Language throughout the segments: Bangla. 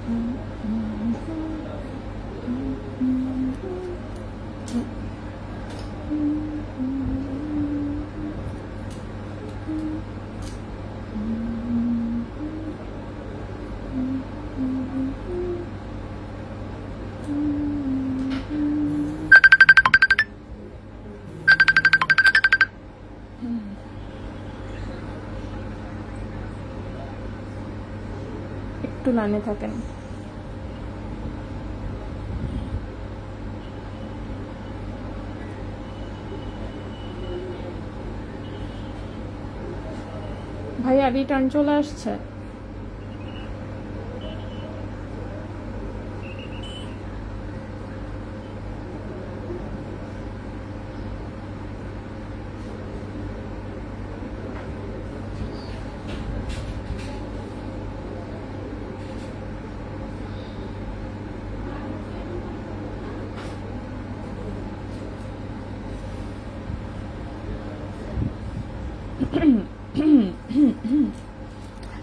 একটু লাইনে থাকেন। ভাইয়া রিটার্ন চলে আসছে।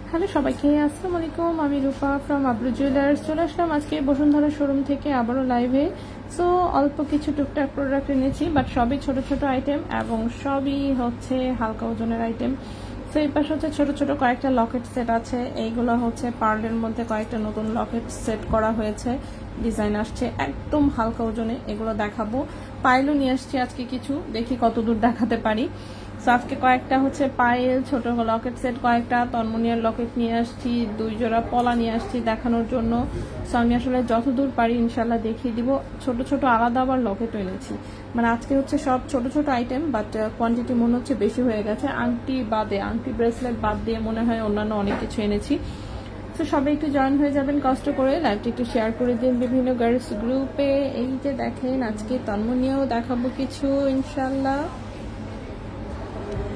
হ্যালো সবাইকে, আসসালামু আলাইকুম। আমি রূপা ফ্রম আব্রু জুয়েলার্স। চলে আসলাম আজকে বসুন্ধরা শোরুম থেকে আবারও লাইভে। সো অল্প কিছু টুকটাক প্রোডাক্ট এনেছি, বাট সবই ছোট ছোট আইটেম এবং সবই হচ্ছে হালকা ওজনের আইটেম। সো এই পাশে হচ্ছে ছোট ছোট কয়েকটা লকেট সেট আছে। এইগুলো হচ্ছে পার্লের মধ্যে কয়েকটা নতুন লকেট সেট করা হয়েছে, ডিজাইন আসছে একদম হালকা ওজনে। এগুলো দেখাবো। পায়েলও নিয়ে আসছি আজকে কিছু, দেখি কত দূর দেখাতে পারি। সো আজকে কয়েকটা হচ্ছে পায়েল ছোট লকেট সেট, কয়েকটা তন্মনিয়ার লকেট নিয়ে আসছি, 2 জোড়া পলা নিয়ে আসছি দেখানোর জন্য। সো আমি আসলে যতদূর পারি ইনশাল্লাহ দেখিয়ে দিব। ছোট ছোট আলাদা আবার লকেটও এনেছি, মানে আজকে হচ্ছে সব ছোট ছোট আইটেম, বাট কোয়ান্টিটি মনে হচ্ছে বেশি হয়ে গেছে। আংটি বাদে, আংটি ব্রেসলেট বাদ দিয়ে মনে হয় অন্যান্য অনেক কিছু এনেছি। তো সবাই একটু জয়েন হয়ে যাবেন কষ্ট করে, লাইভটি একটু শেয়ার করে দিন বিভিন্ন গার্লস গ্রুপে। এই যে দেখেন আজকে তন্মনিয়াও দেখাবো কিছু ইনশাল্লাহ,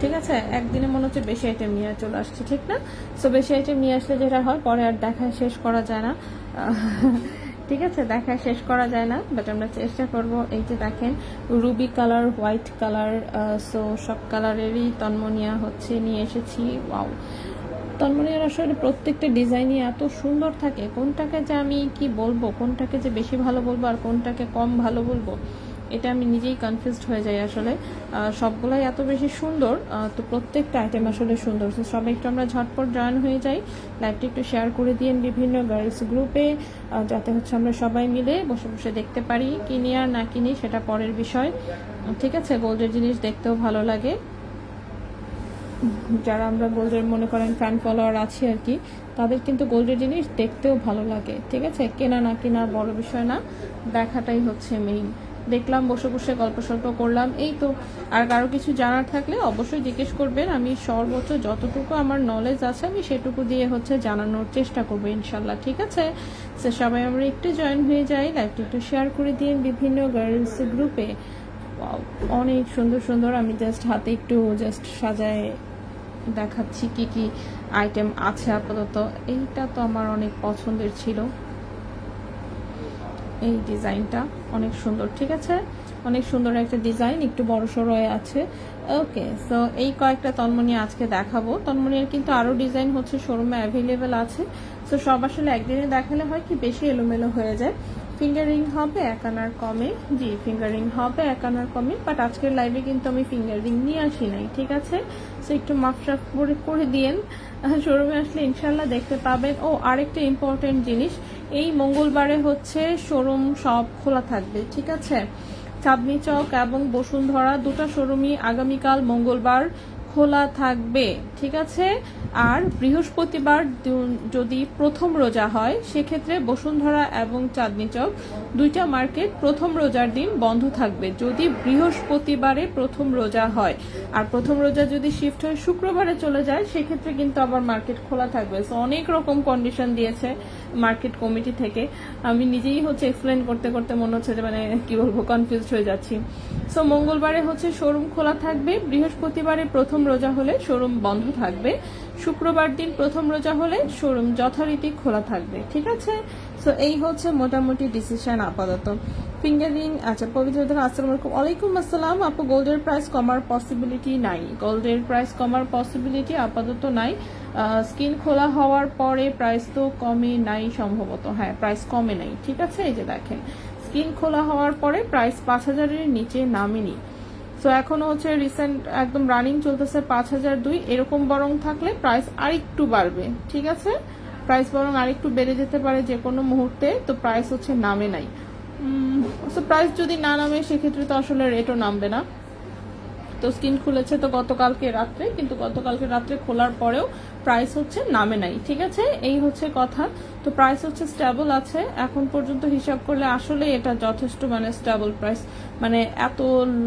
ঠিক আছে। একদিনে মনে হচ্ছে বেশি আইটেম নিয়ে চলে আসছে, ঠিক না? সো বেশি আইটেম নিয়ে আসলে যেটা হয় পরে আর দেখা শেষ করা যায় না, ঠিক আছে, দেখা শেষ করা যায় না, বাট আমরা চেষ্টা করব। এই যে দেখেন Ruby colour, white colour, so সব কালারেরই তন্মনিয়া হচ্ছে নিয়ে এসেছি। ওয়াও, তন্মনিয়ার আসলে প্রত্যেকটা ডিজাইনই এত সুন্দর থাকে, কোনটাকে যে আমি কি বলবো, কোনটাকে যে বেশি ভালো বলবো আর কোনটাকে কম ভালো বলবো, এটা আমি নিজেই কনফিউজড হয়ে যাই আসলে। সবগুলাই এত বেশি সুন্দর, তো প্রত্যেকটা আইটেম আসলে সুন্দর। তো সবাই একটু আমরা ঝটপট জয়েন হয়ে যাই, লাইভটি একটু শেয়ার করে দিন বিভিন্ন গার্লস গ্রুপে, যাতে হচ্ছে আমরা সবাই মিলে বসে বসে দেখতে পারি। কিনি আর না কিনি সেটা পরের বিষয়, ঠিক আছে। গোল্ডের জিনিস দেখতেও ভালো লাগে, যারা আমরা গোল্ডের মনে করেন ফ্যান ফলোয়ার আছি আর কি, তাদের কিন্তু গোল্ডের জিনিস দেখতেও ভালো লাগে, ঠিক আছে। কেনা না কেনা বড় বিষয় না, দেখাটাই হচ্ছে মেইন। দেখলাম, বসে বসে গল্প সল্প করলাম, এই তো। আর কারো কিছু জানার থাকলে অবশ্যই জিজ্ঞেস করবেন, আমি সর্বোচ্চ যতটুকু আমার নলেজ আছে আমি সেটুকু দিয়ে হচ্ছে জানানোর চেষ্টা করবো ইনশাল্লাহ, ঠিক আছে। সে সবাই আমরা একটু জয়েন হয়ে যাই, লাইভটি একটু শেয়ার করে দিন বিভিন্ন গার্লস গ্রুপে। অনেক সুন্দর সুন্দর, আমি জাস্ট হাতে একটু জাস্ট সাজায় দেখাচ্ছি কি কি আইটেম আছে আপাতত। এইটা তো আমার অনেক পছন্দের ছিল, এই ডিজাইনটা অনেক সুন্দর, ঠিক আছে। অনেক সুন্দর একটা ডিজাইন, একটু বড় সড়ো আছে। ওকে, সো এই কয়েকটা তন্মনিয়া আজকে দেখাবো। তন্মনিয়ার কিন্তু আরও ডিজাইন হচ্ছে শোরুমে অ্যাভেলেবেল আছে। সো সব আসলে একদিনে দেখালে হয় কি বেশি এলোমেলো হয়ে যায়। ফিঙ্গারিং হবে 1 আনার কমে, জি ফিঙ্গারিং হবে 1 আনার কমে, বাট আজকের লাইভে কিন্তু আমি ফিঙ্গারিং নিয়ে আসি নাই, ঠিক আছে। সো একটু মাপসাপ করে দিয়েন, শোরুমে আসলে ইনশাল্লাহ দেখতে পাবেন। ও আরেকটা ইম্পর্টেন্ট জিনিস, এই মঙ্গলবারে হচ্ছে শোরুম সব খোলা থাকবে, ঠিক আছে। চাঁদনী চক এবং বসুন্ধরা দুটো শোরুমই আগামীকাল মঙ্গলবার খোলা থাকবে, ঠিক আছে। আর বৃহস্পতিবার যদি প্রথম রোজা হয় সেক্ষেত্রে বসুন্ধরা এবং চাঁদনী চক দুইটা মার্কেট প্রথম রোজার দিন বন্ধ থাকবে, যদি বৃহস্পতিবারে প্রথম রোজা হয়। আর প্রথম রোজা যদি শিফট হয়ে শুক্রবারে চলে যায় সেক্ষেত্রে কিন্তু আবার মার্কেট খোলা থাকবে। সো অনেক রকম কন্ডিশন দিয়েছে মার্কেট কমিটি থেকে, আমি নিজেই হচ্ছে এক্সপ্লেন করতে করতে মনে হচ্ছে যে মানে কি বলবো, কনফিউজড হয়ে যাচ্ছি। সো মঙ্গলবারে হচ্ছে শোরুম খোলা থাকবে, বৃহস্পতিবারে প্রথম রোজা হলে শোরুম বন্ধ থাকবে। শুক্রবার দিন প্রথম রোজা হলে শোরুম যথারীতি খোলা থাকবে, ঠিক আছে। সো এই হচ্ছে মোটামুটি ডিসিশন আপাতত। ফিঙ্গারিং, আচ্ছা পবিত্র আসসালামু আলাইকুম। ওয়ালাইকুম আসসালাম আপু, গোল্ডের প্রাইস কমার পসিবিলিটি নাই, গোল্ডের প্রাইস কমার পসিবিলিটি আপাতত নাই। স্কিন খোলা হওয়ার পরে প্রাইস তো কমে নাই সম্ভবত, হ্যাঁ প্রাইস কমে নাই, ঠিক আছে। এই যে দেখেন স্কিন খোলা হওয়ার পরে প্রাইস 5000-এর নিচে নামেনি। সো এখনো হচ্ছে রিসেন্ট একদম রানিং চলতেছে 5002, এরকম বরং থাকলে প্রাইস আরেকটু বাড়বে, ঠিক আছে। প্রাইস বরং আরেকটু বেড়ে যেতে পারে যে কোনো মুহূর্তে, তো প্রাইস হচ্ছে নামে নাই। সো প্রাইস যদি না নামে সেক্ষেত্রে তো আসলে রেটও নামবে না। তো স্কিন খুলেছে তো গতকালকে রাত্রে, কিন্তু গতকালকে রাত্রে খোলার পরেও প্রাইস হচ্ছে নামে নাই, ঠিক আছে। এই হচ্ছে কথা। তো প্রাইস হচ্ছে স্টেবল আছে এখন পর্যন্ত হিসাব করলে, আসলে এটা যথেষ্ট মানে স্টেবল প্রাইস, মানে এত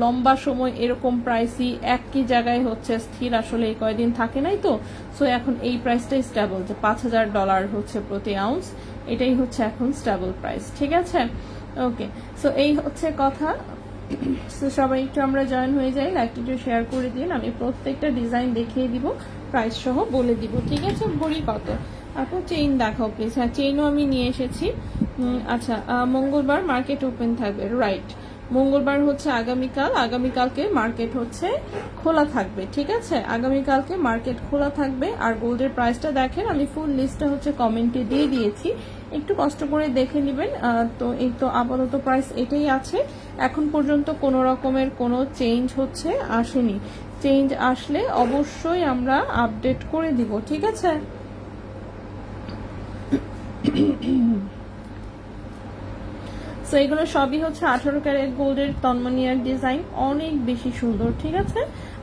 লম্বা সময় এরকম প্রাইসই একই জায়গায় হচ্ছে স্থির আসলে এই কয়দিন থাকে নাই তো। সো এখন এই প্রাইসটাই স্টেবল, যে $5000 হচ্ছে প্রতি আউন্স, এটাই হচ্ছে এখন স্টেবল প্রাইস, ঠিক আছে। ওকে, সো এই হচ্ছে কথা। সো সবাই একটু আমরা জয়েন হয়ে যাই, লাইকটা একটু শেয়ার করে দিন, আমি প্রত্যেকটা ডিজাইন দেখিয়ে দিব, প্রাইস সহ বলে দিব, ঠিক আছে। ভরি কত আপু, চেইন দেখাও প্লিজ। হ্যাঁ চেইনও আমি নিয়ে এসেছি। আচ্ছা মঙ্গলবার মার্কেট ওপেন থাকবে, রাইট। মঙ্গলবার হচ্ছে আগামীকালকে মার্কেট হচ্ছে খোলা থাকবে, ঠিক আছে। আগামীকালকে মার্কেট খোলা থাকবে। আর গোল্ডের প্রাইসটা দেখেন, আমি ফুল লিস্টটা হচ্ছে কমেন্টে দিয়ে দিয়েছি, একটু কষ্ট করে দেখে নেবেন। তো এই তো আপাতত প্রাইস এটাই আছে, এখন পর্যন্ত কোনো রকমের কোনো চেঞ্জ হচ্ছে আসেনি। চেঞ্জ আসলে অবশ্যই আমরা আপডেট করে দিব, ঠিক আছে। সো এগুলো সবই হচ্ছে 18 ক্যারেট গোল্ডের তন্মনিয়ার ডিজাইন, অনেক বেশি সুন্দর, ঠিক আছে।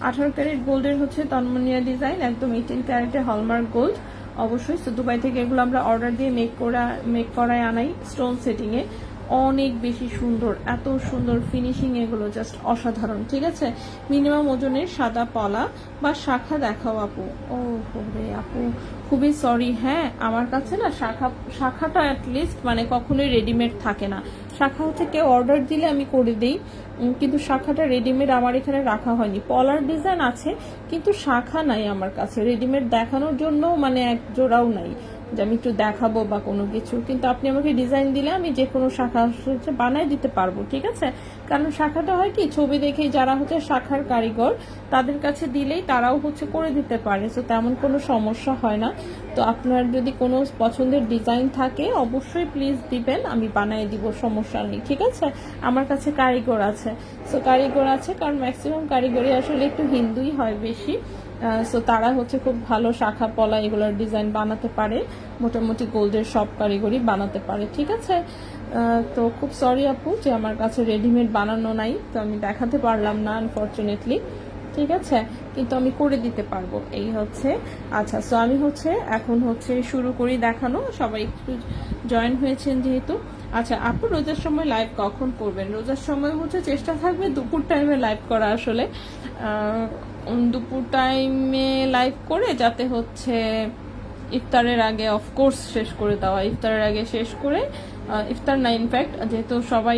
18 ক্যারেট গোল্ডের হচ্ছে তন্মনিয়ার ডিজাইন, একদম 18 ক্যারেটের হলমার্ক গোল্ড। অবশ্যই দুবাই থেকে এগুলো আমরা অর্ডার দিয়ে মেক করায় আনাই স্টোন সেটিং এ, অনেক বেশি সুন্দর, এত সুন্দর ফিনিশিং, এগুলো জাস্ট অসাধারণ, ঠিক আছে। মিনিমাম ওজনের সাদা পলা বা শাখা দেখাও আপু। ও রে আপু, খুবই সরি, হ্যাঁ আমার কাছে না শাখাটা অ্যাটলিস্ট মানে কখনোই রেডিমেড থাকে না। শাখা হচ্ছে কেউ অর্ডার দিলে আমি করে দিই, কিন্তু শাখাটা রেডিমেড আমার এখানে রাখা হয়নি। পলার ডিজাইন আছে কিন্তু শাখা নাই আমার কাছে, রেডিমেড দেখানোর জন্য মানে এক জোড়াও নাই যে আমি একটু দেখাবো বা কোনো কিছু। কিন্তু আপনি আমাকে ডিজাইন দিলে আমি যে কোনো শাখা বানাই দিতে পারবো, ঠিক আছে। কারণ শাখাটা হয় কি, ছবি দেখেই যারা হচ্ছে শাখার কারিগর তাদের কাছে দিলেই তারাও হচ্ছে করে দিতে পারে, তো তেমন কোনো সমস্যা হয় না। তো আপনার যদি কোনো পছন্দের ডিজাইন থাকে অবশ্যই প্লিজ দিবেন, আমি বানিয়ে দিব, সমস্যা নেই, ঠিক আছে। আমার কাছে কারিগর আছে, সো কারিগর আছে, কারণ ম্যাক্সিমাম কারিগরই আসলে একটু হিন্দুই হয় বেশি। সো তারা হচ্ছে খুব ভালো শাখা পলা এগুলোর ডিজাইন বানাতে পারে, মোটামুটি গোল্ডের সব কারিগরি বানাতে পারে, ঠিক আছে। তো খুব সরি আপু যে আমার কাছে রেডিমেড বানানো নাই, তো আমি দেখাতে পারলাম না আনফরচুনেটলি, ঠিক আছে, কিন্তু আমি করে দিতে পারবো, এই হচ্ছে। আচ্ছা সো আমি হচ্ছে এখন হচ্ছে শুরু করি দেখানো, সবাই একটু জয়েন হয়েছেন যেহেতু। আচ্ছা আপু রোজার সময় লাইভ কখন করবেন? রোজার সময় হচ্ছে চেষ্টা থাকবে দুপুর টাইমে লাইভ করা, আসলে দুপুর টাইমে লাইভ করে যাতে হচ্ছে ইফতারের আগে অফকোর্স শেষ করে দেওয়া, ইফতারের আগে শেষ করে, ইফতার না ইনফ্যাক্ট যেহেতু সবাই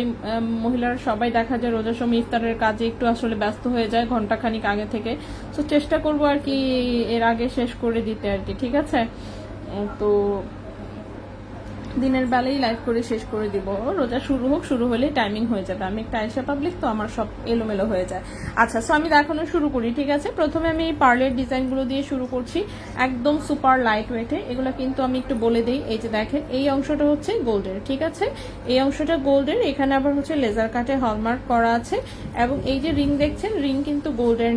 মহিলারা সবাই দেখা যায় রোজার সময় ইফতারের কাজে একটু আসলে ব্যস্ত হয়ে যায় ঘন্টাখানিক আগে থেকে, তো চেষ্টা করবো আর কি এর আগে শেষ করে দিতে আর কি, ঠিক আছে। তো দিনের বেলায় লাইভ করে শেষ করে দিব, রোজা শুরু হোক, শুরু হলেই টাইমিং হয়ে যাবে, আমি একটা আয়েশা পাবলিক তো আমার সব এলোমেলো হয়ে যায়। আচ্ছা সো আমি দেখানো শুরু করি, ঠিক আছে। প্রথমে আমি এই পার্লের ডিজাইনগুলো দিয়ে শুরু করছি, একদম সুপার লাইট ওয়েটে, এগুলো কিন্তু আমি একটু বলে দিই। এই যে দেখেন এই অংশটা হচ্ছে গোল্ডের, ঠিক আছে, এই অংশটা গোল্ডের, এখানে আবার হচ্ছে লেজার কাটে হলমার্ক করা আছে, এবং এই যে রিং দেখছেন রিং কিন্তু গোল্ডের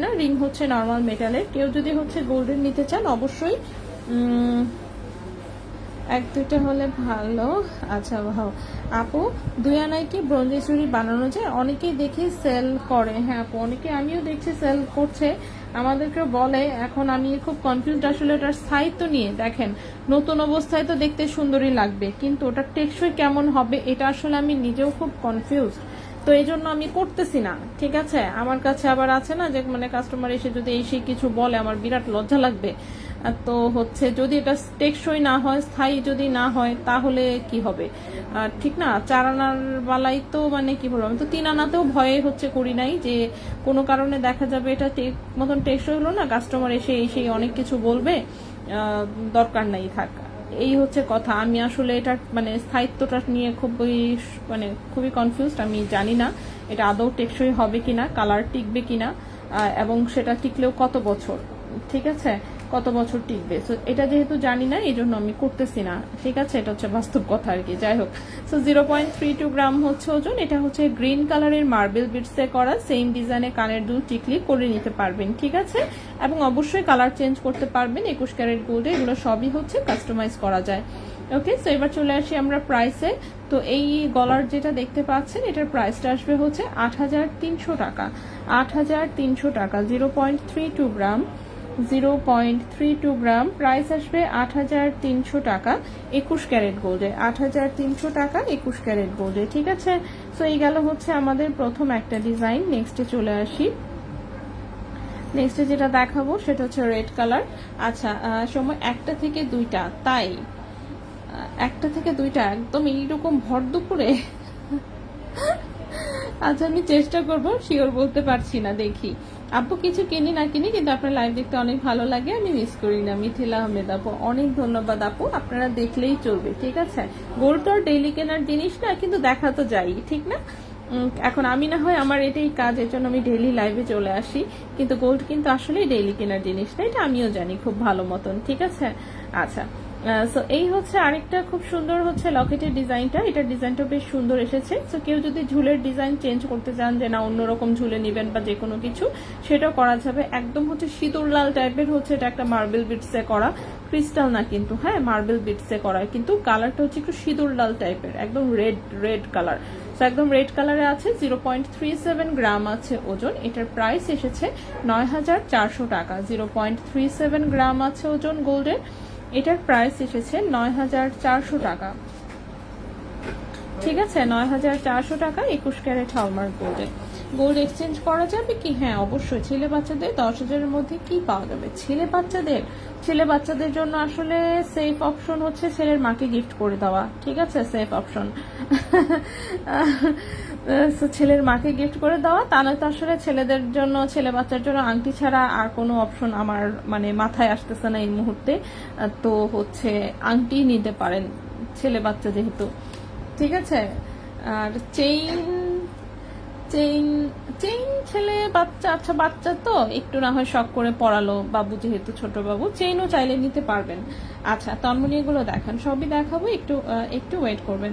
না, রিং হচ্ছে নর্মাল মেটালের। কেউ যদি হচ্ছে গোল্ডের নিতে চান অবশ্যই এক দুটো হলে ভালো। আচ্ছা ভাও আপু, দুই আনায় কি ব্রোঞ্জের চুড়ি বানানো যায়? অনেকেই দেখি সেল করে, হ্যাঁ আপু অনেকে আমিও দেখছি সেল করছে, আমাদেরকে বলে। এখন আমি খুব কনফিউজড আসলে এটার স্থায়িত্ব নিয়ে। দেখেন নতুন অবস্থায় তো দেখতে সুন্দরই লাগবে, কিন্তু ওটার টেকসই কেমন হবে এটা আসলে আমি নিজেও খুব কনফিউজ, তো এই জন্য আমি করতেছি না, ঠিক আছে। আমার কাছে আবার আছে না যে মানে কাস্টমার এসে যদি এই সেই কিছু বলে আমার বিরাট লজ্জা লাগবে, তো হচ্ছে যদি এটা টেকসই না হয়, স্থায়ী যদি না হয়, তাহলে কি হবে? ঠিক না? 4 আনার বালাই তো মানে কি বলবো, আমি তো 3 আনাতেও ভয়ে হচ্ছে করি নাই, যে কোনো কারণে দেখা যাবে এটা ঠিক মতন টেকসই হলো না, কাস্টমার এসে সেই অনেক কিছু বলবে, দরকার নাই থাক। এই হচ্ছে কথা। আমি আসলে এটার মানে স্থায়িত্বটা নিয়ে খুবই কনফিউজড। আমি জানি না এটা আদৌ টেকসই হবে কিনা, কালার টিকবে কিনা, এবং সেটা টিকলেও কত বছর, ঠিক আছে, কত বছর টিকবে। সো এটা যেহেতু জানি না, এই জন্য আমি করতেছি না, ঠিক আছে। এটা হচ্ছে বাস্তব কথা আর কি। যাই হোক, সো 0.32 গ্রাম হচ্ছে ওজন। এটা হচ্ছে গ্রিন কালারের মার্বেল বিটসে করা, সেম ডিজাইনে কানের দুল টিকলি করে নিতে পারবেন, ঠিক আছে। এবং অবশ্যই কালার চেঞ্জ করতে পারবেন। 21 ক্যারেট গোল্ডে এগুলো সবই হচ্ছে কাস্টমাইজ করা যায়। ওকে, সো এবার চলে আসি আমরা প্রাইসে। তো এই গলার যেটা দেখতে পাচ্ছেন, এটার প্রাইসটা আসবে হচ্ছে 8,300 টাকা। 8,300 টাকা, 0.32 গ্রাম, 0.32 গ্রাম, প্রাইস আসবে 8,300 টাকা 21 ক্যারেট গোল্ডে। 8,300 টাকা 21 ক্যারেট গোল্ডে, ঠিক আছে। সো এই গেল হচ্ছে আমাদের প্রথম একটা ডিজাইন। নেক্সটে চলে আসি। নেক্সটে যেটা দেখাবো সেটা হচ্ছে রেড কালার। আচ্ছা, সময় 1টা থেকে 2টা, তাই 1টা থেকে 2টা একদম এইরকম ভর দুপুরে? আচ্ছা, আমি চেষ্টা করব, শিওর বলতে পারছি না, দেখি। আপু কিছু কিনি না কিনি, কিন্তু আপনার লাইভ দেখতে অনেক ভালো লাগে, আমি মিস করি না। মিথিলা আহমেদ আপু, অনেক ধন্যবাদ আপু। আপনারা দেখলেই চলবে, ঠিক আছে। গোল্ড তো ডেইলি কেনার জিনিস না, কিন্তু দেখা তো যাই, ঠিক না? এখন আমি না হয় আমার এটাই কাজ, এর জন্য আমি ডেইলি লাইভে চলে আসি, কিন্তু গোল্ড কিন্তু আসলেই ডেইলি কেনার জিনিস না, এটা আমিও জানি খুব ভালো মতন, ঠিক আছে। আচ্ছা, সো এই হচ্ছে আরেকটা খুব সুন্দর হচ্ছে লকেটের ডিজাইনটা। এটার ডিজাইনটা বেশ সুন্দর এসেছে। সো কেউ যদি ঝুলের ডিজাইন চেঞ্জ করতে চান, যে না অন্যরকম ঝুলে নেবেন বা যে কোনো কিছু, সেটাও করা যাবে। একদম হচ্ছে সিঁদুর লাল টাইপের হচ্ছে, এটা একটা মার্বেল বিটসে করা, ক্রিস্টাল না কিন্তু, হ্যাঁ মার্বেল বিটসে করা, কিন্তু কালারটা হচ্ছে একটু সিঁদুর লাল টাইপের, একদম রেড কালার। সো একদম রেড কালারে আছে। 0.37 গ্রাম আছে ওজন। এটার প্রাইস এসেছে 9,400 টাকা। 0.37 গ্রাম আছে ওজন গোল্ডের। এটার প্রাইস এসেছে 9,400 টাকা, ঠিক আছে। 9,400 টাকা 21 ক্যারেট হলমার্ক গোল্ডে। গোল্ড এক্সচেঞ্জ করা যাবে কি? হ্যাঁ অবশ্যই। ছেলে বাচ্চাদের 10,000-এর মধ্যে কি পাওয়া যাবে? ছেলে বাচ্চাদের জন্য আসলে সেফ অপশন হচ্ছে ছেলের মাকে গিফট করে দেওয়া, ঠিক আছে, সেফ অপশন। ছেলের মাকে গিফট করে দেওয়া, তা নয়তো আসলে ছেলেদের জন্য, ছেলে বাচ্চার জন্য আংটি ছাড়া আর কোনো অপশন আমার মানে মাথায় আসতেছে না এই মুহূর্তে। তো হচ্ছে আংটি নিতে পারেন ছেলে বাচ্চা যেহেতু, ঠিক আছে। আর চেইন চেইন চেইন ছেলে বাচ্চা, আচ্ছা বাচ্চা তো একটু না হয় শখ করে পড়ালো, বাবু যেহেতু ছোট বাবু, চেইনও চাইলে নিতে পারবেন। আচ্ছা, তন্মনি এগুলো দেখান, সবই দেখাবো, একটু ওয়েট করবেন।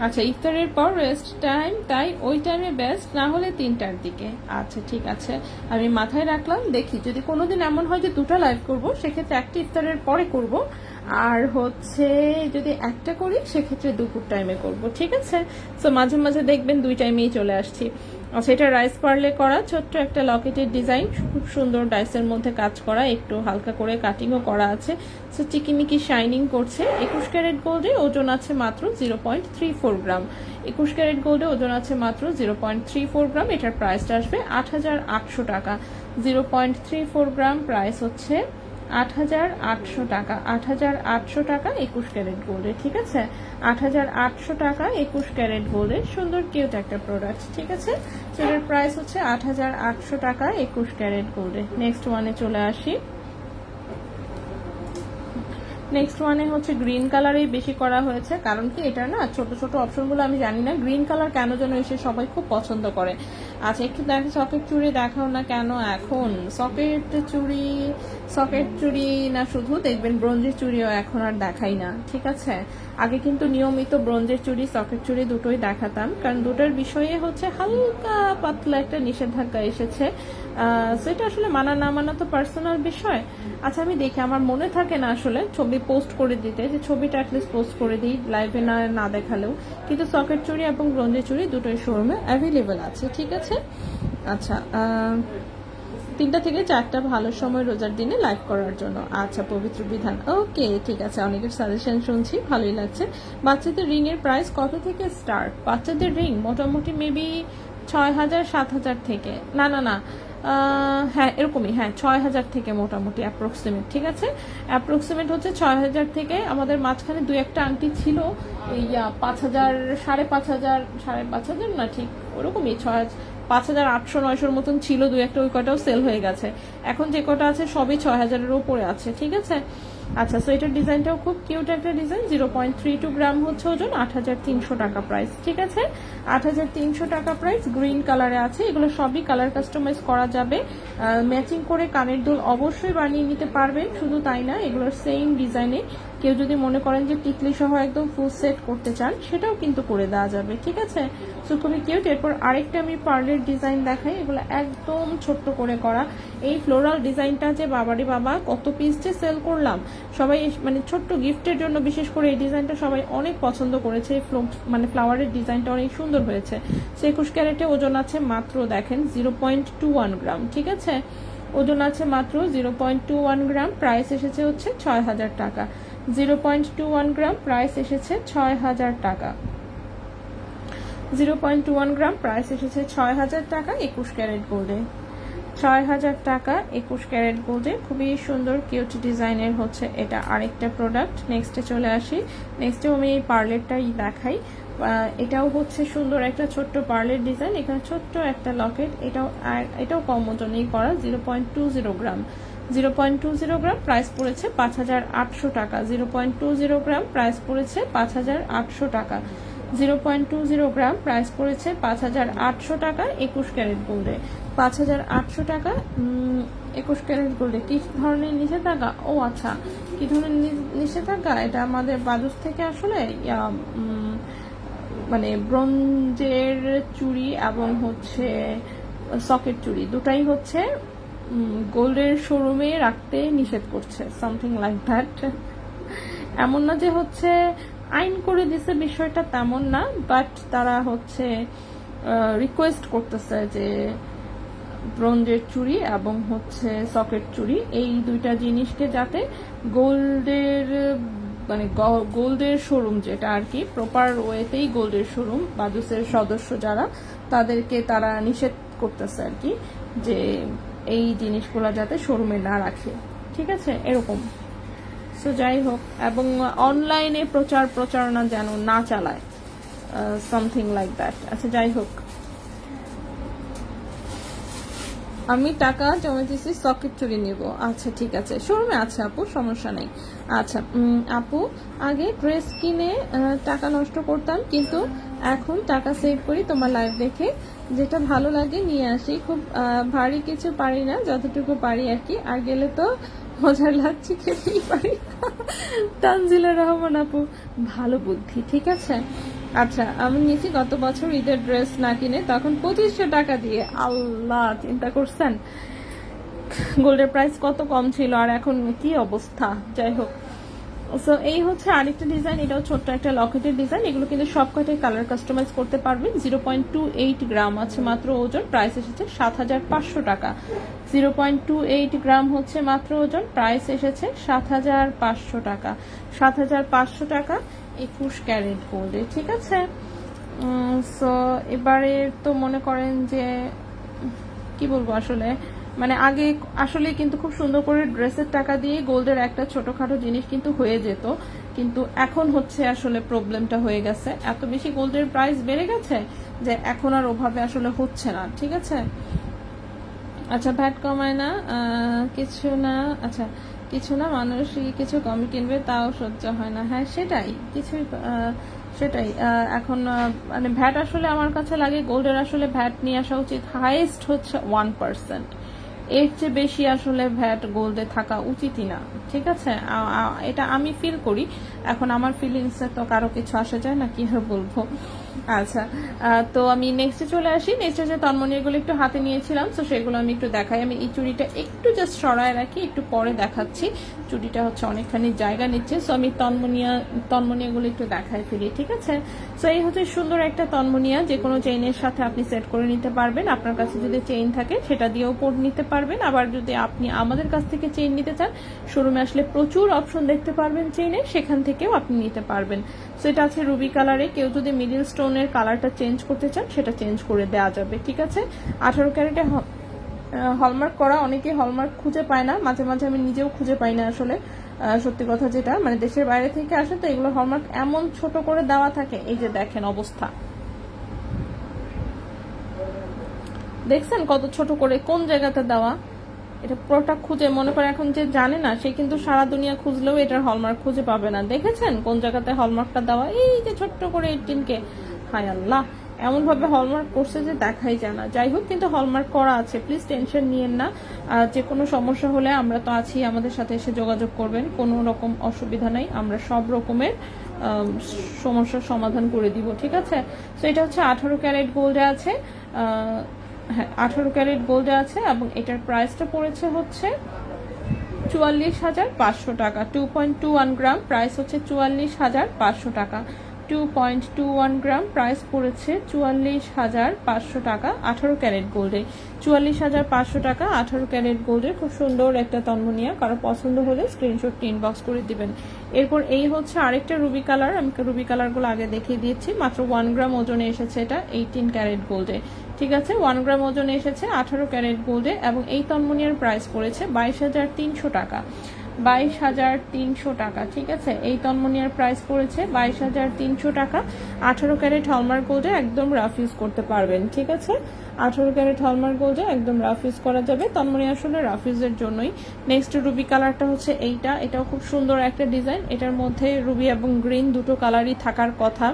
আচ্ছা, ইফতারের পর রেস্ট টাইম, তাই ওই টাইমে বেস্ট, না হলে 3টার দিকে। আচ্ছা ঠিক আছে, আমি মাথায় রাখলাম। দেখি যদি কোনোদিন এমন হয় যে 2টা লাইভ করব, সেক্ষেত্রে একটা ইফতারের পরে করব, আর হচ্ছে যদি একটা করি সেক্ষেত্রে দুপুর টাইমে করব, ঠিক আছে। সো মাঝে মাঝে দেখবেন 2 টাইমেই চলে আসছি। আচ্ছা, এটা রাইস পার্লে করা ছোট্ট একটা লকেটের ডিজাইন, খুব সুন্দর ডাইসের মধ্যে কাজ করা, একটু হালকা করে কাটিংও করা আছে। সো চিকিমিকি শাইনিং করছে। 21 ক্যারেট গোল্ডে, ওজন আছে মাত্র 0.34 গ্রাম। 21 ক্যারেট গোল্ডে ওজন আছে মাত্র 0.34 গ্রাম। এটার প্রাইসটা আসবে 8,800 টাকা। 0.34 গ্রাম, প্রাইস হচ্ছে 8,800 টাকা। 8,800 টাকা 21 ক্যারেট গোল্ডে, ঠিক আছে। 8,800 টাকা 21 ক্যারেট গোল্ডের সুন্দর কিউট একটা প্রোডাক্ট, ঠিক আছে। সেটার প্রাইস হচ্ছে 8,800 টাকা 21 ক্যারেট গোল্ডে। নেক্সট ওয়ানে চলে আসি। নেক্সট ওয়ানে হচ্ছে গ্রিন কালারেই বেশি করা হয়েছে, কারণ কি এটা না ছোট ছোট অপশনগুলো আমি জানি না গ্রিন কালার কেন যেন এসে সবাই খুব পছন্দ করে। আচ্ছা, একটু দেখো সকেট চুড়ি দেখাও না কেন এখন? সকেট চুড়ি না, শুধু দেখবেন ব্রোঞ্জের চুড়িও এখন আর দেখাই না, ঠিক আছে। আগে কিন্তু নিয়মিত ব্রোঞ্জের চুড়ি, সকেট চুড়ি দুটোই দেখাতাম, কারণ দুটোর বিষয়ে হচ্ছে হালকা পাতলা একটা নিষেধাজ্ঞা এসেছে। সেটা আসলে মানা না মানা তো পার্সোনাল বিষয়। আচ্ছা, আমি দেখি, আমার মনে থাকে না আসলে ছবি পোস্ট করে দিতে, যে ছবিটা অ্যাটলিস্ট পোস্ট করে দিই লাইভে না দেখালেও। কিন্তু সকেট চুড়ি এবং ব্রোঞ্জের চুড়ি দুটোই শোরুমে অ্যাভেলেবেল আছে, ঠিক আছে। আচ্ছা, 3টা থেকে 4টা ভালো সময় রোজার দিনে লাইভ করার জন্য। আচ্ছা, পবিত্র বিধান, ওকে ঠিক আছে। অনেকের সাজেশন শুনছি, ভালোই লাগছে। বাচ্চাদের রিং এর প্রাইস কত থেকে স্টার্ট? বাচ্চাদের রিং মোটামুটি মেবি 6,000 7,000 থেকে। না হ্যাঁ এরকমই, হ্যাঁ 6000 থেকে মোটামুটি অ্যাপ্রক্সিমেট, ঠিক আছে অ্যাপ্রক্সিমেট হচ্ছে 6000 থেকে। আমাদের মাঝখানে দুই একটা আংটি ছিল এই 5000, 5500, 5500 না ঠিক ওরকমই 5800-900 মতন ছিল, দুই একটা, ওই কটাও সেল হয়ে গেছে। এখন যে কটা আছে সবই 6000-এর উপরে আছে, ঠিক আছে। আচ্ছা, সো এটার ডিজাইনটাও খুব কিউট একটা ডিজাইন। 0.32 গ্রাম হচ্ছে ওজন, 8300 টাকা প্রাইস, ঠিক আছে 8300 টাকা প্রাইস। গ্রিন কালারে আছে, এগুলো সবই কালার কাস্টমাইজ করা যাবে। ম্যাচিং করে কানের দুল অবশ্যই বানিয়ে নিতে পারবেন। শুধু তাই না, এগুলোর সেম ডিজাইনে কেউ যদি মনে করেন যে টিকলি সহ একদম ফুল সেট করতে চান, সেটাও কিন্তু করে দেওয়া যাবে, ঠিক আছে। সো খুবই কিউট। এরপর আরেকটা আমি পার্লের ডিজাইন দেখাই, এগুলো একদম ছোট্ট করে করা। এই ফ্লোরাল ডিজাইনটা যে বাবারে বাবা কত পিস যে সেল করলাম, সবাই মানে ছোট্ট গিফটের জন্য বিশেষ করে এই ডিজাইনটা সবাই অনেক পছন্দ করেছে। মানে ফ্লাওয়ারের ডিজাইনটা অনেক সুন্দর হয়েছে। 21 ক্যারেটে ওজন আছে মাত্র দেখেন 0.21 গ্রাম, ঠিক আছে ওজন আছে মাত্র 0.21 গ্রাম। প্রাইস এসেছে হচ্ছে 6000 টাকা। 0.21 গ্রাম প্রাইস এসেছে 6000 টাকা। 0.21 গ্রাম প্রাইস এসেছে 6000 টাকা 21 ক্যারেট গোল্ডে। 6000 টাকা 21 ক্যারেট গোল্ডে। খুবই সুন্দর কিউট ডিজাইনের হচ্ছে এটা আরেকটা প্রোডাক্ট। নেক্সটে চলে আসি। নেক্সটেও আমি এই পার্লেরটাই দেখাই। এটাও হচ্ছে সুন্দর একটা ছোট্ট পার্লের ডিজাইন। এখানে ছোট্ট একটা লকেট, এটাও কম ওজনেই করা, 0.20 গ্রাম। 0.20 গ্রাম প্রাইস পড়েছে 5800 টাকা। 0.20 গ্রাম প্রাইস পড়েছে 5800 টাকা। 0.20 গ্রাম প্রাইস পড়েছে 5800 টাকা 21 ক্যারেট গোল্ডে। 5800 টাকা 21 ক্যারেট গোল্ডে। কি ধরনের নিষেধাজ্ঞা? ও আচ্ছা, কি ধরনের নিষেধাজ্ঞা? এটা আমাদের বাদুস থেকে আসলে মানে ব্রোঞ্জের চুড়ি এবং হচ্ছে সকেট চুড়ি দুটাই হচ্ছে গোল্ডের শোরুমে রাখতে নিষেধ করছে, সামথিং লাইক দ্যাট। এমন না যে হচ্ছে আইন করে দিছে, বিষয়টা তেমন না, বাট তারা হচ্ছে রিকোয়েস্ট করতেছে যে ব্রোঞ্জের চুড়ি এবং হচ্ছে সকেট চুড়ি এই দুইটা জিনিসকে যাতে গোল্ডের মানে গোল্ডের শোরুম যেটা আর কি প্রপার ওয়েতেই গোল্ডের শোরুম বাদুসের সদস্য যারা, তাদেরকে তারা নিষেধ করতেছে আর কি, যে এই জিনিসগুলো যাতে শোরুমে না রাখে, ঠিক আছে এরকম। সো যাই হোক, এবং অনলাইনে প্রচারণা যেন না চালায়, সামথিং লাইক দ্যাট। আচ্ছা যাই হোক, আমি টাকা জমা দিয়েছি, সকেট চুরি নিব। আচ্ছা ঠিক আছে, শোরুমে আছে আপু, সমস্যা নেই। আচ্ছা আপু, আগে ড্রেস কিনে টাকা নষ্ট করতাম, কিন্তু এখন টাকা সেভ করি তোমার লাইভ দেখে, যেটা ভালো লাগে নিয়ে আসি। খুব ভারী কিছু পারি না, যতটুকু পারি আর কি। আর গেলে তো মজার লাগছে, খেতেই পারি। তানজিলা রহমান আপু, ভালো বুদ্ধি, ঠিক আছে। আচ্ছা, আমি নিয়েছি গত বছর ঈদের ড্রেস না কিনে, তখন 2500 টাকা দিয়ে। আল্লাহ, চিন্তা করছেন গোল্ডের প্রাইস কত কম ছিল আর এখন কি অবস্থা। যাই হোক, সো এই হচ্ছে আরেকটা ডিজাইন, এটাও ছোট্ট একটা লকেটের ডিজাইন। এগুলো কিন্তু সবকটাই কালার কাস্টমাইজ করতে পারবেন। 0.28 গ্রাম আছে মাত্র ওজন, প্রাইস এসেছে 7500 টাকা। 0.28 গ্রাম হচ্ছে মাত্র ওজন, প্রাইস এসেছে 7500 টাকা। 7500 টাকা 21 ক্যারেট গোল্ডে, ঠিক আছে। সো এবারে তো মনে করেন যে কি বলবো আসলে, মানে আগে আসলে কিন্তু খুব সুন্দর করে ড্রেসের টাকা দিয়ে গোল্ডের একটা ছোটখাটো জিনিস কিন্তু হয়ে যেত, কিন্তু এখন হচ্ছে আসলে প্রবলেমটা হয়ে গেছে, এত বেশি গোল্ডের প্রাইস বেড়ে গেছে যে এখন আর ওভাবে আসলে হচ্ছে না, ঠিক আছে। আচ্ছা, ভ্যাট কমায় না কিছু না, আচ্ছা কিছু না, মানুষ কিছু কম কিনবে তাও সহ্য হয় না। হ্যাঁ সেটাই, কিছুই সেটাই। এখন মানে ভ্যাট আসলে আমার কাছে লাগে গোল্ডের আসলে ভ্যাট নিয়ে আসা উচিত হাইয়েস্ট হচ্ছে 1%, এর চেয়ে বেশি আসলে ভ্যাট গোল্ডে থাকা উচিতই না, ঠিক আছে। এটা আমি ফিল করি। এখন আমার ফিলিংসে তো কারো কিছু আসা যায় না, কি আর বলবো। আচ্ছা, তো আমি নেক্সটে চলে আসি। নেক্সটে যে তন্মনীয়গুলো একটু হাতে নিয়েছিলাম, তো সেগুলো আমি একটু দেখাই। আমি এই চুড়িটা একটু জাস্ট সরায় রাখি, একটু পরে দেখাচ্ছি। চুড়িটা হচ্ছে অনেকখানি জায়গা নিচ্ছে, সো আমি তন্মনীয়গুলো একটু দেখাই ফেলি, ঠিক আছে। সো এই হচ্ছে সুন্দর একটা তন্মনীয়া, যে কোনো চেইনের সাথে আপনি সেট করে নিতে পারবেন। আপনার কাছে যদি চেইন থাকে সেটা দিয়েও পরে নিতে পারবেন। আবার যদি আপনি আমাদের কাছ থেকে চেইন নিতে চান, শোরুমে আসলে প্রচুর অপশন দেখতে পারবেন চেইনের, সেখান থেকেও আপনি নিতে পারবেন। সো এটা আছে রুবি কালারে। কেউ যদি মিডিল স্টোনের কালারটা চেঞ্জ করতে চান, সেটা চেঞ্জ করে দেওয়া যাবে, ঠিক আছে। 18 ক্যারেটে হলমার্ক করা, অনেকে হলমার্ক খুঁজে পায় না, মাঝে মাঝে আমি নিজেও খুঁজে পাই না আসলে, সত্যি কথা যেটা, মানে দেশের বাইরে থেকে আসে তো এগুলো হলমার্ক এমন ছোট করে দেওয়া থাকে, এই যে দেখেন অবস্থা, দেখছেন কত ছোট করে কোন জায়গাতে দেওয়া। এটা পুরোটা খুঁজে, মনে করে এখন যে জানে না সে কিন্তু সারা দুনিয়া খুঁজলেও এটার হলমার্ক খুঁজে পাবে না। দেখেছেন কোন জায়গাতে হলমার্কটা দেওয়া, এই যে ছোট্ট করে 18K। হায় আল্লাহ, এমন ভাবে হলমার্ক করছে যে দেখাই যায় না। যাই হোক, কিন্তু হলমার্ক করা আছে, প্লিজ টেনশন নিয়েন না। যে কোনো সমস্যা হলে আমরা তো আছি, আমাদের সাথে এসে যোগাযোগ করবেন, কোনো রকম অসুবিধা নাই, আমরা সব রকমের সমস্যার সমাধান করে দিব, ঠিক আছে। তো এটা হচ্ছে 18 ক্যারেট গোল্ডে আছে, হ্যাঁ 18 ক্যারেট গোল্ডে আছে, এবং এটার প্রাইসটা পড়েছে হচ্ছে 44,500 টাকা। 2.21 গ্রাম, প্রাইস হচ্ছে 44,500 টাকা। 2.21 গ্রাম, প্রাইস পড়েছে 44,500 টাকা 18 ক্যারেট গোল্ডে। 44,500 টাকা 18 ক্যারেট গোল্ডের খুব সুন্দর একটা তন্মনিয়া, কারো পছন্দ হলে স্ক্রিনশট ইনবক্স করে দিবেন। এরপর এই হচ্ছে আরেকটা রুবি কালার, আমি রুবি কালারগুলো আগে দেখিয়ে দিয়েছি। মাত্র 1 গ্রাম ওজনে এসেছে, এটা 18 ক্যারেট গোল্ডে, ঠিক আছে। 1 গ্রাম ওজনে এসেছে 18 ক্যারেট গোল্ডে, এবং এই তন্মনিয়ার প্রাইস পড়েছে 22,300 টাকা। 22,300 টাকা, ঠিক আছে। এই তন্মনিয়ার প্রাইস পড়েছে 22,300 টাকা। 18 ক্যারেট হলমার্ক গোল্ডে একদম রাফ ইউজ করতে পারবেন, ঠিক আছে। 18 ক্যারেট হলমার্ক গোল্ডে একদম রাফ ইউজ করা যাবে, তন্মনি আসলে রাফ ইউজের জন্যই। নেক্সট রুবি কালারটা হচ্ছে এইটা, এটাও খুব সুন্দর একটা ডিজাইন, এটার মধ্যে রুবি এবং গ্রিন দুটো কালারই থাকার কথা।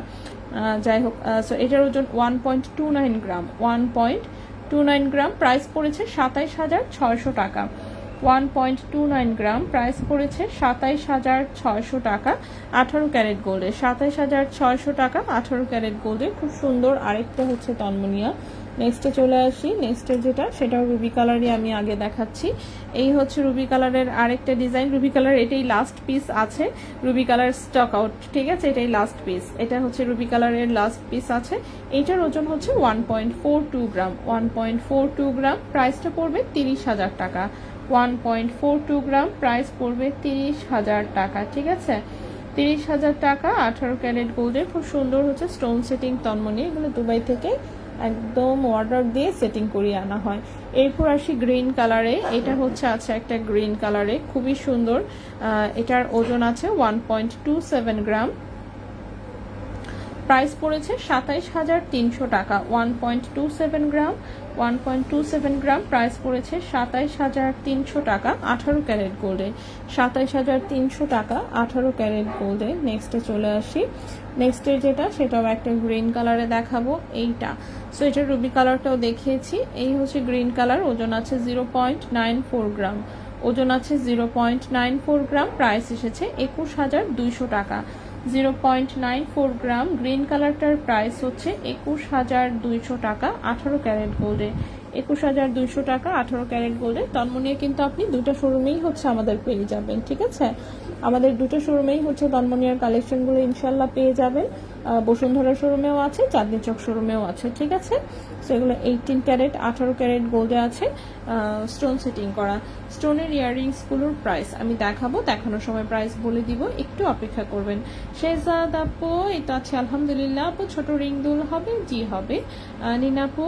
যাই হোক, সো এটার ওজন 1.29 গ্রাম, 1.29 গ্রাম, প্রাইস পড়েছে 27,600 টাকা। 1.29 গ্রাম, প্রাইস পড়েছে 27,600 টাকা 18 ক্যারেট গোল্ডে। 27,600 টাকা 18 ক্যারেট গোল্ডে খুব সুন্দর আরেকটা হচ্ছে তন্মনিয়া। নেক্সটে চলে আসি, নেক্সটের যেটা সেটাও রুবি কালারই আমি আগে দেখাচ্ছি। এই হচ্ছে রুবি কালারের আরেকটা ডিজাইন। রুবি কালার এটাই লাস্ট পিস আছে, রুবি কালার স্টক আউট, ঠিক আছে, এটাই লাস্ট পিস। এটা হচ্ছে রুবি কালারের লাস্ট পিস আছে। এইটার ওজন হচ্ছে 1.42 গ্রাম, 1.42 গ্রাম, প্রাইসটা পড়বে 30,000 টাকা। 1.42 গ্রাম, প্রাইস পড়বে 30,000 টাকা, ঠিক আছে। 30,000 টাকা 18 ক্যারেট গোল্ডের খুব সুন্দর হচ্ছে স্টোন সেটিং তন্মনি, এগুলো দুবাই থেকে একদম অর্ডার দিয়ে সেটিং করিয়ে আনা হয়। এরপর আসি গ্রিন কালারে, এটা হচ্ছে আছে একটা গ্রিন কালারে, খুবই সুন্দর। এটার ওজন আছে 1.27 গ্রাম, প্রাইস পড়েছে 27,300 টাকা। 1.27 গ্রাম, 1.27 গ্রাম, প্রাইস পড়েছে 27,300 টাকা 18 ক্যারেট গোল্ডে। 27,300 টাকা 18 ক্যারেট গোল্ডে। নেক্সটে চলে আসি, নেক্সটের যেটা সেটাও একটা গ্রিন কালারে দেখাবো, এইটা। সো এটা রুবি কালারটাও দেখিয়েছি। এই হচ্ছে গ্রিন কালার, ওজন আছে 0.94 গ্রাম, ওজন আছে 0.94 গ্রাম, প্রাইস এসেছে 21,200 টাকা। 0.94 গ্রাম গ্রিন কালারটার প্রাইস হচ্ছে 21,200 টাকা 18 ক্যারেট গোল্ডে। 21,200 টাকা 18 ক্যারেট গোল্ডে। তন্মনিয়া কিন্তু আপনি দুটো শোরুমেই হচ্ছে আমাদের পেয়ে যাবেন, ঠিক আছে। আমাদের দুটো শোরুমেই হচ্ছে তন্মনিয়ার কালেকশনগুলো ইনশাল্লাহ পেয়ে যাবেন। বসুন্ধরা শোরুমেও আছে, চাঁদনি চক শোরুমেও আছে, ঠিক আছে। সেগুলো 18 ক্যারেট 18 ক্যারেট গোল্ডে আছে, স্টোন সেটিং করা। স্টোনের ইয়াররিংসগুলোর প্রাইস আমি দেখাবো, দেখানোর সময় প্রাইস বলে দিব, একটু অপেক্ষা করবেন। শেহজাদ আপু, এটা আছে আলহামদুলিল্লাহ। আপু ছোট রিং দুল হবে? জি হবে। নিনাপু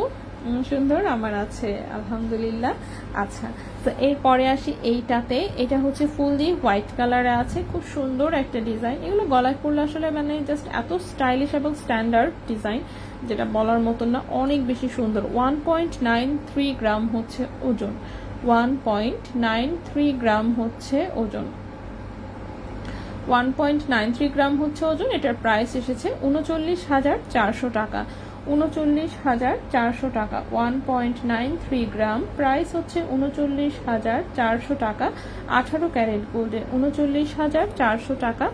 সুন্দর, আমার আছে আলহামদুলিল্লাহ। আচ্ছা, তো এরপরে আসি এইটাতে, এটা হচ্ছে ফুললি হোয়াইট কালারে আছে, খুব সুন্দর একটা ডিজাইন। এগুলো গলায় পরলে আসলে মানে জাস্ট এত স্টাইলিশ এবং স্ট্যান্ডার্ড ডিজাইন, যেটা বলার মতন না, অনেক বেশি সুন্দর। 1.93 গ্রাম হচ্ছে ওজন, 1.93 গ্রাম হচ্ছে ওজন, 1.93 গ্রাম হচ্ছে ওজন। এটার প্রাইস এসেছে 39,400 টাকা। 39,400 টাকা। 1.93 গ্রাম, প্রাইস হচ্ছে 39,400 টাকা 18 ক্যারেট গোল্ডে। 39,400 টাকা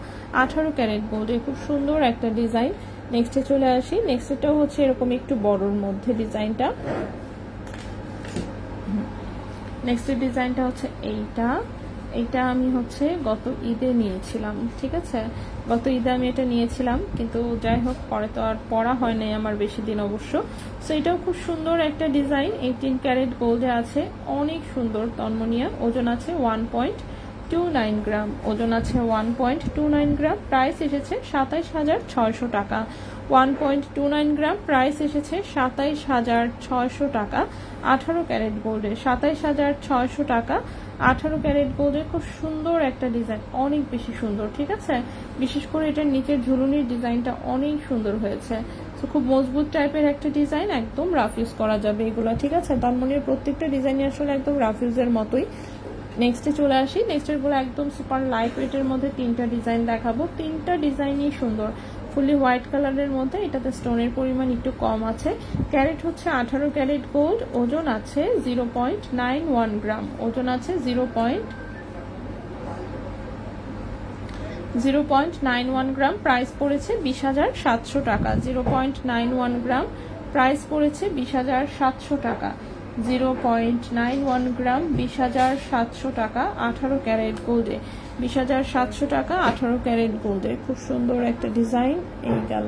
18 ক্যারেট গোল্ডে, খুব সুন্দর একটা ডিজাইন। নেক্সটে চলে আসি, নেক্সটটাও হচ্ছে এরকম একটু বড়র মধ্যে ডিজাইনটা। নেক্সটের ডিজাইনটা হচ্ছে এইটা, এইটা আমি হচ্ছে গত ঈদে নিয়েছিলাম, ঠিক আছে। গত ঈদে আমি এটা নিয়েছিলাম, কিন্তু যাই হোক পরে তো আর পরা হয় নাই আমার বেশি দিন অবশ্য। সো এটাও খুব সুন্দর একটা ডিজাইন, 18 ক্যারেট গোল্ডে আছে, অনেক সুন্দর তন্মনিয়া। ওজন আছে 1.29 গ্রাম, ওজন আছে 1.29 গ্রাম, প্রাইস এসেছে 27,600 টাকা। 1.29 গ্রাম, প্রাইস এসেছে 27,600 টাকা। 18 ক্যারেট গোল্ডের 27,600 টাকা। 18 ক্যারেট গোল্ডের খুব সুন্দর একটা ডিজাইন, অনেক বেশি সুন্দর, ঠিক আছে। বিশেষ করে এটার নিচের ঝুলুনির ডিজাইনটা অনেক সুন্দর হয়েছে। তো খুব মজবুত টাইপের একটা ডিজাইন, একদম রাফ ইউজ করা যাবে এগুলো, ঠিক আছে। তন্মনির প্রত্যেকটা ডিজাইনই আসলে একদম রাফ ইউজের মতোই। নেক্সটে চলে আসি। নেক্সটের গুলো একদম সুপার লাইট ওয়েটের মধ্যে 3টা ডিজাইন দেখাবো। 3টা ডিজাইনই সুন্দর, ফুলি হোয়াইট কালারের মধ্যে। এটাতে স্টোনের পরিমাণ একটু কম আছে। ক্যারেট হচ্ছে 18 ক্যারেট গোল্ড, ওজন আছে 0.91 গ্রাম, ওজন আছে 0.91 গ্রাম। প্রাইস পড়েছে 20,700 টাকা। 0.91 গ্রাম, প্রাইস পড়েছে 20,700 টাকা। 0.91 গ্রাম, 20,700 টাকা। 18 ক্যারেট গোল্ডে 20,700 টাকা। 18 ক্যারেট গোল্ডে খুব সুন্দর একটা ডিজাইন। এই গেল,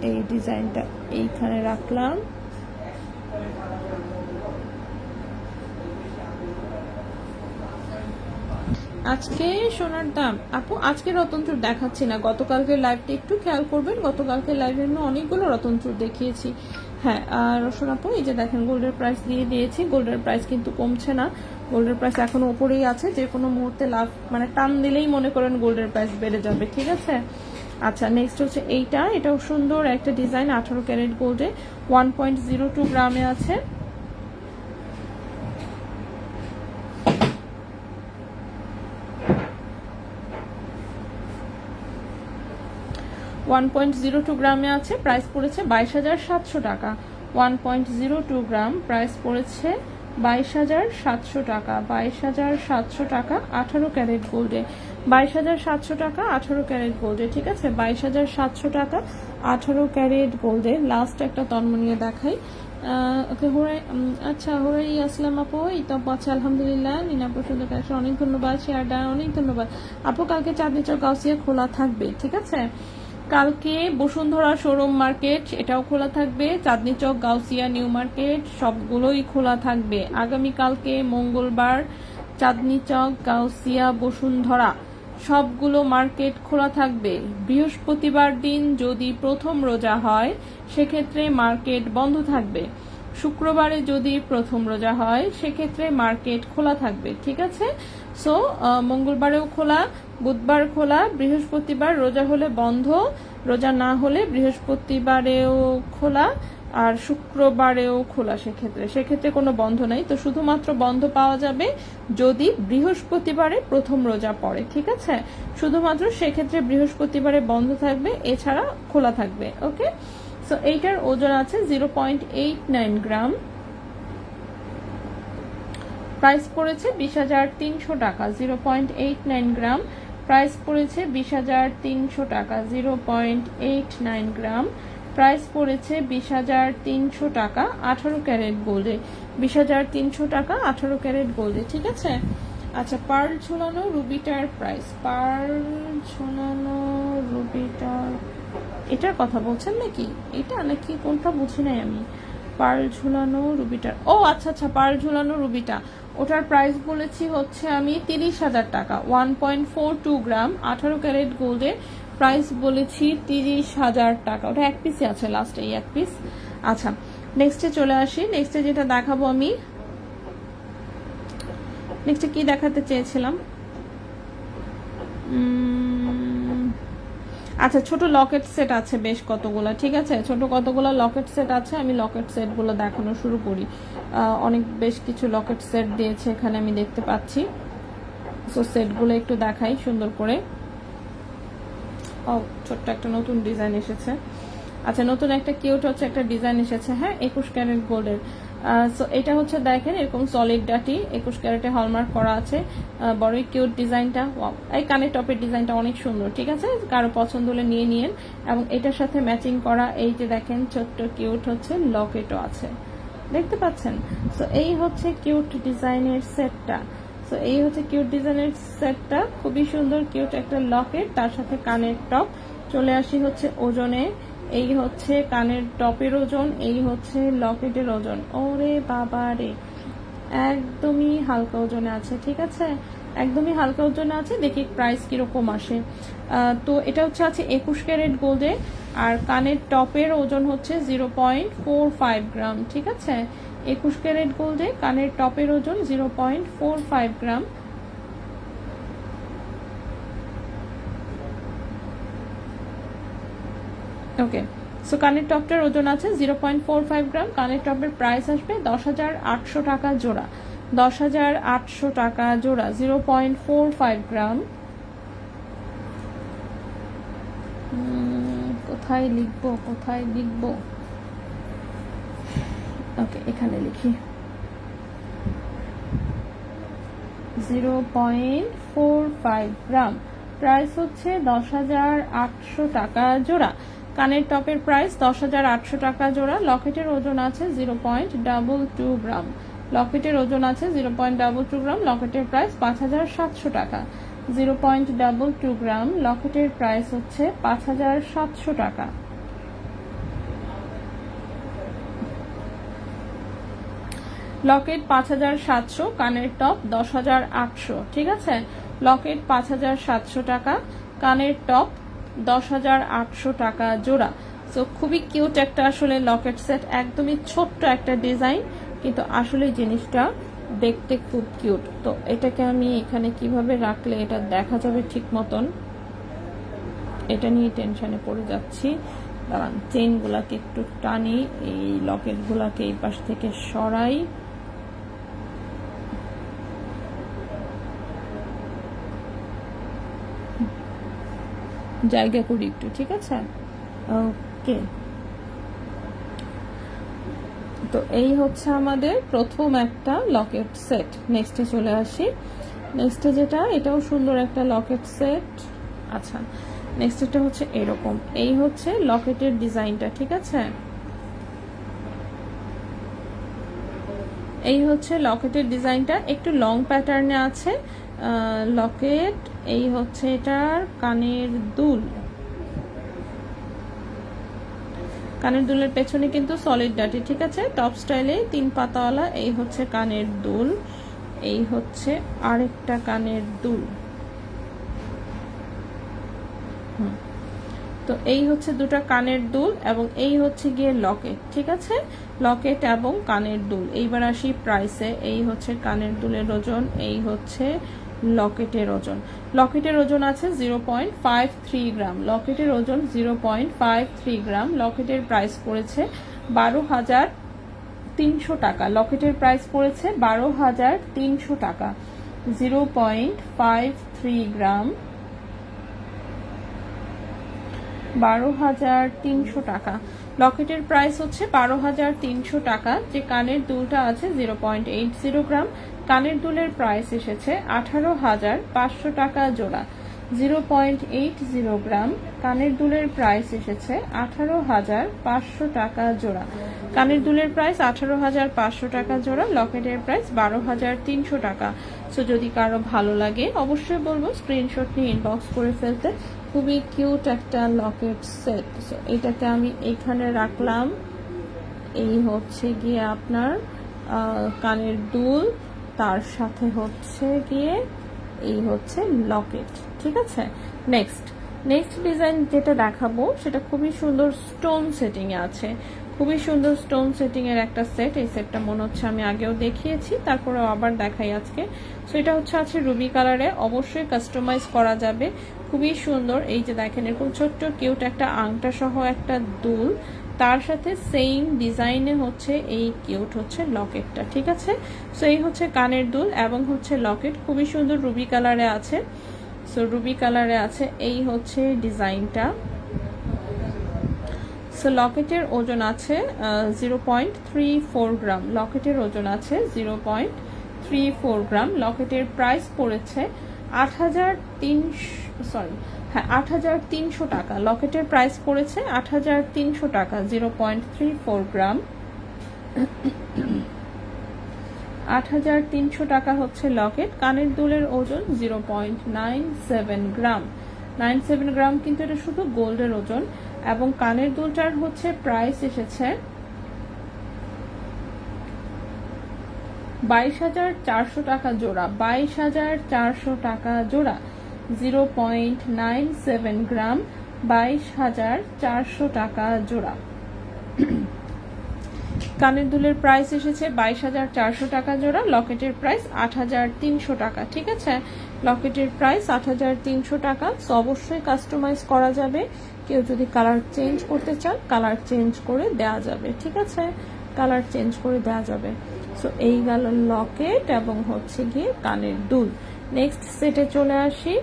এই ডিজাইনটা এইখানে রাখলাম। আজকে সোনার দাম আপু, আজকে রতনচুর দেখাচ্ছি না, গতকালকে লাইভটা একটু খেয়াল করবেন। গতকালকে লাইভের অনেকগুলো রতনচুর দেখিয়েছি। হ্যাঁ, আর রসুন আপু এই যে দেখেন গোল্ডের প্রাইস দিয়ে দিয়েছি। গোল্ডের প্রাইস কিন্তু কমছে না, গোল্ডের প্রাইস এখনো উপরেই আছে। যে কোনো মুহূর্তে লাভ মানে টান দিলেই মনে করেন গোল্ডের প্রাইস বেড়ে যাবে, ঠিক আছে। আচ্ছা, নেক্সট হচ্ছে এইটা, এটাও সুন্দর একটা ডিজাইন। 18 ক্যারেট গোল্ডে 1.02 গ্রামে আছে। 1.02 গ্রামে আছে। প্রাইস পড়েছে 22,700 টাকা। 1.02 গ্রাম, প্রাইস পড়েছে 22,700 টাকা। 22,700 টাকা 18 ক্যারেট গোল্ডে। 22,700 টাকা 18 ক্যারেট গোল্ডে, ঠিক আছে। 22,700 টাকা 18 ক্যারেট গোল্ডে। লাস্ট একটা তন্মনিয়ে দেখাই। ওকে হোরাই, আচ্ছা হোরাই আসসালাম আপু, এই তো আছে আলহামদুলিল্লাহ। নিনা প্রসন্ন কাছে অনেক ধন্যবাদ, শেয়ার ডান অনেক ধন্যবাদ আপু। কালকে চাঁদনি চক গাউসিয়া খোলা থাকবে, ঠিক আছে। কালকে বসুন্ধরা শোরুম মার্কেট এটাও খোলা থাকবে। চাঁদনি চক, গাউসিয়া, নিউ মার্কেট সবগুলোই খোলা থাকবে। আগামীকালকে মঙ্গলবার চাঁদনি চক, গাউসিয়া, বসুন্ধরা সবগুলো মার্কেট খোলা থাকবে। বৃহস্পতিবার দিন যদি প্রথম রোজা হয় সেক্ষেত্রে মার্কেট বন্ধ থাকবে। শুক্রবারে যদি প্রথম রোজা হয় সেক্ষেত্রে মার্কেট খোলা থাকবে, ঠিক আছে। সো মঙ্গলবারেও খোলা, বুধবার খোলা, বৃহস্পতিবার রোজা হলে বন্ধ, রোজা না হলে বৃহস্পতিবারেও খোলা, আর শুক্রবারেও খোলা। সেক্ষেত্রে কোনো বন্ধ নাই। তো শুধুমাত্র বন্ধ পাওয়া যাবে যদি বৃহস্পতিবারে প্রথম রোজা পড়ে, ঠিক আছে। শুধুমাত্র সেক্ষেত্রে বৃহস্পতিবারে বন্ধ থাকবে, এছাড়া খোলা থাকবে। ওকে, সো এইটার ওজন আছে 0.89 গ্রাম। প্রাইস পড়েছে 20,300 টাকা। 0.89 গ্রাম, প্রাইস পড়েছে 20,300 টাকা। 0.89 গ্রাম, প্রাইস পড়েছে 20,300 টাকা। 18 ক্যারেট গোল্ডে 20,300 টাকা। 18 ক্যারেট গোল্ডে, ঠিক আছে। আচ্ছা, পার্ল ঝুলানো রুবিটার প্রাইস, পার্ল ঝুলানো রুবিটার, এটার কথা বলছেন নাকি? এটা নাকি কোনটা বুঝি নাই আমি। পার্ল ঝুলানো রুবিটার, ও আচ্ছা আচ্ছা, পার্ল ঝুলানো রুবিটা, ওটার প্রাইস বলেছি হচ্ছে আমি 30,000 টাকা। 1.42 গ্রাম 18 ক্যারেট গোল্ডে প্রাইস বলেছি 30,000 টাকা। ওটা এক পিসই আছে, লাস্ট এই এক পিস। আচ্ছা, নেক্সটে চলে আসি। নেক্সটে যেটা দেখাবো আমি, নেক্সটে কি দেখাতে চেয়েছিলাম, আচ্ছা, ছোট লকেট সেট আছে বেশ কতগুলো, ঠিক আছে। ছোট কতগুলো লকেট সেট আছে, আমি লকেট সেটগুলো দেখানো শুরু করি। অনেক বেশ কিছু লকেট সেট দিয়েছে এখানে আমি দেখতে পাচ্ছি। সো সেটগুলো একটু দেখাই সুন্দর করে। ও, ছোট্ট একটা নতুন ডিজাইন এসেছে। আচ্ছা, নতুন একটা কিউট হচ্ছে একটা ডিজাইন এসেছে, হ্যাঁ, 21 ক্যারেট গোল্ডের। সো এটা হচ্ছে দেখেন এরকম সলিড ডাটি 21 ক্যারেটে হলমার্ক করা আছে। বড়ই কিউট ডিজাইনটা। এই কানের টপের ডিজাইনটা অনেক সুন্দর, ঠিক আছে। কারো পছন্দ হলে নিয়ে নিন। এবং এটার সাথে ম্যাচিং করা এই যে দেখেন ছোট্ট কিউট হচ্ছে লকেটও আছে, দেখতে পাচ্ছেন। সো এই হচ্ছে কিউট ডিজাইনের সেটটা। সো এই হচ্ছে কিউট ডিজাইনের সেটটা, খুবই সুন্দর কিউট একটা লকেট, তার সাথে কানের টপ। চলে আসি হচ্ছে ওজনে। এই হচ্ছে কানের টপের ওজন, এই হচ্ছে লকেটের ওজন। ওরে বাবা রে, একদমই হালকা ওজনে আছে, ঠিক আছে, একদমই হালকা ওজনে আছে। দেখি প্রাইস কিরকম আসে। তো এটা হচ্ছে আছে 21 ক্যারেট গোল্ডে। আর কানের টপের ওজন হচ্ছে 0.45 গ্রাম, ঠিক আছে। 21 ক্যারেট গোল্ডে কানের টপের ওজন 0.45 গ্রাম। ওকে, সো কানের টপটার ওজন আছে 0.45 গ্রাম। কানের টপের প্রাইস আসবে 10,800 টাকা জোড়া। 10,800 টাকা জোড়া, 0.45 গ্রাম। কোথায় লিখবো, কোথায় লিখবো? ওকে, এখানে লিখি। 0.45 গ্রাম, প্রাইস হচ্ছে 10,800 টাকা জোড়া। কানের টপের প্রাইস 10,800 টাকা জোড়া। লকেটের ওজন আছে 0.22 গ্রাম। লকেটের ওজন আছে 0.22 গ্রাম। লকেটের প্রাইস 5,700 টাকা। 0.22 গ্রাম, লকেটের প্রাইস হচ্ছে 5,700 টাকা। লকেট 5,700, কানের টপ 10,800, ঠিক আছে। লকেট 5,700 টাকা, কানের টপ 10,800 টাকা জোড়া। সো খুবই কিউট একটা আসলে লকেট সেট, একদমই ছোট্ট একটা ডিজাইন, কিন্তু আসলে জিনিসটা দেখতে খুব কিউট। তো এটাকে আমি এখানে কিভাবে রাখলে এটা দেখা যাবে ঠিক মতন, এটা নিয়ে টেনশনে পড়ে যাচ্ছি। দাঁড়ান, চেইনগুলাকে একটু টানি, এই লকেটগুলাকে এই পাশ থেকে সরাই। জায়গা করি একটু, ঠিক আছে। ওকে, তো এই হচ্ছে আমাদের প্রথম একটা লকেট সেট। নেক্সটে চলে আসি। নেক্সটে যেটা, এটাও সুন্দর একটা লকেট সেট। আচ্ছা, নেক্সট এটা হচ্ছে এরকম। এই হচ্ছে লকেটের ডিজাইনটা, ঠিক আছে। এই হচ্ছে লকেটের ডিজাইনটা, একটু লং প্যাটার্নে আছে লকেট। এই হচ্ছে এটার কানের দুল। কানের দুলের পেছনে কিন্তু সলিড ডাটি, ঠিক আছে। টপ স্টাইলে 3 পাতাওয়ালা। এই হচ্ছে কানের দুল, এই হচ্ছে আরেকটা কানের দুল। তো এই হচ্ছে দুটো কানের দুল, এবং এই হচ্ছে গিয়ে লকেট, ঠিক আছে। লকেট এবং কানের দুল। এইবার আসি প্রাইসে। এই হচ্ছে কানের দুলের ওজন, এই হচ্ছে লকেটের ওজন। লকেটের ওজন আছে 0.53 গ্রাম। লকেটের ওজন 0.53 গ্রাম। লকেটের প্রাইস পড়েছে 12,300 টাকা। লকেটের প্রাইস পড়েছে 12,300 টাকা। 0.53 গ্রাম, 12,300 টাকা। লকেটের প্রাইস হচ্ছে 12,300 টাকা। যে কানের দুলটা আছে 0.80 গ্রাম। কানের দুলের প্রাইস এসেছে 18,500 টাকা জোড়া। 0.80 গ্রাম, কানের দুলের প্রাইস এসেছে 18,500 টাকা জোড়া। কানের দুলের প্রাইস 18,500 টাকা জোড়া। লকেটের প্রাইস 12,300 টাকা। সো যদি কারো ভালো লাগে অবশ্যই বলবো স্ক্রিনশট নিয়ে ইনবক্স করে ফেলতে। খুবই কিউট একটা লকেট সেট। সো এটাকে আমি এখানে রাখলাম। এই হচ্ছে গিয়ে আপনার কানের দুল, তার সাথে হচ্ছে গিয়ে এই হচ্ছে লকেট, ঠিক আছে। নেক্সট ডিজাইন যেটা দেখাবো সেটা খুবই সুন্দর স্টোন সেটিং এ আছে। খুবই সুন্দর স্টোন সেটিং এর একটা সেট। এই সেটটা মনে হচ্ছে আমি আগেও দেখিয়েছি, তারপরেও আবার দেখাই আজকে। সো এটা হচ্ছে আছে রুবি কালারে। অবশ্যই কাস্টমাইজ করা যাবে, খুবই সুন্দর। এই যে দেখেন, এরকম ছোট্ট কিউট একটা আংটা সহ একটা দুল, তার সাথে সেম ডিজাইনে হচ্ছে এই কিউট হচ্ছে লকেটটা, ঠিক আছে। সো এই হচ্ছে কানের দুল এবং হচ্ছে লকেট, খুবই সুন্দর রুবি কালারে আছে। সো রুবি কালারে আছে, এই হচ্ছে ডিজাইনটা। সো লকেটের ওজন আছে 0.34 গ্রাম। লকেটের ওজন আছে 0.34 গ্রাম। লকেটের প্রাইস পড়েছে 8,300 টাকা। লকেটের প্রাইস পড়েছে 8,300 টাকা। 0.34 গ্রাম, 8,300 টাকা হচ্ছে লকেট। কানের দুলের ওজন 0.97 গ্রাম। 97 গ্রাম, কিন্তু এটা শুধু গোল্ডের ওজন। এবং কানের দুলটার হচ্ছে প্রাইস এসেছে 22,400 টাকা জোড়া। 22,400 টাকা জোড়া। 0.97 গ্রাম, 22,400 টাকা জোড়া। কানের দুলের প্রাইস এসেছে 22,400 টাকা জোড়া, লকেটের প্রাইস 8,300 টাকা। ঠিক আছে, লকেটের প্রাইস 8,300 টাকা। সো অবশ্যই কাস্টমাইজ করা যাবে, কেউ যদি কালার চেঞ্জ করতে চান কালার চেঞ্জ করে দেওয়া যাবে। ঠিক আছে, কালার চেঞ্জ করে দেওয়া যাবে। সো এই গেল লকেট এবং হচ্ছে গিয়ে কানের দুল। নেক্সট সেটে চলে আসি।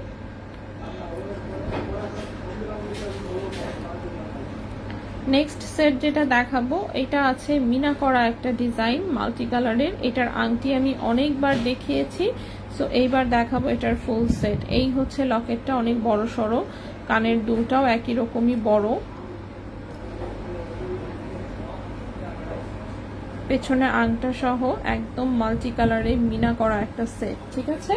নেক্সট সেট যেটা দেখাবো এটা আছে মিনা করা একটা ডিজাইন মাল্টি কালারের। এটার আংটি আমি অনেকবার দেখিয়েছি, সো এইবার দেখাবো এটার ফুল সেট। এই হচ্ছে লকেটটা, অনেক বড় সড়ো, কানের দুলটাও একই রকমই বড়, পেছনে আংটা সহ একদম মাল্টি কালারে মিনা করা একটা সেট। ঠিক আছে,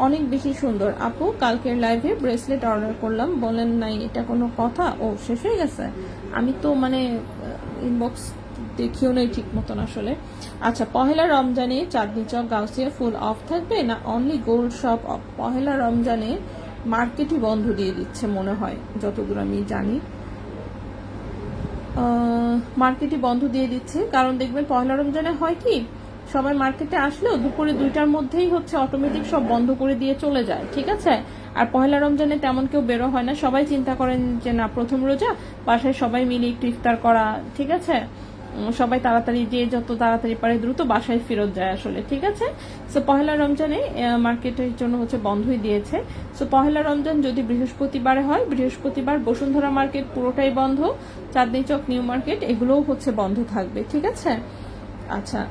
অনেক বেশি সুন্দর। আপু কালকের লাইভে ব্রেসলেট অর্ডার করলাম, বলেন নাই, এটা কোনো কথা? ও শেষ হয়ে গেছে, আমি তো মানে ইনবক্স দেখিও নেই ঠিক মতন আসলে। আচ্ছা, পহেলা রমজানে চাঁদনি চক গাউসিয়া ফুল অফ থাকবে না অনলি গোল্ড শপ অফ? পহেলা রমজানে মার্কেটই বন্ধ দিয়ে দিচ্ছে মনে হয়, যতদূর আমি জানি মার্কেটই বন্ধ দিয়ে দিচ্ছে। কারণ দেখবেন পহেলা রমজানে হয় কি, সবাই মার্কেটে আসলেও দুপুরে 2টার মধ্যেই হচ্ছে অটোমেটিক সব বন্ধ করে দিয়ে চলে যায়। ঠিক আছে, আর পহেলা রমজানে তেমন কেউ বেরো হয় না, সবাই চিন্তা করেন যে না প্রথম রোজা, বাসায় সবাই মিলে একটু ইফতার করা। ঠিক আছে, সবাই তাড়াতাড়ি, যে যত তাড়াতাড়ি পারে দ্রুত বাসায় ফেরত যায় আসলে। ঠিক আছে, সো পহেলা রমজানে মার্কেটের জন্য হচ্ছে বন্ধই দিয়েছে। সো পহেলা রমজান যদি বৃহস্পতিবারে হয়, বৃহস্পতিবার বসুন্ধরা মার্কেট পুরোটাই বন্ধ, চাঁদনি চক নিউ মার্কেট এগুলোও হচ্ছে বন্ধ থাকবে। ঠিক আছে, আচ্ছা,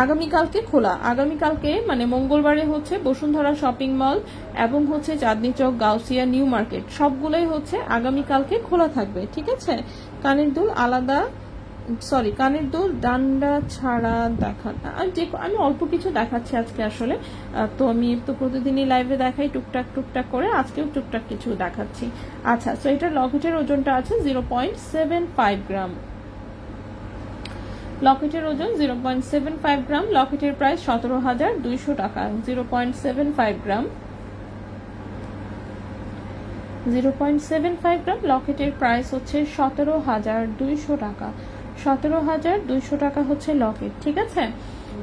আগামীকালকে খোলা, আগামীকালকে মানে মঙ্গলবারে হচ্ছে বসুন্ধরা শপিং মল এবং হচ্ছে চাঁদনি চক গাউসিয়া নিউ মার্কেট সবগুলোই হচ্ছে আগামীকালকে খোলা থাকবে। ঠিক আছে, কানের দুল আলাদা, সরি কানের দুল ডান্ডা ছাড়া দেখান, আমি অল্প কিছু দেখাচ্ছি আজকে আসলে। তো আমি তো প্রতিদিনই লাইভে দেখাই টুকটাক টুকটাক করে, আজকেও টুকটাক কিছু দেখাচ্ছি। আচ্ছা, সো এটা লকেটের ওজনটা আছে 0.75 গ্রাম, লকেটের ওজন 0.75 গ্রাম, লকেটের প্রাইস 17,200 টাকা। 0.75 গ্রাম, 0.75 গ্রাম, লকেটের প্রাইস হচ্ছে 17,200 টাকা। 17,200 টাকা হচ্ছে লকেট। ঠিক আছে,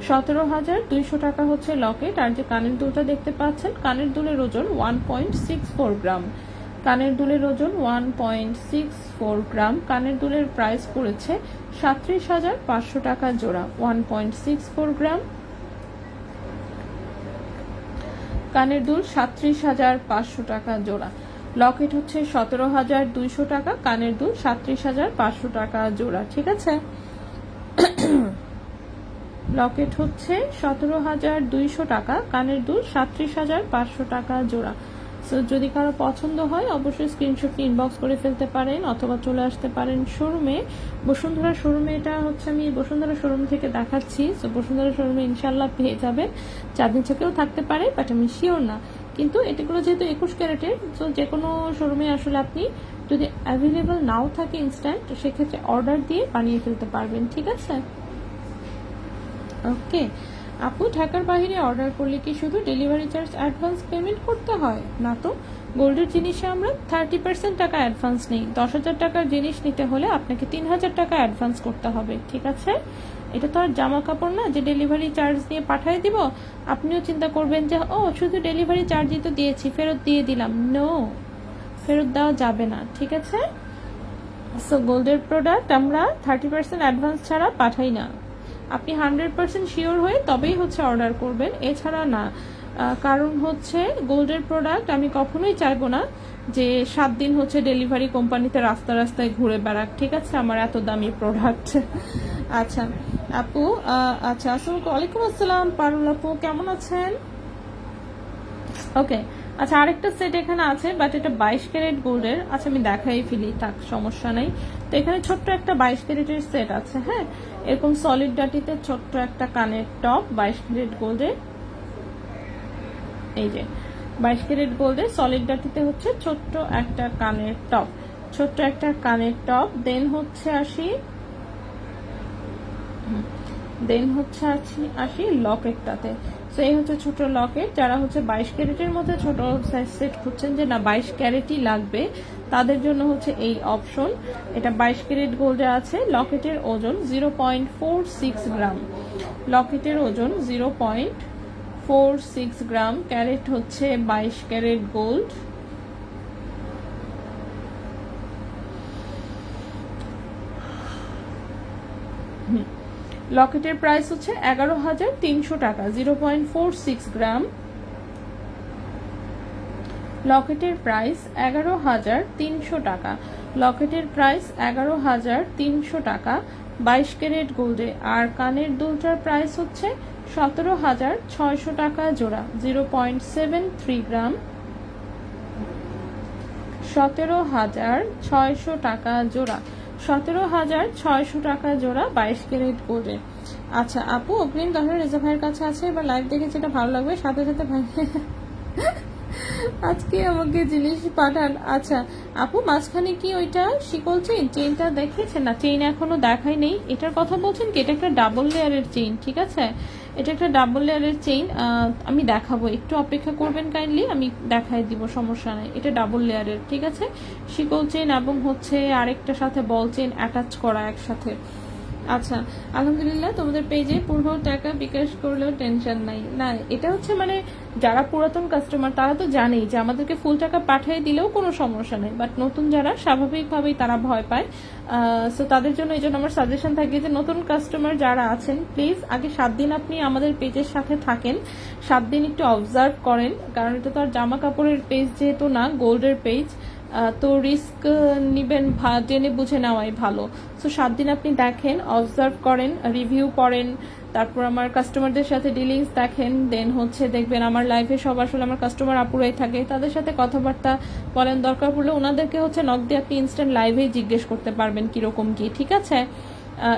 17,200 টাকা হচ্ছে লকেট। আর যে কানের দুলটা দেখতে পাচ্ছেন, কানের দুলের ওজন 1.64 গ্রাম, কানের দুলের ওজন 1.64 গ্রাম। কানের দুলের প্রাইস পড়েছে 37,500 টাকা জোড়া। 1.64 গ্রাম, কানের দুল 37,500 টাকা জোড়া। লকেট হচ্ছে 17,200 টাকা, কানের দুল 37,500 টাকা জোড়া। ঠিক আছে, লকেট হচ্ছে 17,200 টাকা, কানের দুল 37,500 টাকা জোড়া। সো যদি কারো পছন্দ হয় অবশ্যই স্ক্রিনশট ইনবক্স করে ফেলতে পারেন, অথবা চলে আসতে পারেন শোরুমে, বসুন্ধরা শোরুমে। এটা হচ্ছে আমি বসুন্ধরা শোরুম থেকে দেখাচ্ছি। সো বসুন্ধরা শোরুমে ইনশাল্লাহ পেয়ে যাবেন, চাঁদনি চকেও থাকতে পারে বাট আমি শিওর না, কিন্তু এটাগুলো যেহেতু 21 ক্যারেটের, তো যে কোনো শোরুমে আসলে আপনি যদি অ্যাভেলেবল নাও থাকে ইনস্ট্যান্ট, সেক্ষেত্রে অর্ডার দিয়ে বানিয়ে ফেলতে পারবেন। ঠিক আছে, ওকে। আপু ঢাকার বাইরে অর্ডার করলে কি শুধু ডেলিভারি চার্জ অ্যাডভান্স পেমেন্ট করতে হয়? না তো, গোল্ডের জিনিসে আমরা 30% টাকা অ্যাডভান্স নেই। 10,000 টাকার জিনিস নিতে হলে আপনাকে 3,000 টাকা অ্যাডভান্স করতে হবে। ঠিক আছে, এটা তো আর জামা কাপড় না যে ডেলিভারি চার্জ দিয়ে পাঠিয়ে দিব, আপনিও চিন্তা করবেন যে ও শুধু ডেলিভারি চার্জই তো দিয়েছি, ফেরত দিয়ে দিলাম। নো, ফেরত দেওয়া যাবে না। ঠিক আছে, সো গোল্ডের প্রোডাক্ট আমরা 30% অ্যাডভান্স ছাড়া পাঠাই না। আপনি 100% শিওর হয়ে তবেই হচ্ছে অর্ডার করবেন, এছাড়া না। কারণ হচ্ছে গোল্ডের প্রোডাক্ট আমি কখনোই চাইবো না যে 7 দিন হচ্ছে ডেলিভারি কোম্পানিতে রাস্তা রাস্তায় ঘুরে বেড়াক। ঠিক আছে, আমার এত দামি প্রোডাক্ট। আচ্ছা আপু, আচ্ছা আসসালামু আলাইকুম, আসসালাম পারুল আপু, কেমন আছেন? ওকে, আচ্ছা আরেকটা সেট এখানে আছে, বাট এটা 22 ক্যারেট গোল্ডের। আচ্ছা আমি দেখাই ফেলি, থাক সমস্যা নাই। তো এখানে ছোট্ট একটা 22 ক্যারেটের সেট আছে। হ্যাঁ, এরকম সলিড ডাটিতে ছোট্ট একটা কানের টপ 22 ক্যারেট গোল্ডের। এই যে 22 ক্যারেট গোল্ডের সলিড ডাটিতে হচ্ছে ছোট্ট একটা কানের টপ, ছোট্ট একটা কানের টপ। দেন হচ্ছে আসি লকেটটাতে। সো এই হচ্ছে ছোট লকেট। যারা হচ্ছে 22 ক্যারেটের মধ্যে ছোট সাইজ সেট খুঁজছেন যে না 22 ক্যারেটই লাগবে, তাদের জন্য হচ্ছে এই অপশন। এটা 22 ক্যারেট গোল্ডে আছে। লকেটের ওজন 0.46 গ্রাম, লকেটের ওজন 0.46 গ্রাম, ক্যারেট হচ্ছে 22 ক্যারেট গোল্ড। লকেটের প্রাইস হচ্ছে 11,300 টাকা, 0.46 গ্রাম। লকেটের প্রাইস 11,300 টাকা, লকেটের প্রাইস 11,300 টাকা 22 ক্যারেট গোল্ডে। আর কানের দুলটার প্রাইস হচ্ছে 17,600 টাকা জোড়া, 0.73 গ্রাম, 17,600 টাকা জোড়া, 17,600 টাকা জোড়া 22 ক্যারেট গোল্ডে। আচ্ছা আপু, অগ্রিম 10,000 রেজা ভাইয়ের কাছে আছে, এবার লাইভ দেখে যেটা ভালো লাগবে সাথে সাথে ভাই আজকে আমাকে জিনিস পাঠান। আচ্ছা আপু, মাঝখানে কি ওইটা শিকল চেইন, চেইনটা দেখিয়েছেন না? চেইন এখনো দেখাই নেই। এটার কথা বলছেন কি? এটা একটা ডাবল লেয়ারের চেইন, ঠিক আছে? এটা একটা ডাবল লেয়ারের চেইন, আমি দেখাবো, একটু অপেক্ষা করবেন কাইন্ডলি, আমি দেখাই দিব, সমস্যা নেই। এটা ডাবল লেয়ারের, ঠিক আছে? শিকল চেইন এবং হচ্ছে আরেকটা সাথে বল চেইন অ্যাটাচ করা একসাথে। আচ্ছা আলহামদুলিল্লাহ, তোমাদের পেজে পুরো টাকা বিকাশ করলেও টেনশন নাই। না এটা হচ্ছে মানে যারা পুরাতন কাস্টমার তারা তো জানেই যে আমাদেরকে ফুল টাকা পাঠিয়ে দিলেও কোনো সমস্যা নেই, বাট নতুন যারা স্বাভাবিকভাবেই তারা ভয় পায়। সো তাদের জন্য এই জন্য আমার সাজেশন থাকে যে নতুন কাস্টমার যারা আছেন প্লিজ আগে 7 দিন আপনি আমাদের পেজের সাথে থাকেন, 7 দিন একটু অবজার্ভ করেন, কারণ এটা তো আর জামা কাপড়ের পেজ যেহেতু না, গোল্ডের পেজ, তো রিস্ক নিবেন, জেনে বুঝে নেওয়াই ভালো। সো 7 দিন আপনি দেখেন, অবজার্ভ করেন, রিভিউ পড়েন, তারপর আমার কাস্টমারদের সাথে ডিলিংস দেখেন, দেন হচ্ছে দেখবেন আমার লাইফে সব আসলে আমার কাস্টমার আপুরাই থাকে, তাদের সাথে কথাবার্তা বলেন, দরকার পড়লে ওনাদেরকে হচ্ছে নক দিয়ে আপনি ইনস্ট্যান্ট লাইভেই জিজ্ঞেস করতে পারবেন কিরকম কি, ঠিক আছে?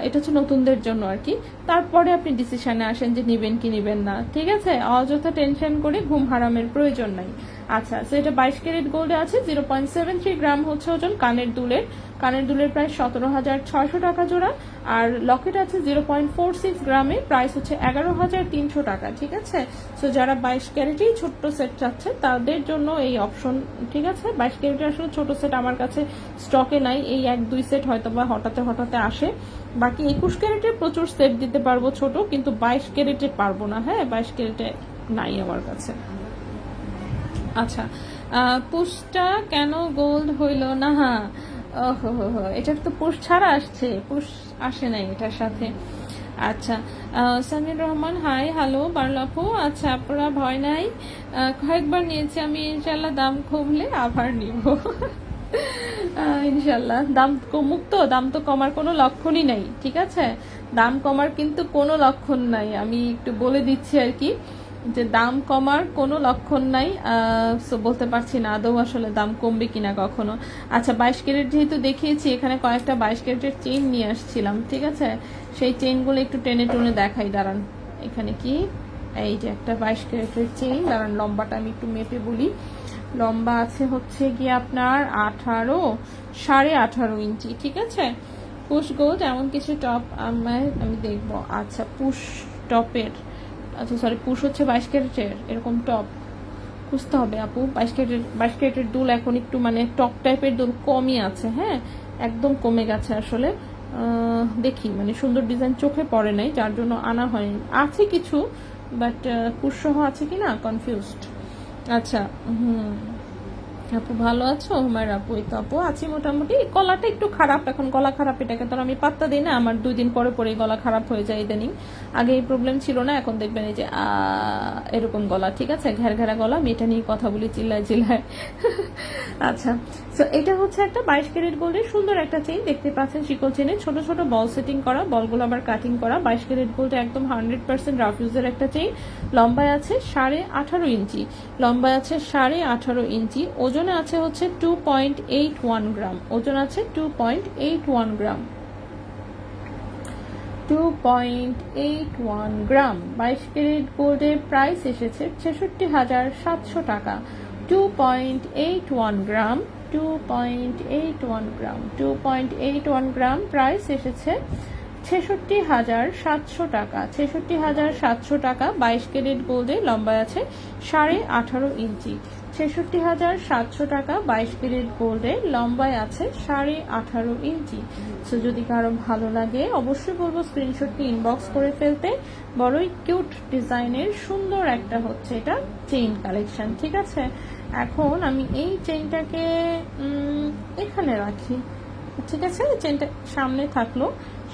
এটা হচ্ছে নতুনদের জন্য আর কি। তারপরে আপনি ডিসিশনে আসেন যে নিবেন কি নিবেন না, ঠিক আছে? অযথা টেনশন করে ঘুম হারামের প্রয়োজন নাই। আচ্ছা, সো এটা 22 ক্যারেট গোল্ডে আছে, 0.73 গ্রাম হচ্ছে ওজন। কানের দুলের, কানের দুলের প্রায় 17,600 টাকা জোড়া। আর লকেট আছে 0.46 গ্রামে, প্রাইস হচ্ছে 11,300 টাকা, ঠিক আছে? সো যারা 22 ক্যারেটেই ছোট্ট সেট চাচ্ছে তাদের জন্য এই অপশন, ঠিক আছে? 22 ক্যারেটের আসলে ছোট সেট আমার কাছে স্টকে নাই, এই 1-2 সেট হয়তো বা হঠাৎ আসে। বাকি 21 ক্যারেটের প্রচুর সেট দিতে পারবো ছোট, কিন্তু 22 ক্যারেটে পারবো না। হ্যাঁ, 22 ক্যারেটে নাই আমার কাছে। আচ্ছা, পুশটা কেন গোল্ড হইল না? হ্যাঁ, এটার তো পুশ ছাড়া আসছে, পুশ আসে নাই এটার সাথে। আচ্ছা, সামির রহমান হাই, হ্যালো বারলাপু। আচ্ছা, আপনারা ভয় নাই, কয়েকবার নিয়েছি আমি, ইনশাল্লাহ দাম কমলে আবার নিব ইনশাল্লাহ। দাম কমুক তো, দাম তো কমার কোনো লক্ষণই নাই, ঠিক আছে? দাম কমার কিন্তু কোনো লক্ষণ নাই, আমি একটু বলে দিচ্ছি আর কি, যে দাম কমার কোনো লক্ষণ নাই। সো বলতে পারছি না আদৌ আসলে দাম কমবে কিনা কখনো। আচ্ছা, 22 ক্যারেট যেহেতু দেখিয়েছি, এখানে কয়েকটা 22 ক্যারেটের চেইন নিয়ে আসছিলাম, ঠিক আছে? সেই চেইনগুলো একটু টেনে টুনে দেখাই, দাঁড়ান। এখানে কি, এই যে একটা 22 ক্যারেটের চেইন, দাঁড়ান লম্বাটা আমি একটু মেপে বলি। লম্বা আছে হচ্ছে গিয়ে আপনার 18.5 ইঞ্চি, ঠিক আছে? পুশ গোল্ড এমন কিছু টপ আমি দেখবো। আচ্ছা, পুশ টপের, আচ্ছা সরি, পুশ হচ্ছে 22 ক্যারেটের এরকম টপ খুঁজতে হবে আপু। 22 ক্যারেটের দুল এখন একটু মানে টপ টাইপের দুল কমই আছে, হ্যাঁ, একদম কমে গেছে আসলে। দেখি মানে সুন্দর ডিজাইন চোখে পড়ে নাই, যার জন্য আনা হয়নি। আছে কিছু, বাট পুশ সহ আছে কিনা কনফিউজড। আচ্ছা, আপু ভালো আছো? হুমায়রা আপু, এই তো আপু আছি মোটামুটি। গলাটা একটু খারাপ এখন, গলা খারাপ এটাকে তো আমি পাত্তা দিই না, আমার 2 দিন পরে পরে গলা খারাপ হয়ে যায় ইদানিং। আগে এই প্রবলেম ছিল না, এখন দেখবেন এই যে এরকম গলা, ঠিক আছে? ঘের ঘেরা গলা, আমি এটা নিয়ে কথা বলি চিল্লায় চিল্লায় আচ্ছা, সো এটা হচ্ছে একটা 22 ক্যারেট গোল্ডের সুন্দর একটা চেইন, দেখতে পাচ্ছেন শিকল চেইনে ছোট ছোট বল সেটিং করা, বলগুলো আবার কাটিং করা। 22 ক্যারেট গোল্ড একদম 100% রাফ ইউজের একটা চেইন। লম্বায় আছে 18.5 ইঞ্চি, লম্বায় আছে 18.5 ইঞ্চি। ওজনে আছে হচ্ছে 2.81 গ্রাম, ওজন আছে 2.81 গ্রাম, 2.81 গ্রাম। 22 ক্যারেট গোল্ডের প্রাইস এসেছে 66,700 টাকা। 2.81 গ্রাম, 2.81 গ্রাম, 2.81 গ্রাম প্রাইস এসেছে 66,700 টাকা, 66,700 টাকা। 22 ক্যারেট গোল্ডে লম্বায় আছে 18.5 ইঞ্চি, 66,700 টাকা। 22 ক্যারেট গোল্ডে লম্বায় আছে 18.5 ইঞ্চি। সো যদি কারো ভালো লাগে অবশ্যই বলবো স্ক্রিনশটটি ইনবক্স করে ফেলতে। বড়ই কিউট ডিজাইনের সুন্দর একটা হচ্ছে এটা চেইন কালেকশন, ঠিক আছে। এখন আমি এই চেইনটাকে এখানে রাখি, ঠিক আছে। চেনটা সামনে থাকলো,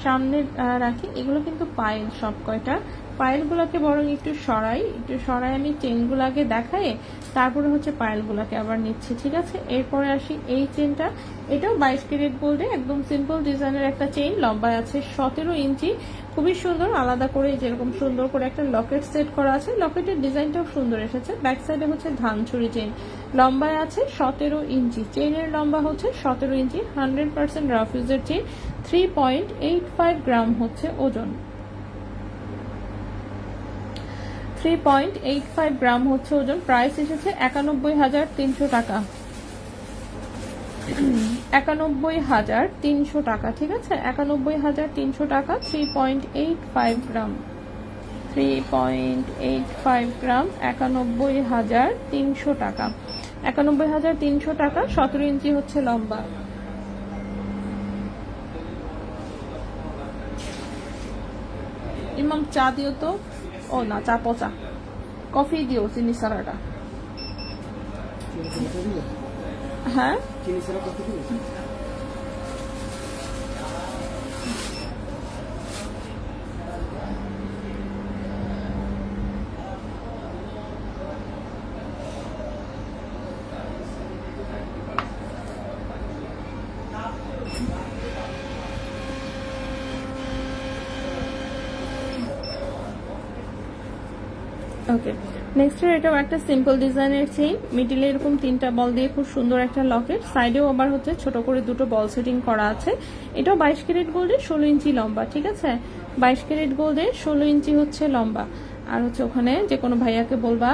সামনে রাখি। এগুলো কিন্তু পায়েল সব কয়টা, পায়েলগুলোকে বরং একটু সরাই আমি চেনগুলোকে দেখাই, তারপরে হচ্ছে পায়েলগুলোকে আবার নিচ্ছি, ঠিক আছে। এরপরে আসি এই চেনটা, এটাও 22 ক্যারেট গোল্ডে একদম সিম্পল ডিজাইনের একটা চেইন, লম্বায় আছে 17 ইঞ্চি। খুবই সুন্দর, আলাদা করে যেরকম সুন্দর করে একটা লকেট সেট করা আছে, লকেটের ডিজাইনটাও সুন্দর এসেছে। ব্যাক সাইডে হচ্ছে ধানচুরি চেইন, লম্বায় আছে 17 ইঞ্চি। চেইনের লম্বা হচ্ছে 17 ইঞ্চি, 100% রাফ ইউজের চেইন। 3.85 গ্রাম হচ্ছে ওজন, 3.85 গ্রাম হচ্ছে ওজন। প্রাইস এসেছে 91,300 টাকা, 91,300 টাকা, ঠিক আছে। 91,300 টাকা, 3.85 গ্রাম, 3.85 গ্রাম, 91,300 টাকা, 91,300 টাকা। 17 ইঞ্চি হচ্ছে লম্বা। ইমাম চা দিও তো, ও না চা পচা, কফি দিও চিনি সারাটা। হ্যাঁ ওকে। নেক্সট এটাও একটা সিম্পল ডিজাইনের চেইন, মিডিলে এরকম 3টা বল দিয়ে খুব সুন্দর একটা লকেট, সাইডেও আবার হচ্ছে ছোট করে 2টো বল সেটিং করা আছে। এটাও 22 ক্যারেট গোল্ডে 16 ইঞ্চি লম্বা, ঠিক আছে। 22 ক্যারেট গোল্ডে 16 ইঞ্চি হচ্ছে লম্বা। আর হচ্ছে ওখানে যে কোনো ভাইয়াকে বলবা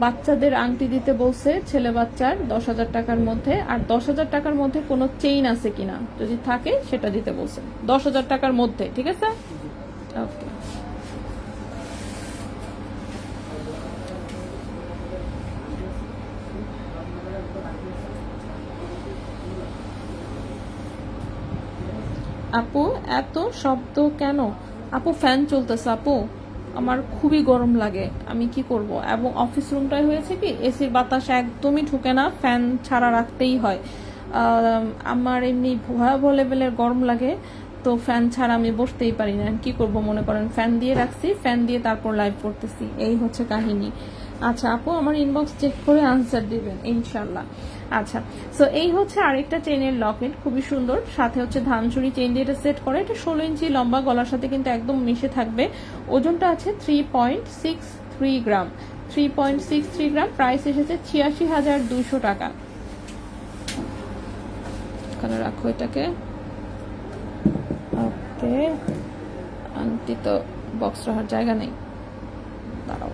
বাচ্চাদের আংটি দিতে বলছে, ছেলে বাচ্চার 10,000 টাকার মধ্যে, আর 10,000 টাকার মধ্যে কোনো চেইন আছে কিনা যদি থাকে সেটা দিতে বলছে, 10,000 টাকার মধ্যে, ঠিক আছে। ওকে, আপু এত শব্দ কেন? আপু ফ্যান চলতেছে আপু, আমার খুবই গরম লাগে, আমি কি করব। এবং অফিস রুমটাই হয়েছে কি এসির বাতাস একদমই ঢুকে না, ফ্যান ছাড়া রাখতেই হয়। আমার এমনি ভয়াবহ লেভেলের গরম লাগে, তো ফ্যান ছাড়া আমি বসতেই পারি না। কি করব মনে করেন, ফ্যান দিয়ে রাখছি, ফ্যান দিয়ে তারপর লাইভ করতেছি, এই হচ্ছে কাহিনী। আচ্ছা আপু আমার ইনবক্স চেক করে আনসার দিবেন ইনশাল্লাহ। আচ্ছা, সো এই হচ্ছে আরেকটা চেইনের লকেট, খুবই সুন্দর, সাথে হচ্ছে ধানচুরি চেইন দিয়ে এটা সেট করে। এটা 16 ইঞ্চি লম্বা, গলার সাথে কিন্তু একদম মিশে থাকবে। ওজনটা আছে 3.63 গ্রাম, 3.63 গ্রাম। প্রাইস এসেছে 86,200 টাকা। এখানে রাখো এটাকে। ওকে, আন্টি তো বক্স রাখার জায়গা নেই, দাঁড়াও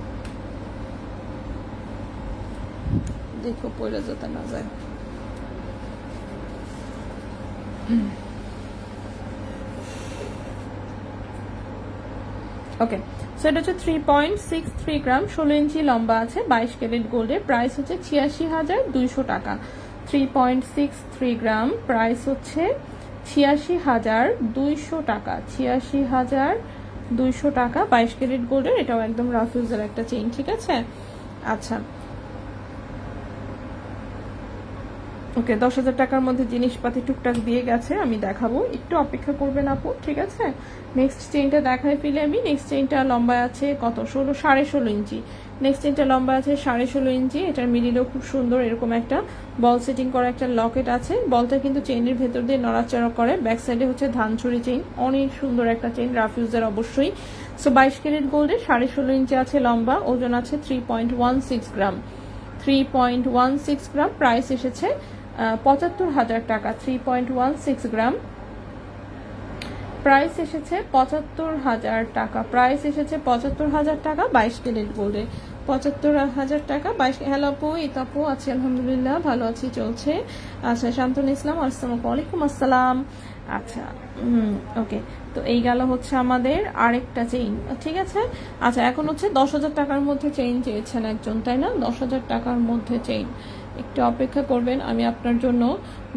দেখো পড়ে যেতে না যায়। ওকে, সো এটা হচ্ছে 3.63 গ্রাম, 16 ইঞ্চি লম্বা আছে, 22 ক্যারেট গোল্ডের। প্রাইস হচ্ছে 86,200 টাকা। 3.63 গ্রাম, প্রাইস হচ্ছে 86,200 টাকা, 86,200 টাকা। 22 ক্যারেট গোল্ডের, এটাও একদম রাফ ইউজের একটা চেইন, ঠিক আছে। আচ্ছা ওকে, 10,000 টাকার মধ্যে জিনিসপাতি টুকটাক দিয়ে গেছে, আমি দেখাবো, একটু অপেক্ষা করবেন আপু, ঠিক আছে। নেক্সট চেইনটা দেখাই ফেলে আমি। নেক্সট চেইনটা লম্বা আছে কত, 16.5 ইঞ্চি। নেক্সট চেইনটা লম্বা আছে 16.5 ইঞ্চি। এটার মিডিলেও খুব সুন্দর এরকম একটা বল সেটিং করা একটা লকেট আছে, বলটা কিন্তু চেইনের ভেতর দিয়ে নড়াচড়া করে। ব্যাক সাইডে হচ্ছে ধানচুরি চেইন, অনেক সুন্দর একটা চেইন, রাফ ইউজের অবশ্যই। সো 22 ক্যারেট গোল্ডে 16.5 ইঞ্চি আছে লম্বা, ওজন আছে 3.16 গ্রাম, 3.16 গ্রাম। প্রাইস এসেছে 75,000 টাকা, 3.16 গ্রাম। প্রাইস এসেছে 75,000 টাকা, প্রাইস এসেছে 75,000 টাকা। 22 ক্যারেট গোল্ডে 75,000 টাকা। 22। হ্যালো আপু, এই তো আপু আছি আলহামদুলিল্লাহ, ভালো আছি, চলছে। আচ্ছা, শান্তনু ইসলাম, আসসালামু আলাইকুম। আসসালাম। আচ্ছা, ওকে। তো এই গেল হচ্ছে আমাদের আরেকটা চেইন, ঠিক আছে। আচ্ছা, এখন হচ্ছে 10,000 টাকার মধ্যে চেইন চেয়েছেন একজন, তাই না? 10,000 টাকার মধ্যে চেইন, একটু অপেক্ষা করবেন, আমি আপনার জন্য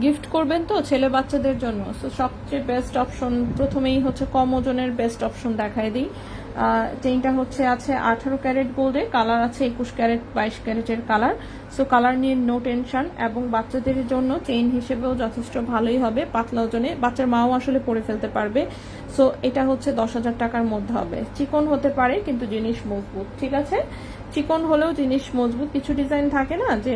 গিফট করবেন তো ছেলে বাচ্চাদের জন্য। সো সবচেয়ে বেস্ট অপশন প্রথমেই হচ্ছে কম ওজনের বেস্ট অপশন দেখায় দিই। চেইনটা হচ্ছে আছে 18 ক্যারেট গোল্ডে, কালার আছে 21 ক্যারেট, 22 ক্যারেটের কালার। সো কালার নিয়ে নো টেনশন, এবং বাচ্চাদের জন্য চেইন হিসেবেও যথেষ্ট ভালোই হবে, পাতলা ওজনে, বাচ্চার মাও আসলে পরে ফেলতে পারবে। সো এটা হচ্ছে 10,000 টাকার মধ্যে হবে। চিকন হতে পারে কিন্তু জিনিস মজবুত, ঠিক আছে। চিকন হলেও জিনিস মজবুত, কিছু ডিজাইন থাকে না যে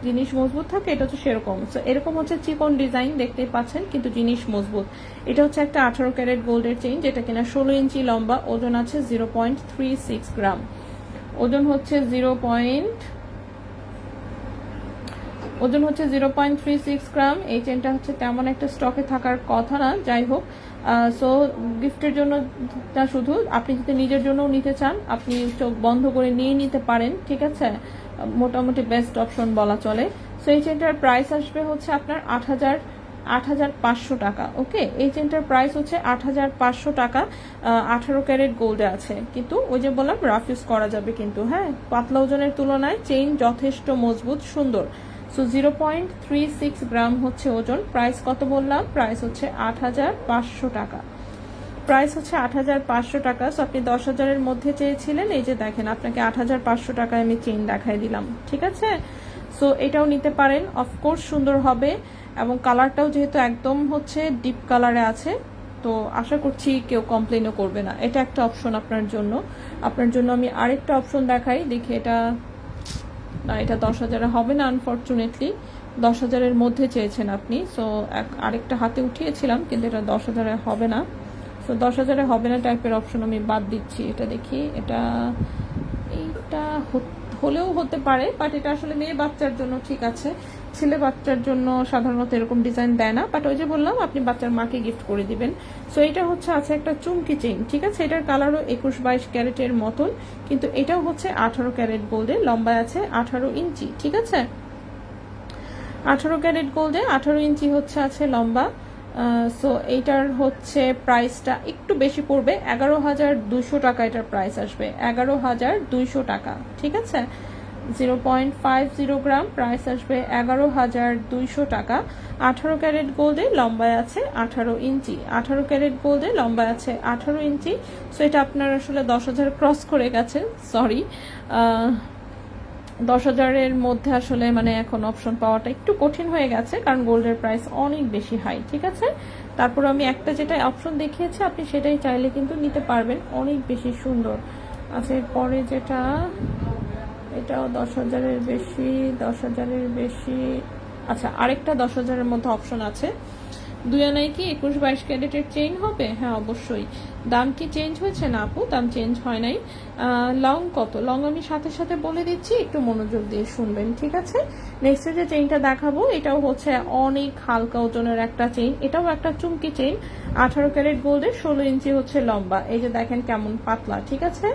জিনিস মজবুত থাকে, এটা হচ্ছে সেরকম। সো এরকম হচ্ছে চিকন ডিজাইন দেখতেই পাচ্ছেন, কিন্তু জিনিস মজবুত। এটা হচ্ছে একটা 18 ক্যারেট গোল্ডের চেইন, যেটা কিনা 16 ইঞ্চি লম্বা, ওজন আছে 0.36 গ্রাম, ওজন হচ্ছে 0.36 গ্রাম। এই চেনটা হচ্ছে তেমন একটা স্টকে থাকার কথা না, যাই হোক। সো গিফটের জন্য তা শুধু, আপনি যদি নিজের জন্য নিতে চান আপনি চোখ বন্ধ করে নিয়ে নিতে পারেন, ঠিক আছে। মোটামুটি বেস্ট অপশন বলা চলে। সো এই চেনটার প্রাইস আসবে হচ্ছে আপনার 8,500 টাকা। ওকে, এই চেনটার প্রাইস হচ্ছে 8,500 টাকা। 18 ক্যারেট গোল্ডে আছে, কিন্তু ওই যে বললাম রাফ ইউজ করা যাবে কিন্তু, হ্যাঁ। পাতলা ওজনের তুলনায় চেইন যথেষ্ট মজবুত, সুন্দর। সো 0.36 গ্রাম হচ্ছে ওজন। প্রাইস কত বললাম? প্রাইস হচ্ছে 8,500 টাকা। প্রাইস হচ্ছে 8,500 টাকা। সো আপনি 10,000-এর মধ্যে চেয়েছিলেন, এই যে দেখেন আপনাকে 8,500 টাকায় আমি চেইন দেখাই দিলাম, ঠিক আছে। সো এটাও নিতে পারেন, অফকোর্স সুন্দর হবে, এবং কালারটাও যেহেতু একদম হচ্ছে ডিপ কালারে আছে, তো আশা করছি কেউ কমপ্লেনও করবে না। এটা একটা অপশন আপনার জন্য। আপনার জন্য আমি আরেকটা অপশন দেখাই, দেখি এটা না, এটা 10,000-এ হবে না আনফর্চুনেটলি। 10,000-এর মধ্যে চেয়েছেন আপনি, সো আরেকটা হাতে উঠিয়েছিলাম, কিন্তু এটা 10,000-এ হবে না। সো 10,000-এ হবে না টাইপের অপশন আমি বাদ দিচ্ছি। এটা দেখি, এইটা হলেও হতে পারে, বাট এটা আসলে মেয়ে বাচ্চার জন্য ঠিক আছে। ছেলে বাচ্চার জন্য সাধারণত এরকম ডিজাইন দেয় না, বাট ওই যে বললাম আপনি বাচ্চার মাকে গিফট করে দিবেন। সো এটা হচ্ছে আছে একটা চুমকি চেইন, ঠিক আছে। এটার কালারও 21-22 ক্যারেটের মতন, কিন্তু এটাও হচ্ছে 18 ক্যারেট গোল্ডে, লম্বায় আছে 18 ইঞ্চি, ঠিক আছে। 18 ক্যারেট গোল্ডে 18 ইঞ্চি হচ্ছে আছে লম্বা। সো এইটার হচ্ছে প্রাইসটা একটু বেশি পড়বে, 11,200 টাকা এটার প্রাইস আসবে, 11,200 টাকা, ঠিক আছে। 0.50 গ্রাম, প্রাইস আসবে 11,200 টাকা। 18 ক্যারেট গোল্ডে, লম্বায় আছে 18 ইঞ্চি, 18 ক্যারেট গোল্ডে লম্বায় আছে 18 ইঞ্চি। সো এটা আপনার আসলে 10,000 ক্রস করে গেছে, সরি। 10,000-এর মধ্যে আসলে মানে এখন অপশন পাওয়াটা একটু কঠিন হয়ে গেছে, কারণ গোল্ডের প্রাইস অনেক বেশি হাই, ঠিক আছে। তারপর আমি একটা যেটা অপশন দেখিয়েছি আপনি সেটাই চাইলে কিন্তু নিতে পারবেন, অনেক বেশি সুন্দর। আচ্ছা, এরপরে যেটা, এটাও 10,000-এর বেশি, 10,000-এর বেশি। আচ্ছা, আরেকটা 10,000-এর মধ্যে অপশন আছে। দুই আনাই কি 21-22 ক্যারেটের চেইন হবে? হ্যাঁ অবশ্যই। দাম কি চেঞ্জ হয়েছে? না আপু, দাম চেঞ্জ হয় নাই। লং কত? লং আমি সাথে সাথে বলে দিচ্ছি, একটু মনোযোগ দিয়ে শুনবেন, ঠিক আছে। নেক্সট যে চেইনটা দেখাবো, এটাও হচ্ছে অনেক হালকা ওজনের একটা চেইন, এটাও একটা চুমকি চেইন, 18 ক্যারেট গোল্ডে, 16 ইঞ্চি হচ্ছে লম্বা। এই যে দেখেন কেমন পাতলা, ঠিক আছে।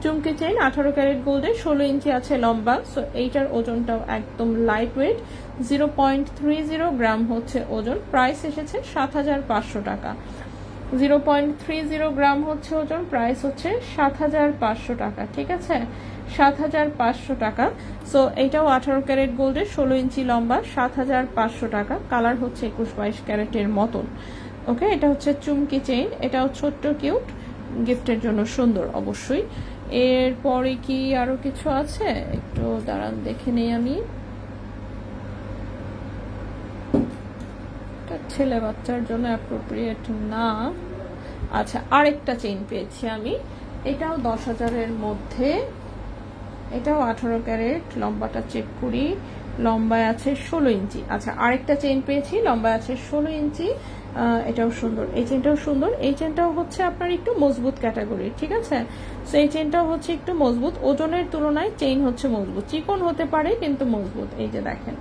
চুমকি চেইন, 18 ক্যারেট গোল্ডে, 16 ইঞ্চি আছে লম্বা। সো এইটার ওজনটাও একদম লাইট ওয়েট, 0.30 গ্রাম হচ্ছে ওজন। প্রাইস এসেছে 7,500 টাকা। 0.30 গ্রাম হচ্ছে ওজন, প্রাইস হচ্ছে 7,500 টাকা, ঠিক আছে। 7,500 টাকা। সো এইটাও 18 ক্যারেট গোল্ডের, 16 ইঞ্চি লম্বা, 7,500 টাকা। কালার হচ্ছে 21-22 ক্যারেটের মতন। ওকে, এটা হচ্ছে চুমকি চেইন, এটাও ছোট্ট কিউট, গিফটের জন্য সুন্দর অবশ্যই। এরপরে কি আরো কিছু আছে? একটু দাঁড়ান দেখে নেই আমি। ছেলে বাচ্চার জন্য অ্যাপ্রোপ্রিয়েট না। আচ্ছা, আরেকটা চেইন পেয়েছি আমি, এটাও 10,000-এর মধ্যে, এটাও 18 ক্যারেট, লম্বাটা চেক করি, লম্বায় আছে 16 ইঞ্চি। আচ্ছা, আরেকটা চেইন পেয়েছি, লম্বায় আছে 16 ইঞ্চি। এটাও সুন্দর, এই চেইনটাও সুন্দর। এই চেইনটাও হচ্ছে আপনার একটু মজবুত ক্যাটাগরি, ঠিক আছে। সো এই চেইনটাও হচ্ছে একটু মজবুত, ওজনের তুলনায় চেইন হচ্ছে মজবুত, চিকন হতে পারে কিন্তু মজবুত। এই যে দেখেন,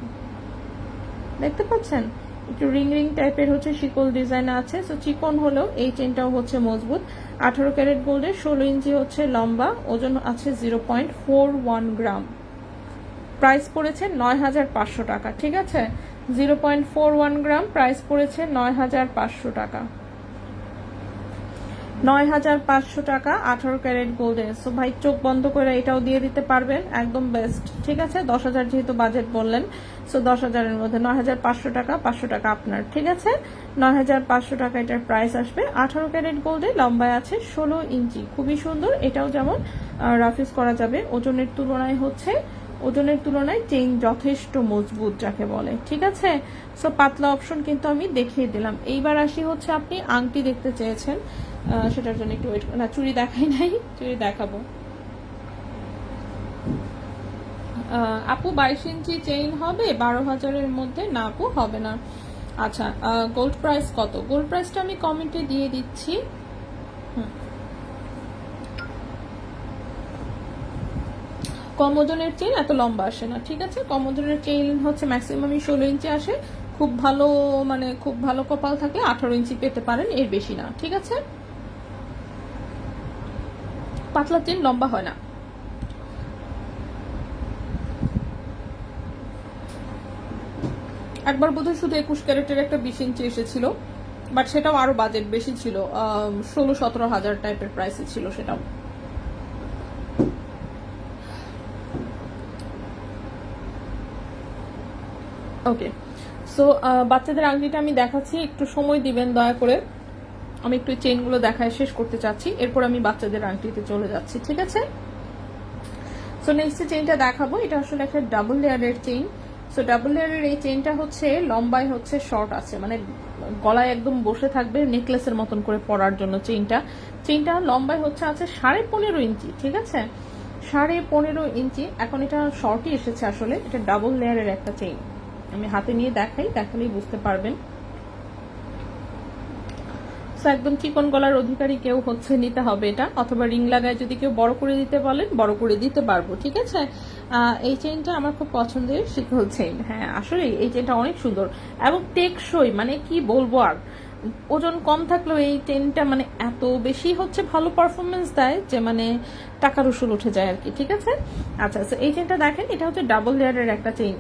দেখতে পাচ্ছেন, একটু রিং রিং টাইপের হচ্ছে শিকল ডিজাইন আছে। সো চিকন হলেও এই চেনটাও হচ্ছে মজবুত। 18 ক্যারেট গোল্ডের 16 ইঞ্চি হচ্ছে লম্বা, ওজন আছে 0.41 গ্রাম। প্রাইস পড়েছে 9,500 টাকা। ঠিক আছে, 0.41 গ্রাম, প্রাইস পড়েছে 9,500 টাকা। 9,500 টাকা 18 ক্যারেট গোল্ডের। সো ভাই চোখ বন্ধ করে এটাও দিয়ে দিতে পারবেন, একদম বেস্ট। ঠিক আছে, 10,000 যেহেতু বাজেট বললেন, সো 10,000-এর মধ্যে 9,500 টাকা, 500 টাকা আপনার। ঠিক আছে, 9,500 টাকা এটার প্রাইস আসবে। 18 ক্যারেট গোল্ডে, লম্বায় আছে 16 ইঞ্চি, খুবই সুন্দর। এটাও যেমন রাফ ইউজ করা যাবে। ওজনের তুলনায় চেইন যথেষ্ট মজবুত যাকে বলে। ঠিক আছে, সো পাতলা অপশন কিন্তু আমি দেখিয়ে দিলাম। এইবার আসি হচ্ছে আপনি আংটি দেখতে চেয়েছেন, সেটার জন্য একটু ওয়েট। না, চুড়ি দেখাই নাই, চুড়ি দেখাবো। আপু 22 ইঞ্চি চেইন হবে 12,000-এর মধ্যে? না আপু, হবে না। আচ্ছা, গোল্ড প্রাইস কত? গোল্ড প্রাইসটা আমি কমেন্টে দিয়ে দিচ্ছি। কম ওজনের চেইন এত লম্বা আসে না। ঠিক আছে, কম ওজনের চেইন হচ্ছে ম্যাক্সিমামই 16 ইঞ্চি আসে। খুব ভালো, মানে খুব ভালো কপাল থাকলে 18 ইঞ্চি পেতে পারেন, এর বেশি না। ঠিক আছে, পাতলা চেইন লম্বা হয় না। একবার বোধহয় শুধু 21 ক্যারেটের একটা 20 ইঞ্চি এসেছিল, বাট সেটাও আরো বাজেট বেশি ছিল, 16-17 হাজার টাইপের প্রাইসে ছিল সেটাও। ওকে, সো বাচ্চাদের আংটিটা আমি দেখাচ্ছি, একটু সময় দিবেন দয়া করে। আমি একটু চেইনগুলো দেখায় শেষ করতে চাচ্ছি, এরপর আমি বাচ্চাদের আংটিতে চলে যাচ্ছি। ঠিক আছে, সো নেক্সট চেইনটা দেখাবো। এটা আসলে একটা ডাবল লেয়ারের চেইন। সো ডাবল লেয়ারের এই চেইনটা হচ্ছে লম্বায় হচ্ছে শর্ট আছে, মানে গলায় একদম বসে থাকবে নেকলেসের মতন করে পরার জন্য। চেইনটা লম্বায় হচ্ছে আছে 15.5 ইঞ্চি। ঠিক আছে, 15.5 ইঞ্চি। এখন এটা শর্টই এসেছে আসলে, এটা ডাবল লেয়ারের একটা চেইন। আমি হাতে নিয়ে দেখালেই বুঝতে পারবেন। একদম চিকন গলার অধিকারী কেউ হচ্ছে নিতে হবে এটা, অথবা রিং লাগায় যদি কেউ বড় করে দিতে বলেন বড় করে দিতে পারবো। ঠিক আছে, এই চেইনটা আমার খুব পছন্দের শিকল চেইন। হ্যাঁ, আসলে এই চেইনটা অনেক সুন্দর এবং টেকসই, মানে কি বলবো আর। ওজন কম থাকলেও এই চেইনটা মানে এত বেশি হচ্ছে ভালো পারফরমেন্স দেয় যে মানে টাকার উসুল উঠে যায় আর কি। ঠিক আছে, আচ্ছা, এই চেইনটা দেখেন, এটা হচ্ছে ডাবল লেয়ারের একটা চেইন।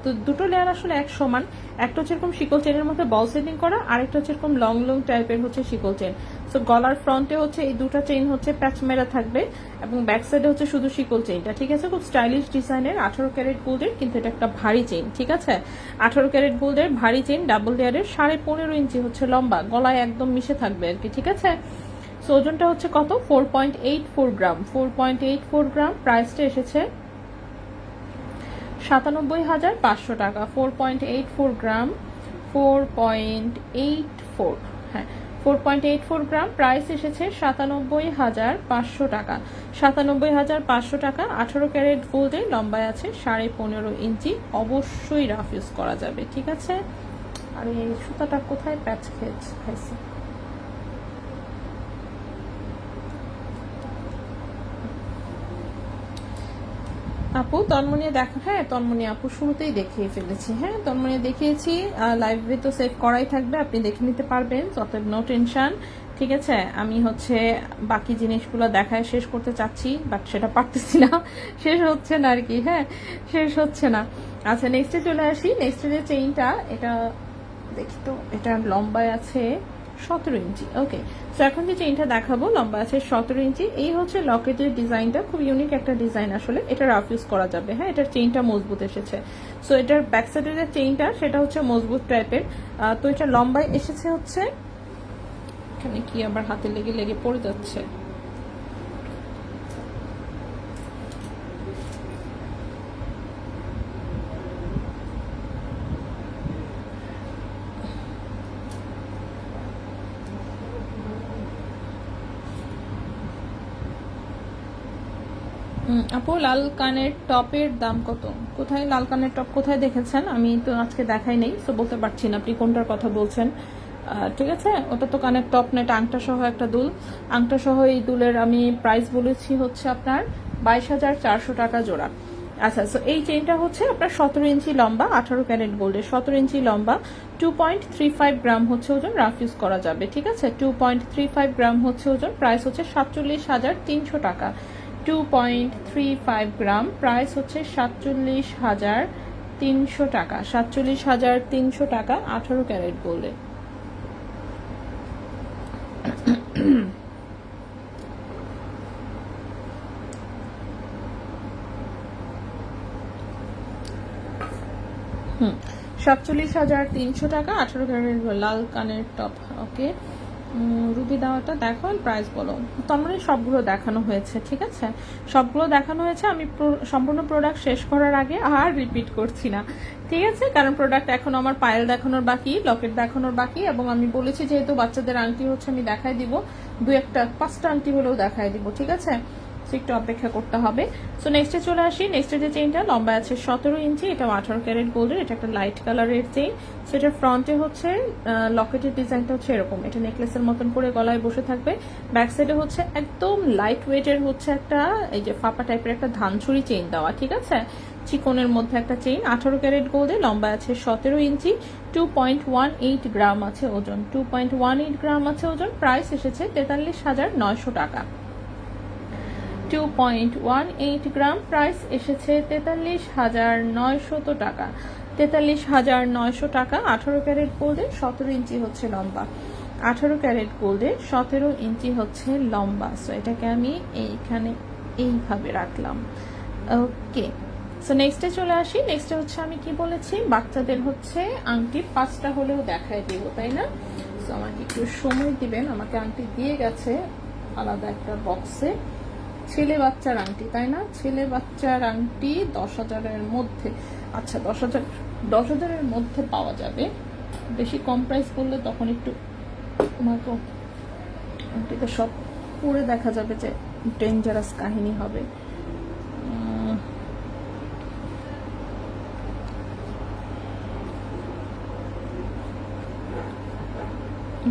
তো দুটো লেয়ার আসলে এক সমান। একটা হচ্ছে এরকম শিকল চেনের মধ্যে বল সেটিং করা, আরেকটা হচ্ছে এরকম লং লং টাইপের হচ্ছে শিকল চেন। সো গলার ফ্রন্টে হচ্ছে এই দুটো চেইন হচ্ছে প্যাচ মেরা থাকবে এবং ব্যাক সাইডে হচ্ছে শুধু শিকল চেইনটা। ঠিক আছে, খুব স্টাইলিশ ডিজাইনের 18 ক্যারেট গোল্ডের, কিন্তু এটা একটা ভারী চেইন। ঠিক আছে, 18 ক্যারেট গোল্ডের ভারী চেইন, ডাবল লেয়ারের, 15.5 ইঞ্চি হচ্ছে লম্বা, গলায় একদম মিশে থাকবে আর কি। ঠিক আছে, সো ওজনটা হচ্ছে কত? 4.84 গ্রাম। 4.84 গ্রাম, প্রাইসটা এসেছে 97,500 টাকা। 4.84 গ্রাম, 4.84, হ্যাঁ 4.84 গ্রাম, প্রাইস এসেছে 97,500 টাকা। 97,500 টাকা। 18 ক্যারেট গোল্ডে, লম্বায় আছে 15.5 ইঞ্চি, অবশ্যই রাফ ইউজ করা যাবে। ঠিক আছে, আর এই সুতাটা কোথায় প্যাচ খাইছে? আপু তন্মনিয়া দেখা, হ্যাঁ তন্মনি আপু শুরুতেই দেখিয়ে ফেলেছি। হ্যাঁ, তন্মনিয়া দেখিয়েছি, লাইভে তো সেভ করাই থাকবে, আপনি দেখে নিতে পারবেন, অতএব নো টেনশন। ঠিক আছে, আমি হচ্ছে বাকি জিনিসগুলো দেখায় শেষ করতে চাচ্ছি, বাট সেটা পারতেছি না, শেষ হচ্ছে না আর কি। হ্যাঁ, শেষ হচ্ছে না। আচ্ছা, নেক্সটে চলে আসি। নেক্সটে যে চেইনটা, এটা দেখি তো, এটা লম্বায় আছে 17 ইঞ্চি। ওকে, সো এখন যে চেইনটা দেখাবো লম্বা আছে 17 ইঞ্চি। এই হচ্ছে লকেটের ডিজাইনটা, খুব ইউনিক একটা ডিজাইন আসলে, এটা রাফ ইউজ করা যাবে। হ্যাঁ, এটার চেইনটা মজবুত এসেছে। সো এটার ব্যাক সাইডের যে চেইনটা সেটা হচ্ছে মজবুত টাইপের। তো এটা লম্বায় এসেছে হচ্ছে, এখানে কি আবার হাতে লেগে লেগে পড়ে যাচ্ছে। আপু লাল কানের টপের দাম কত? কোথায় লাল কানের টপ কোথায় দেখেছেন? আমি তো আজকে দেখাই নেই, তো বলতে পারছি না আপনি কোনটার কথা বলছেন। ঠিক আছে, ওটা তো কানের টপ না, এটা আংটা সহ একটা দুল। আংটা সহ এই দুলের আমি প্রাইস বলেছি হচ্ছে আপনার 22,400 টাকা জোড়া। আচ্ছা, সো এই চেইনটা হচ্ছে আপনার 17 ইঞ্চি লম্বা, 18 ক্যারেট গোল্ডের, 17 ইঞ্চি লম্বা, 2.35 গ্রাম হচ্ছে ওজন, রাফ ইউজ করা যাবে, ঠিক আছে। 2.35 গ্রাম হচ্ছে ওজন, প্রাইস হচ্ছে 47,300 টাকা। 2.35 গ্রাম, প্রাইস হচ্ছে 47,300 টাকা, 47,300 টাকা, 18 ক্যারেট গোল্ডের। হুম, 47,300 টাকা, 18 ক্যারেট লাল কানের টপ। ওকে, রুবি দাওয়াটা দেখো, প্রাইস বলো। তার মানে সবগুলো দেখানো হয়েছে, ঠিক আছে, সবগুলো দেখানো হয়েছে। আমি সম্পূর্ণ প্রোডাক্ট শেষ করার আগে আর রিপিট করছি না, ঠিক আছে, কারণ প্রোডাক্ট এখন আমার পায়েল দেখানোর বাকি, লকেট দেখানোর বাকি, এবং আমি বলেছি যেহেতু বাচ্চাদের আংটি হচ্ছে আমি দেখাই দিব, 5টা আংটি হলেও দেখাই দিব, ঠিক আছে, একটু অপেক্ষা করতে হবে। সো নেক্সটে চলে আসি। নেক্সটের যে চেইনটা লম্বা আছে 17 ইঞ্চি, এটাও 18 ক্যারেট গোল্ডের, এটা একটা লাইট কালারের চেইন। সো এটার ফ্রন্টে হচ্ছে লকেটের ডিজাইনটা হচ্ছে এরকম, এটা নেকলেসের মতন করে গলায় বসে থাকবে। ব্যাক সাইডে হচ্ছে একদম লাইট ওয়েটের হচ্ছে একটা এই যে ফাপা টাইপের একটা ধানছড়ি চেইন দেওয়া, ঠিক আছে, চিকনের মধ্যে একটা চেইন, 18 ক্যারেট গোল্ডে, লম্বা আছে 17 ইঞ্চি, 2.18 গ্রাম আছে ওজন, 2.18 গ্রাম আছে ওজন, প্রাইস এসেছে 43,900 টাকা। 2.18 গ্রাম, প্রাইস এসেছে 43,900 টাকা, 43,900 টাকা। 18 ক্যারেট গোল্ডে, 17 ইঞ্চি হচ্ছে লম্বা, 18 ক্যারেট গোল্ডে 17 ইঞ্চি হচ্ছে লম্বা। সো এটাকে আমি এইখানে এইভাবে রাখলাম। ওকে, সো নেক্সটে চলে আসি। নেক্সটে হচ্ছে আমি কি বলেছি, বাচ্চাদের হচ্ছে আংটি 5টা হলেও দেখায় দিব, তাই না। সো আমাকে একটু সময় দিবেন, আমাকে আংটি দিয়ে গেছে আলাদা একটা বক্সে। ছেলে বাচ্চার আংটি, তাই না, ছেলে বাচ্চার আংটি 10,000-এর মধ্যে। আচ্ছা, 10,000-এর মধ্যে পাওয়া যাবে, বেশি কম প্রাইস করলে তখন একটু আমাকে আংটিতে সব পরে দেখা যাবে যে ডেঞ্জারাস কাহিনী হবে।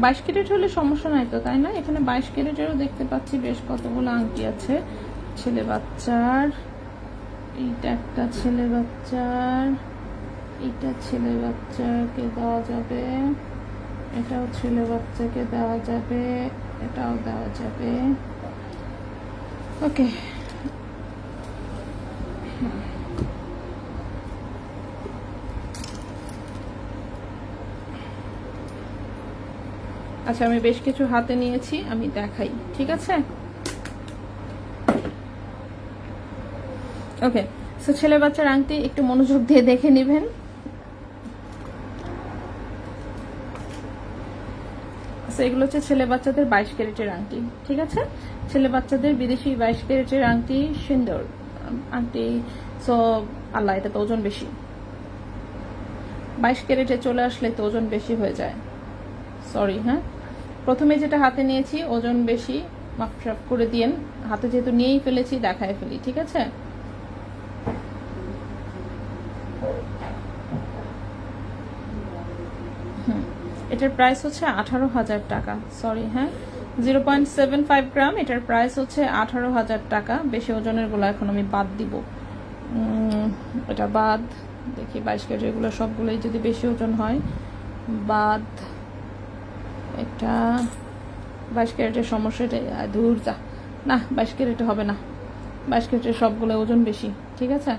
22 ক্যারেট হলে সমস্যা নাই তো, তাই না। এখানে 22 ক্যারেটেরও দেখতে পাচ্ছি বেশ কতগুলো আংটি আছে ছেলে বাচ্চার। এইটা একটা ছেলে বাচ্চার, এইটা ছেলে বাচ্চাকে দেওয়া যাবে, এটাও ছেলে বাচ্চাকে দেওয়া যাবে, এটাও দেওয়া যাবে। ওকে, আচ্ছা, আমি বেশ কিছু হাতে নিয়েছি, আমি দেখাই, ঠিক আছে। ওকে, সো ছেলে বাচ্চার আংটি একটু মনোযোগ দিয়ে দেখে নেবেন। এগুলো হচ্ছে ছেলে বাচ্চাদের 22 ক্যারেটের আংটি, ঠিক আছে, ছেলে বাচ্চাদের বিদেশি 22 ক্যারেটের আংটি, সুন্দর আংটি। সো আল্লাহ, এটা তো ওজন বেশি, 22 ক্যারেটে চলে আসলে তো ওজন বেশি হয়ে যায়, সরি। হ্যাঁ, প্রথমে যেটা হাতে নিয়েছি ওজন বেশি, মাফ করে দিয়েন, হাতে যেহেতু নিয়েই ফেলেছি দেখায় ফেলি, ঠিক আছে। এটার প্রাইস হচ্ছে 18,000 টাকা, সরি। হ্যাঁ, 0.75 গ্রাম, এটার প্রাইস হচ্ছে 18,000 টাকা। বেশি ওজনের গুলো এখন আমি বাদ দিব, এটা বাদ। দেখি 22 ক্যারেট এগুলো সবগুলোই যদি বেশি ওজন হয় বাদ। এটা 22 ক্যারেটের সমস্যা, এটা দূর যা, না 22 ক্যারেটে হবে না, 22 ক্যারেটের সবগুলো ওজন বেশি, ঠিক আছে।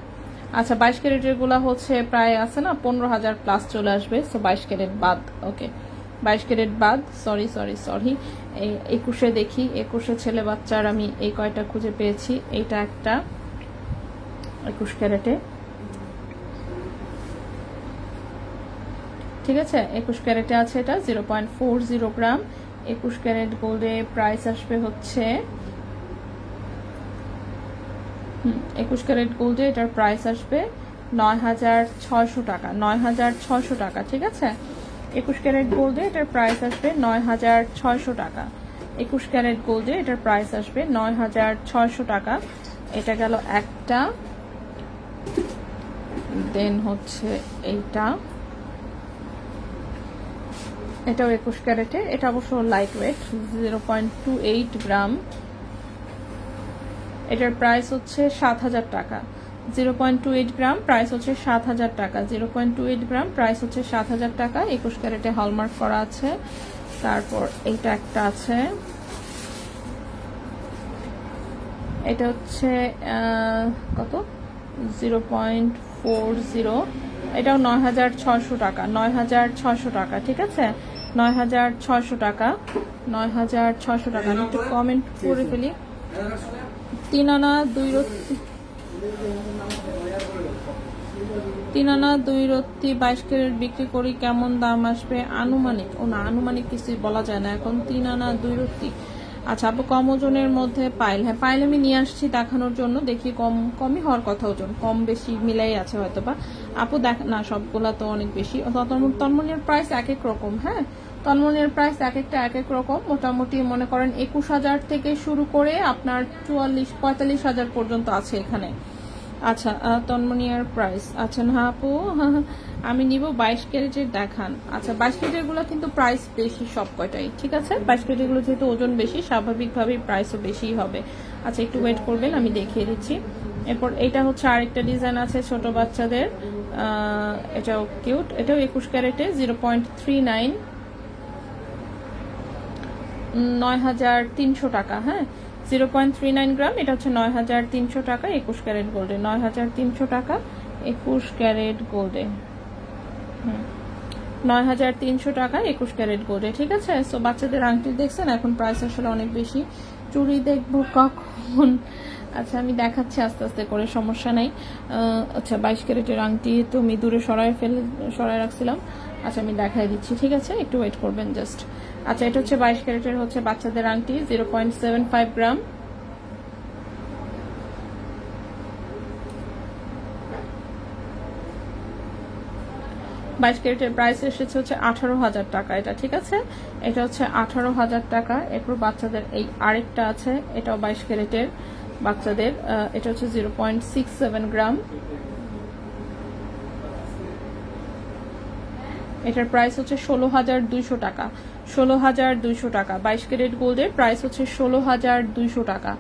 আচ্ছা, 22 ক্যারেটের গুলা হচ্ছে প্রায় আছে না 15,000 প্লাস চলে আসবে। সো 22 ক্যারেট বাদ। ওকে, 22 ক্যারেট বাদ, সরি সরি সরি। 21-এ দেখি, 21-এ ছেলে বাচ্চার আমি এই কয়টা খুঁজে পেয়েছি। এইটা একটা 21 ক্যারেটে, ঠিক আছে, 21 ক্যারেটে আছে, এটা 0.40 গ্রাম। 21 ক্যারেট গোল্ডে প্রাইস আসবে হচ্ছে 21 ক্যারেট গোল্ডে এটার প্রাইস আসবে 9,600 টাকা, 9,600 টাকা, ঠিক আছে। 21 ক্যারেট গোল্ডে এটার প্রাইস আসবে 9,600 টাকা। 21 ক্যারেট গোল্ডে এটার প্রাইস আসবে 9,600 টাকা। এটা গেল একটা, দেন হচ্ছে এইটা, এটাও 21 ক্যারেটে, এটা অবশ্য লাইট ওয়েট, 0.28 গ্রাম। এটার প্রাইস হচ্ছে 7,000 টাকা। 0.28 গ্রাম, প্রাইস হচ্ছে 7,000 টাকা। 0.28 গ্রাম, প্রাইস হচ্ছে 7,000 টাকা। 21 ক্যারেটে হলমার্ক করা আছে। তারপর এইটা একটা আছে, এটা হচ্ছে কত, 0.40, এটাও 9,600 টাকা। 9,600 টাকা, ঠিক আছে, 9,600 টাকা। 9,600 টাকা। আমি একটু কমেন্ট করে ফেলি। 3 আনা 2 রত্তি, 3 আনা 2 রত্তি 22 ক্যারেট বিক্রি করি, কেমন দাম আসবে? আনুমানিক, ও না, আনুমানিক কিছুই বলা যায় না এখন। 3 আনা 2 রত্তি, আচ্ছা আপু কম ওজনের মধ্যে পাইল, হ্যাঁ পাইল আমি নিয়ে আসছি দেখানোর জন্য, দেখি কমই হওয়ার কথা, ওজন কম বেশি মিলাই আছে হয়তো বা। আপু দেখ না, সবগুলা তো অনেক বেশি। তন্মনির প্রাইস এক এক রকম, হ্যাঁ তন্মনির প্রাইস এক একটা এক এক রকম। মোটামুটি মনে করেন 21,000 থেকে শুরু করে আপনার 44-45,000 পর্যন্ত আছে এখানে। আচ্ছা তন্মনিয়ার প্রাইস, আচ্ছা না আপু আমি নিব 22 ক্যারেটের দেখান। আচ্ছা 22 ক্যারেটের গুলো কিন্তু প্রাইস বেশি সব কয়টাই, ঠিক আছে। 22 ক্যারেটের গুলো যেহেতু ওজন বেশি, স্বাভাবিকভাবেই প্রাইসও বেশিই হবে। আচ্ছা একটু ওয়েট করবেন, আমি দেখিয়ে দিচ্ছি। এরপর এটা হচ্ছে আরেকটা ডিজাইন আছে ছোট বাচ্চাদের, এটাও কিউট, এটাও 21 ক্যারেটে, 0.39, 9,300 টাকা, হ্যাঁ 0.39 গ্রাম, এটা হচ্ছে 9,300 টাকা 21 ক্যারেট গোল্ডে। 9,300 টাকা 21 ক্যারেট গোল্ডে, 9,300 টাকা 21 ক্যারেট গোল্ডে, ঠিক আছে। সো বাচ্চাদের আংটি দেখছেন, এখন প্রাইস আসলে অনেক বেশি। চুড়ি দেখবো কখন? আচ্ছা আমি দেখাচ্ছি আস্তে আস্তে করে, সমস্যা নাই। আচ্ছা 22 ক্যারেটের আংটি তো আমি দূরে সরায় রাখছিলাম। আচ্ছা আমি দেখাই দিচ্ছি, ঠিক আছে, একটু ওয়েট করবেন জাস্ট। আচ্ছা এটা হচ্ছে 22 ক্যারেটের হচ্ছে বাচ্চাদের আংটি, 0.75 গ্রাম। বাইশ ক্যারেটের প্রাইস এসেছে হচ্ছে 18,000 টাকা এটা, ঠিক আছে, এটা হচ্ছে 18,000 টাকা। এরপর বাচ্চাদের এই আরেকটা আছে, এটাও 22 ক্যারেটের বাচ্চাদের, এটা হচ্ছে 0.67 গ্রাম। এটার প্রাইস হচ্ছে 16,200 টাকা। 16,200 টাকা 22 ক্যারেট গোল্ডের প্রাইস হচ্ছে 16,200 টাকা।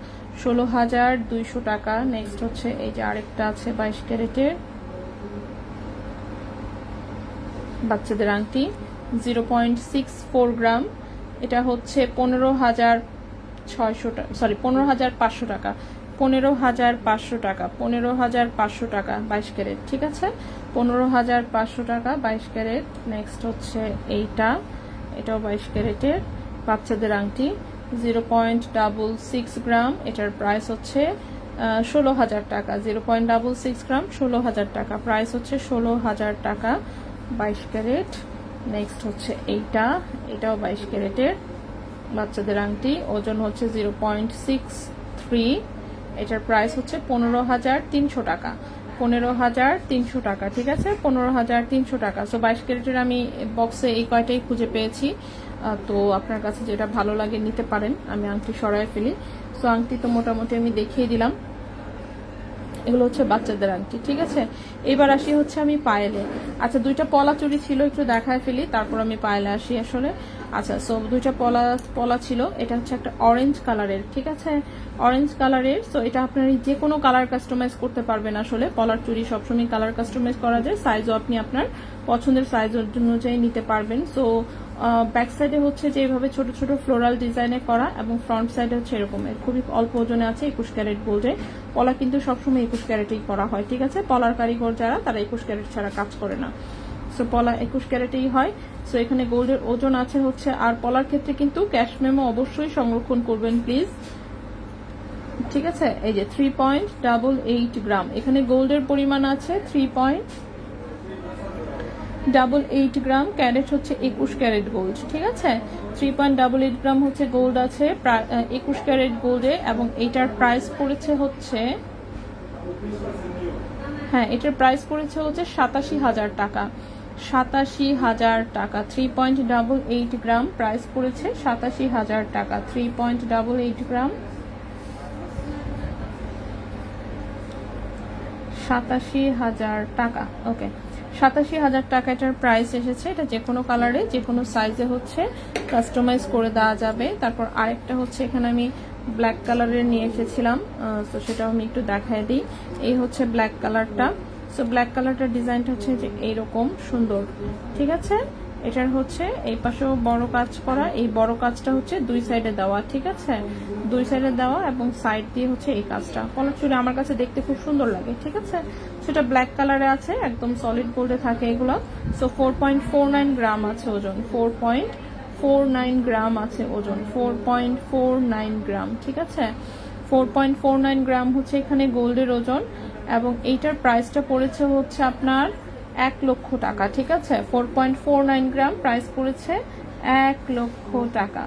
16,200 টাকা। নেক্সট হচ্ছে এই যে আরেকটা আছে 22 ক্যারেটের বাচ্চাদের আংটি, 0.64 গ্রাম। এটা হচ্ছে 15,600 টাকা, সরি 15,500 টাকা। 15,500 টাকা, 15,500 টাকা 22 ক্যারেট, ঠিক আছে, 15,500 টাকা 22 ক্যারেট। নেক্সট হচ্ছে এইটা, এটাও 22 ক্যারেটের বাচ্চাদের আংটি, 0.66 গ্রাম। এটার প্রাইস হচ্ছে 16,000 টাকা। 0.66 গ্রাম 16,000 টাকা, প্রাইস হচ্ছে 16,000 টাকা 22 ক্যারেট। নেক্সট হচ্ছে এইটা, এটাও 22 ক্যারেটের বাচ্চাদের আংটি, ওজন হচ্ছে 0.63, এটার প্রাইস হচ্ছে 15,300 টাকা। 15,300 টাকা, ঠিক আছে, 15,300 টাকা। সো 22 ক্যারেটের আমি বক্সে এই কয়টাই খুঁজে পেয়েছি, তো আপনার কাছে যেটা ভালো লাগে নিতে পারেন। আমি আংটি সরায় ফেলি। সো আংটি তো মোটামুটি আমি দেখিয়ে দিলাম, এগুলো হচ্ছে বাচ্চাদের আংটি, ঠিক আছে। এবার আসি হচ্ছে আমি পায়েলে। আচ্ছা দুইটা পলা চুড়ি ছিল, একটু দেখায় ফেলি, তারপর আমি পায়েলে আসি আসলে। আচ্ছা সো দুইটা পলা ছিল, এটা হচ্ছে একটা অরেঞ্জ কালারের, ঠিক আছে, অরেঞ্জ কালারের। সো এটা আপনার যে কোনো কালার কাস্টমাইজ করতে পারবেন আসলে। পলার চুড়ি সবসময় কালার কাস্টমাইজ করা যায়, সাইজও আপনি আপনার পছন্দের সাইজ অনুযায়ী নিতে পারবেন। সো ব্যাক সাইডে হচ্ছে যে এইভাবে ছোট ছোট ফ্লোরাল ডিজাইনে করা, এবং ফ্রন্ট সাইডে হচ্ছে এরকমের খুবই অল্প ওজনে আছে 21 ক্যারেট গোল্ডে। পলা কিন্তু সবসময় 21 ক্যারেটেই করা হয়, ঠিক আছে। পলার কারিগর যারা, তারা 21 ক্যারেট ছাড়া কাজ করে না। সো পলা 21 ক্যারেটেই হয়। সো এখানে গোল্ডের ওজন আছে হচ্ছে, আর পলার ক্ষেত্রে কিন্তু ক্যাশ মেমো অবশ্যই সংরক্ষণ করবেন প্লিজ, ঠিক আছে। এই যে 3.88 গ্রাম, এখানে গোল্ডের পরিমাণ আছে 3.88 গ্রাম। ক্যারেট হচ্ছে 21 ক্যারেট গোল্ড, ঠিক আছে। 3.88 গ্রাম হচ্ছে গোল্ড আছে 21 ক্যারেট গোল্ডে, এবং এইটার প্রাইস পড়েছে হচ্ছে, হ্যাঁ এটার প্রাইস পড়েছে হচ্ছে 87,000 টাকা। 87,000 টাকা 3.88 গ্রাম, প্রাইস পড়েছে 87,000 টাকা। 3.88 গ্রাম 87,000 টাকা, ওকে 87,000 টাকা এটার প্রাইস এসেছে। এটা যে কোনো কালারে যে কোনো সাইজে হচ্ছে কাস্টমাইজ করে দেওয়া যাবে। তারপর আরেকটা হচ্ছে, এখানে আমি ব্ল্যাক কালারের নিয়ে এসেছিলাম, তো সেটাও আমি একটু দেখায় দিই। এই হচ্ছে ব্ল্যাক কালারটা। সো ব্ল্যাক কালারটার ডিজাইনটা হচ্ছে যে এইরকম সুন্দর, ঠিক আছে। এটার হচ্ছে এই পাশেও বড় কাজ করা, এই বড় কাজটা হচ্ছে দুই সাইডে দেওয়া, ঠিক আছে, দুই সাইডে দেওয়া এবং সাইড দিয়ে হচ্ছে এই কাজটা। কলার চুড়ি আমার কাছে দেখতে খুব সুন্দর লাগে, ঠিক আছে। সেটা ব্ল্যাক কালারে আছে, একদম সলিড গোল্ডে থাকে এগুলো। সো 4.49 গ্রাম আছে ওজন, 4.49 গ্রাম আছে ওজন, 4.49 গ্রাম, ঠিক আছে। 4.49 গ্রাম হচ্ছে এখানে গোল্ডের ওজন, এবং এইটার প্রাইসটা পড়েছে হচ্ছে আপনার 1 লক্ষ টাকা, ঠিক আছে। 4.49 গ্রাম প্রাইস পড়েছে 1 লক্ষ টাকা।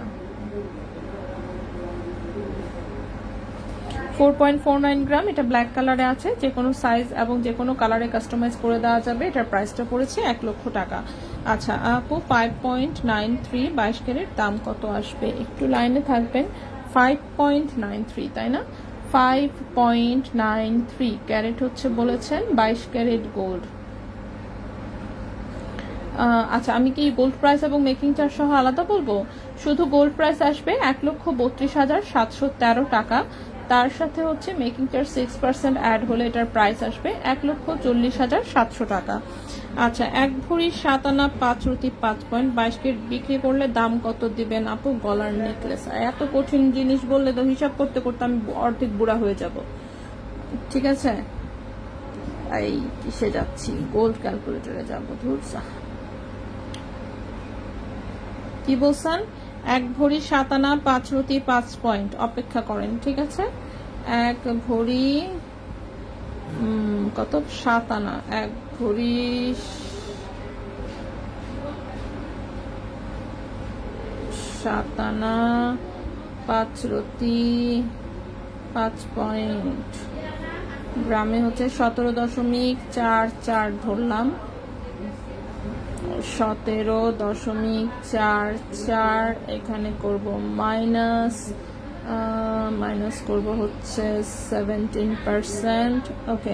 4.49 গ্রাম, এটা ব্ল্যাক কালারে আছে, যে কোনো সাইজ এবং যে কোনো কালারে কাস্টমাইজ করে দেওয়া যাবে। এটার প্রাইসটা পড়েছে 1 লক্ষ টাকা। আচ্ছা আপু, 5.93 22 ক্যারেট দাম কত আসবে? একটু লাইনে থাকবেন। 5.93 তাই না? 5.93 ক্যারেট হচ্ছে বলেছেন 22 ক্যারেট গোল্ড। আচ্ছা, আমি কি গোল্ড প্রাইস এবং মেকিং চার্জ সহ আলাদা বলবো? শুধু গোল্ড প্রাইস আসবে 1,32,713 টাকা। তার সাথে হচ্ছে মেকিং চার্জ 6% অ্যাড হলে এটার প্রাইস আসবে 1,40,700 টাকা। আচ্ছা, 1 ভরি 7 আনা 5 রুটি 5 পয়েন্ট 22 ক্যারেট বিক্রি করলে দাম কত দিবেন আপু? গলার নেকলেস। এত কঠিন জিনিস বললে তো হিসাব করতে করতে আমি অর্ধেক বুড়া হয়ে যাব, ঠিক আছে। এই কিসে যাচ্ছি, গোল্ড ক্যালকুলেটরে যাবো, ধুরসা। কি বলছেন? 1 ভরি 7 আনা 5 রুটি 5 পয়েন্ট, অপেক্ষা করেন, ঠিক আছে। 1 ভরি কত? 7 আনা, 1 ভরি 7 আনা 5 রুটি 5 পয়েন্ট, গ্রামে হচ্ছে 17.44 ধরলাম, 17.44। এখানে করব মাইনাস করব হচ্ছে 17%। ওকে,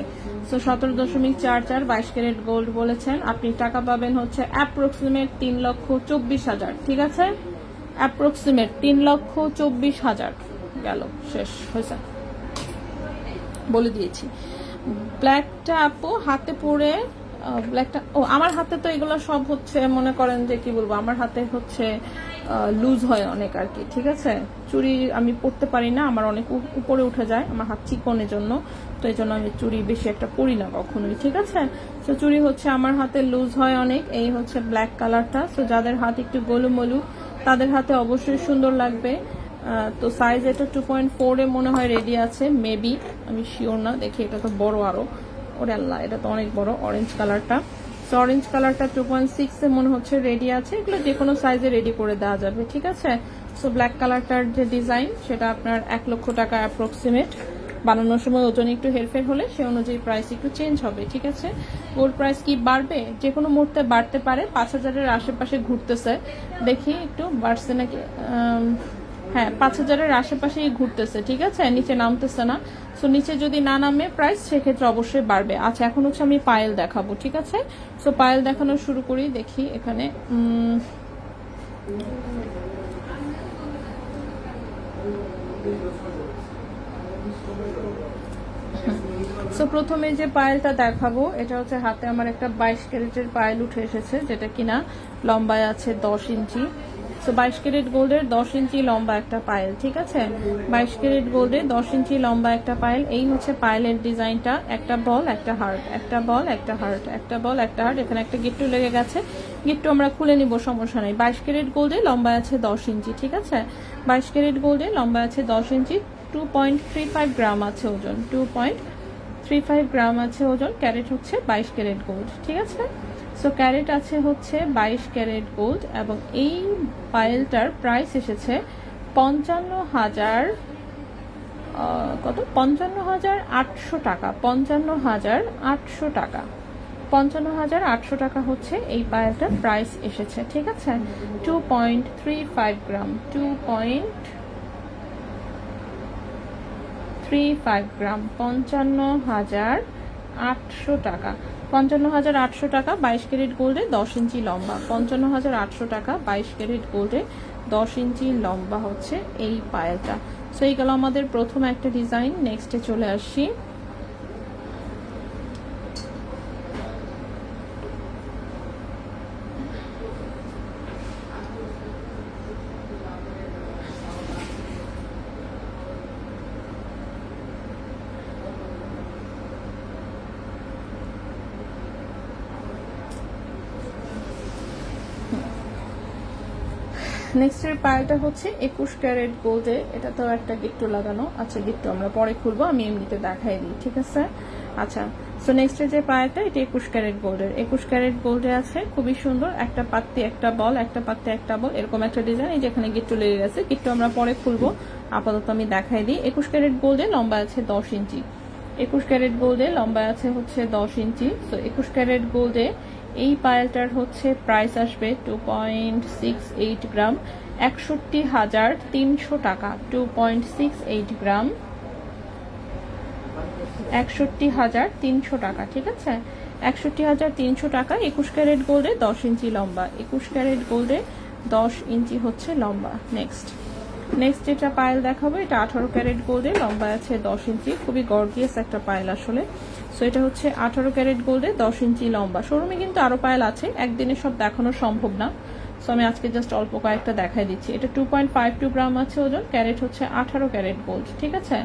সো 17.44 22 ক্যারেট গোল্ড বলেছেন আপনি। টাকা পাবেন হচ্ছে অ্যাপ্রক্সিমেট 3,24,000, ঠিক আছে। অ্যাপ্রক্সিমেট 3,24,000 গেল, শেষ হয়েছে, বলে দিয়েছি। ব্ল্যাকটা আপু হাতে পরে, ব্ল্যাকটা আমার হাতে তো এগুলো সব হচ্ছে মনে করেন যে কি বলবো, আমার হাতে হচ্ছে লুজ হয় অনেক আর কি, ঠিক আছে। চুড়ি আমি পরতে পারি না, আমার অনেক উপরে উঠে যায়, আমার হাত চিকনের জন্য, তো এই জন্য আমি চুড়ি বেশি একটা পরি না কখনোই, ঠিক আছে। তো চুড়ি হচ্ছে আমার হাতে লুজ হয় অনেক। এই হচ্ছে ব্ল্যাক কালারটা। তো যাদের হাত একটু গোলুমলু তাদের হাতে অবশ্যই সুন্দর লাগবে। তো সাইজ এটা 2.4 এ মনে হয় রেডি আছে, মেবি, আমি শিওর না। দেখি, এটা তো বড় আরো, ওরে আল্লাহ, এটা তো অনেক বড়। অরেঞ্জ কালারটা, সো অরেঞ্জ কালারটা 2.6 এ মনে হচ্ছে রেডি আছে। এগুলো যে কোনো সাইজে রেডি করে দেওয়া যাবে, ঠিক আছে। সো ব্ল্যাক কালারটার যে ডিজাইন সেটা আপনার 1 লক্ষ টাকা অ্যাপ্রক্সিমেট। বানানোর সময় ওজন একটু হেরফের হলে সে অনুযায়ী প্রাইস একটু চেঞ্জ হবে, ঠিক আছে। গোল্ড প্রাইস কি বাড়বে? যে কোনো মুহূর্তে বাড়তে পারে। 5,000-এর আশেপাশে ঘুরতেছে, দেখি একটু বাড়ছে নাকি। হ্যাঁ, 5,000-এর আশেপাশেই ঘুরতেছে, ঠিক আছে, নিচে নামতেছে না। সো নিচে যদি না নামে প্রাইস, সেক্ষেত্রে অবশ্যই বাড়বে। আচ্ছা, এখন হচ্ছে আমি পায়েল দেখাবো, ঠিক আছে। সো পায়েল দেখানো শুরু করি। দেখি এখানে সো প্রথমে যে পায়েলটা দেখাবো, এটা হচ্ছে হাতে আমার একটা 22 ক্যারেটের পায়েল উঠে এসেছে, যেটা কিনা লম্বায় আছে 10 ইঞ্চি। সো 22 ক্যারেট গোল্ডের 10 ইঞ্চি লম্বা একটা পায়েল, ঠিক আছে। 22 ক্যারেট গোল্ডের 10 ইঞ্চি লম্বা একটা পায়েল। এই হচ্ছে পায়েলের ডিজাইনটা, একটা বল একটা হার্ট, একটা বল একটা হার্ট, একটা বল একটা হার্ট। এখানে একটা গিট্টু লেগে গেছে, গিট্টু আমরা খুলে নিব, সমস্যা নেই। 22 ক্যারেট গোল্ডে লম্বা আছে 10 ইঞ্চি, ঠিক আছে। 22 ক্যারেট গোল্ডে লম্বা আছে 10 ইঞ্চি, 2.35 গ্রাম আছে ওজন, 2.35 গ্রাম আছে ওজন। ক্যারেট হচ্ছে 22 ক্যারেট গোল্ড, ঠিক আছে। সো ক্যারেট আছে হচ্ছে 22 ক্যারেট গোল্ড, এবং এই পায়েলটার প্রাইস এসেছে 55,000 কত, 55,800 টাকা, 55,800 টাকা, 55,800 টাকা হচ্ছে এই পায়েলটার প্রাইস এসেছে, ঠিক আছে। 2.35 গ্রাম, 2.35 গ্রাম, 55,800 800 টাকা, 55,800 টাকা 22 ক্যারেট গোল্ডে 10 ইঞ্চি লম্বা, 55,800 টাকা 22 ক্যারেট গোল্ডে 10 ইঞ্চি লম্বা হচ্ছে এই পায়েলটা। সো এই গেল আমাদের প্রথম একটা ডিজাইন। নেক্সটে চলে আসি। নেক্সটের পায়েলটা হচ্ছে 21 ক্যারেট গোল্ডে। এটা তো একটা গিট্টু লাগানো আছে, গিট্টু আমরা পরে খুলবো, আমি এমনিতে দেখাই দিই, ঠিক আছে। আচ্ছা, সো নেক্সটের যে পায়েলটা এটা 21 ক্যারেট গোল্ডের। 21 ক্যারেট গোল্ডে আছে, খুবই সুন্দর, একটা পাত্তি একটা বল, একটা পাত্তি একটা বল, এরকম একটা ডিজাইন। এই যেখানে গিট্টু লেগে গেছে, গিট্টু আমরা পরে খুলবো, আপাতত আমি দেখাই দিই। 21 ক্যারেট গোল্ডে লম্বা আছে 10 ইঞ্চি। 21 ক্যারেট গোল্ডে লম্বা আছে হচ্ছে 10 ইঞ্চি। তো 21 ক্যারেট গোল্ডে এই পায়েলটার হচ্ছে প্রাইস আসবে 2.68 গ্রাম, 61,300 টাকা। 2.68 গ্রাম, 61,300 টাকা, ঠিক আছে। 61,300 টাকা। 21 ক্যারেট গোল্ডে 10 ইঞ্চি লম্বা, 21 ক্যারেট গোল্ডে 10 ইঞ্চি হচ্ছে লম্বা। নেক্সট যেটা পায়েল দেখাবো এটা 18 ক্যারেট গোল্ডে লম্বা আছে 10 ইঞ্চি, খুবই গর্জিয়াস একটা পায়েল আসলে। সো এটা হচ্ছে 18 ক্যারেট গোল্ডে 10 ইঞ্চি লম্বা। শোরুমে কিন্তু আরো পায়েল আছে, একদিনে সব দেখানো সম্ভব না, সো আমি আজকে জাস্ট অল্প কয়েকটা দেখাই দিচ্ছি। এটা 2.52 গ্রাম আছে ওজন, ক্যারেট হচ্ছে 18 ক্যারেট গোল্ড, ঠিক আছে।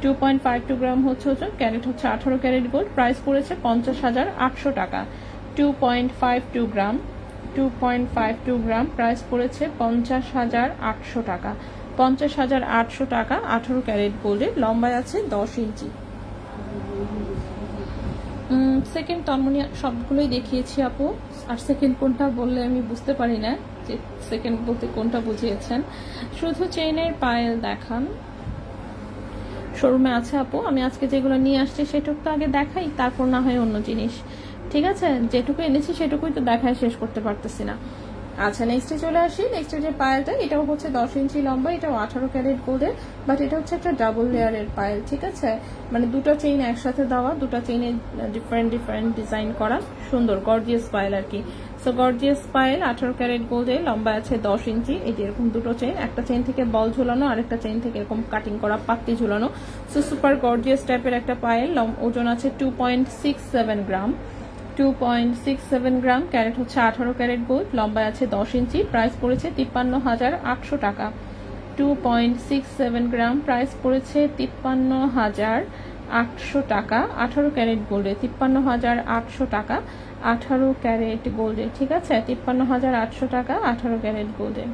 2.52 গ্রাম হচ্ছে ওজন, ক্যারেট হচ্ছে 18 ক্যারেট গোল্ড। প্রাইস পড়েছে 50,800 টাকা। 2.52 গ্রাম, 2.52 গ্রাম, প্রাইস পড়েছে 50,800 টাকা। 50,800 টাকা। 18 ক্যারেট গোল্ডে, লম্বায় আছে 10 ইঞ্চি। সেকেন্ড তন্মনি সবগুলোই দেখিয়েছি আপু, আর সেকেন্ড কোনটা বললে আমি বুঝতে পারি না যে সেকেন্ড বলতে কোনটা বুঝিয়েছেন। শুধু চেইনের পায়েল দেখান, শোরুমে আছে আপু। আমি আজকে যেগুলো নিয়ে আসছি সেটুকু তো আগে দেখাই, তারপর না হয় অন্য জিনিস, ঠিক আছে। যেটুকু এনেছি সেটুকুই তো দেখায় শেষ করতে পারতেছি না। আচ্ছা, নেক্সটে চলে আসি। নেক্সটের যে পায়েলটা এটাও হচ্ছে 10 ইঞ্চি লম্বা, এটাও 18 ক্যারেট গোল্ডের, বাট এটা হচ্ছে একটা ডাবল লেয়ারের পায়েল, ঠিক আছে। মানে দুটো চেইন একসাথে দেওয়া, দুটো চেইনে ডিফারেন্ট ডিজাইন করা, সুন্দর গর্জিয়াস পায়েল আর কি। সো গর্জিয়াস পায়েল 18 ক্যারেট গোল্ডে, লম্বা আছে 10 ইঞ্চি। এই যে এরকম দুটো চেইন, একটা চেইন থেকে বল ঝুলানো, আরেকটা চেইন থেকে এরকম কাটিং করা পাত্তি ঝুলানো। সো সুপার গর্জিয়াস টাইপের একটা পায়েল। ওজন আছে 2.67 গ্রাম, 2.67 গ্রাম, ক্যারেট হচ্ছে 18 ক্যারেট গোল্ড, লম্বা আছে 10 ইঞ্চি। প্রাইস পড়েছে 53,800 টাকা। 2.67 গ্রাম, প্রাইস পড়েছে 53,800 টাকা। 18 ক্যারেট গোল্ডে 53,800 টাকা, 18 ক্যারেট গোল্ডে, ঠিক আছে। 53,800 টাকা 18 ক্যারেট গোল্ডে।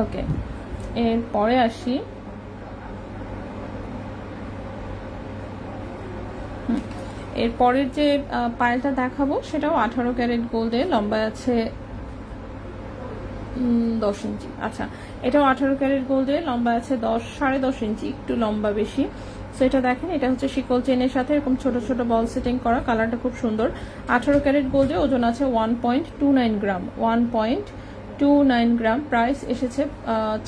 ওকে, এরপরে আসি। এরপরের যে পায়েলটা দেখাবো সেটাও 18 ক্যারেট গোল্ডে, লম্বা আছে 10 ইঞ্চি। আচ্ছা, এটাও 18 ক্যারেট গোল্ডে, লম্বা আছে 10.5 ইঞ্চি, একটু লম্বা বেশি। সো এটা দেখেন, এটা হচ্ছে শিকল চেনের সাথে এরকম ছোট ছোট বল সেটিং করা, কালারটা খুব সুন্দর। 18 ক্যারেট গোল্ডে, ওজন আছে 1.29 গ্রাম, 1.29 গ্রাম। প্রাইস এসেছে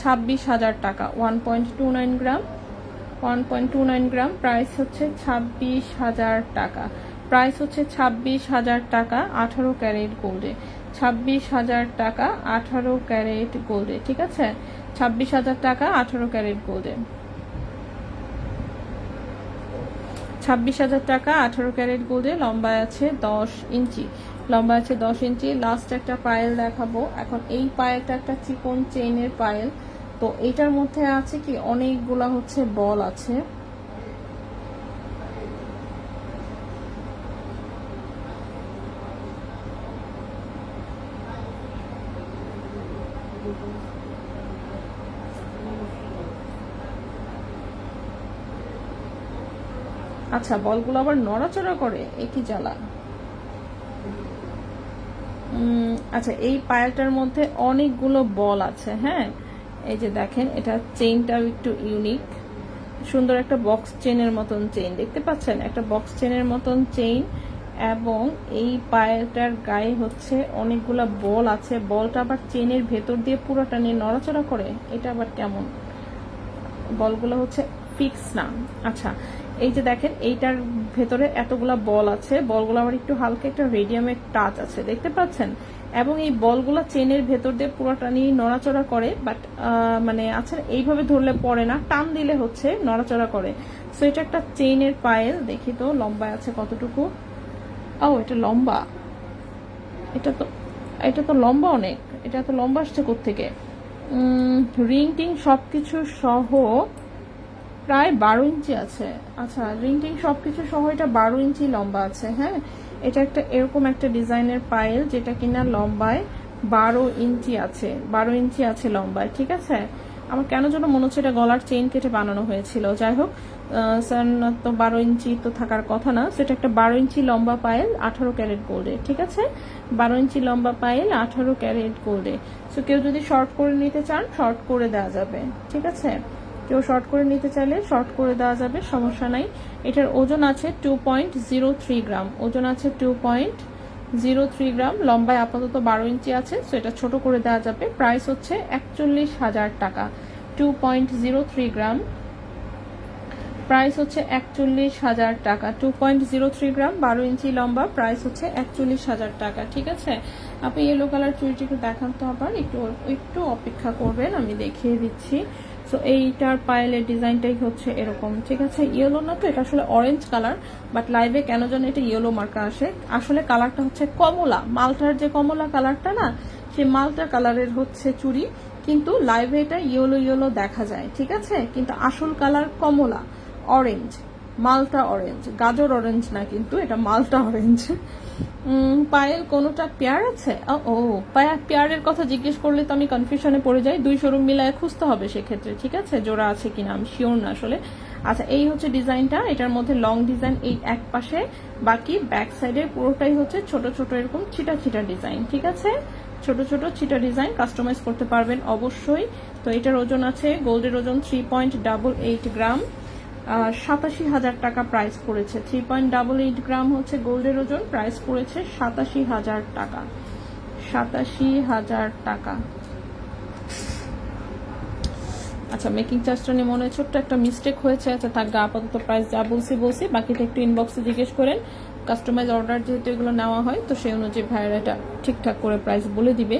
26,000 টাকা। 1.29 গ্রাম, 1.29 গ্রাম, প্রাইস হচ্ছে 26,000 টাকা। প্রাইস হচ্ছে 26,000 টাকা 18 ক্যারেট গোল্ডে। 26,000 টাকা 18 ক্যারেট গোল্ডে, ঠিক আছে। 26,000 টাকা 18 ক্যারেট গোল্ডে। 26,000 টাকা 18 ক্যারেট গোল্ডে, লম্বা আছে 10 ইঞ্চি, লম্বা আছে 10 ইঞ্চি। লাস্ট একটা পায়েল দেখাবো এখন। এই পায়েলটা একটা চিকন চেইনের পায়েল, তো এটার মধ্যে আছে কি অনেকগুলা হচ্ছে বল আছে। আচ্ছা, বলগুলো আবার নড়াচড়া করে, একই জ্বালা। আচ্ছা, এই পায়েলটার মধ্যে অনেকগুলো বল আছে, হ্যাঁ। এই যে দেখেন, এটা চেইনটাও একটু ইউনিক, সুন্দর একটা বক্স চেনের মতন চেইন দেখতে পাচ্ছেন, একটা বক্স চেনের মতন চেইন, এবং এই পায়েলটার গায়ে হচ্ছে অনেকগুলা বল আছে। বলটা আবার চেনের ভেতর দিয়ে পুরোটা নিয়ে নড়াচড়া করে, এটা আবার কেমন? বলগুলো হচ্ছে ফিক্স না। আচ্ছা, এই যে দেখেন এইটার ভেতরে এতগুলা বল আছে, বলগুলো আবার একটু হালকা একটা রেডিয়ামের টাচ আছে দেখতে পাচ্ছেন, এবং এই বলগুলা চেনের ভেতর দিয়ে পুরোটা নিয়ে নড়াচড়া করে, বাট মানে আচ্ছা এইভাবে ধরলে পড়ে না, টান দিলে হচ্ছে নড়াচড়া করে। সো এটা একটা চেইনের পায়েল, দেখি তো লম্বা আছে কতটুকু। ও এটা লম্বা, এটা তো লম্বা অনেক, এটা তো লম্বা আসছে কোত্থেকে? রিং টিং সবকিছু সহ প্রায় 12 ইঞ্চি আছে। আচ্ছা, রিং টিং সবকিছু সহ এটা 12 ইঞ্চি লম্বা আছে। হ্যাঁ, এটা একটা এরকম একটা ডিজাইনের পায়েল যেটা কিনা লম্বায় 12 ইঞ্চি আছে, 12 ইঞ্চি আছে লম্বায়। ঠিক আছে, আমার কেন যেন মনে হচ্ছে এটা গলার চেইন কেটে বানানো হয়েছিল। যাই হোক, তো 12 ইঞ্চি তো থাকার কথা না, সেটা একটা 12 ইঞ্চি লম্বা পায়েল 18 ক্যারেট গোল্ডে। ঠিক আছে, 12 ইঞ্চি লম্বা পায়েল 18 ক্যারেট গোল্ডে। সো কেউ যদি শর্ট করে নিতে চান শর্ট করে দেওয়া যাবে। ঠিক আছে, কেউ শর্ট করে নিতে চাইলে শর্ট করে দেওয়া যাবে, সমস্যা নাই। এটার ওজন আছে 2.03 গ্রাম, ওজন আছে 2.03 গ্রাম, লম্বায় আপাতত 12 ইঞ্চি আছে, সো এটা ছোট করে দেওয়া যাবে। প্রাইস হচ্ছে 41,000 টাকা। 2.03 গ্রাম, প্রাইস হচ্ছে 41,000 টাকা। 2.03 গ্রাম, 12 ইঞ্চি লম্বা, প্রাইস হচ্ছে 41,000 টাকা। ঠিক আছে, আপনি ইয়েলো কালার চুড়িটিকে দেখান তো, আবার একটু অপেক্ষা করবেন, আমি দেখিয়ে দিচ্ছি। সো এইটার পায়েলের ডিজাইনটাই হচ্ছে এরকম। ঠিক আছে, ইয়েলো না তো, এটা আসলে অরেঞ্জ কালার, বাট লাইভে কেন যেন এটা ইয়েলো মার্কা আসে। আসলে কালারটা হচ্ছে কমলা, মালটার যে কমলা কালারটা না, সেই মালটা কালারের হচ্ছে চুড়ি, কিন্তু লাইভে এটা ইয়েলো ইয়েলো দেখা যায়। ঠিক আছে, কিন্তু আসল কালার কমলা, অরেঞ্জ, মালটা অরেঞ্জ, গাজর অরেঞ্জ না, কিন্তু এটা মালটা অরেঞ্জ। পায়েল কোনোটা পেয়ার আছে? ও পেয়ারের কথা জিজ্ঞেস করলে তো আমি কনফিউশনে পড়ে যাই, 2 শোরুম মিলায় খুঁজতে হবে সেক্ষেত্রে। ঠিক আছে, জোড়া আছে কিনা আমি শিওর না আসলে। আচ্ছা, এই হচ্ছে ডিজাইনটা, এটার মধ্যে লং ডিজাইন এই এক পাশে, বাকি ব্যাক সাইডে পুরোটাই হচ্ছে ছোট ছোট এরকম ছিটা ছিটা ডিজাইন। ঠিক আছে, ছোট ছোট ছিটা ডিজাইন কাস্টমাইজ করতে পারবেন অবশ্যই। তো এটার ওজন আছে, গোল্ডের ওজন 3.88 গ্রাম, 87,000 টাকা প্রাইস পড়েছে। 3.88 গ্রাম হচ্ছে গোল্ডের ওজন, প্রাইস পড়েছে 87,000 টাকা। 87,000 টাকা। আচ্ছা, মেকিং চার্জটা নিয়ে মনে হয় ছোট্ট একটা মিস্টেক হয়েছে। আচ্ছা থাকবে, আপাতত প্রাইস যা বলছি, বাকিটা একটু ইনবক্সে জিজ্ঞেস করেন। কাস্টমাইজ অর্ডার যেহেতু এগুলো নেওয়া হয়, তো সেই অনুযায়ী ভাইয়েরা এটা ঠিকঠাক করে প্রাইস বলে দিবে।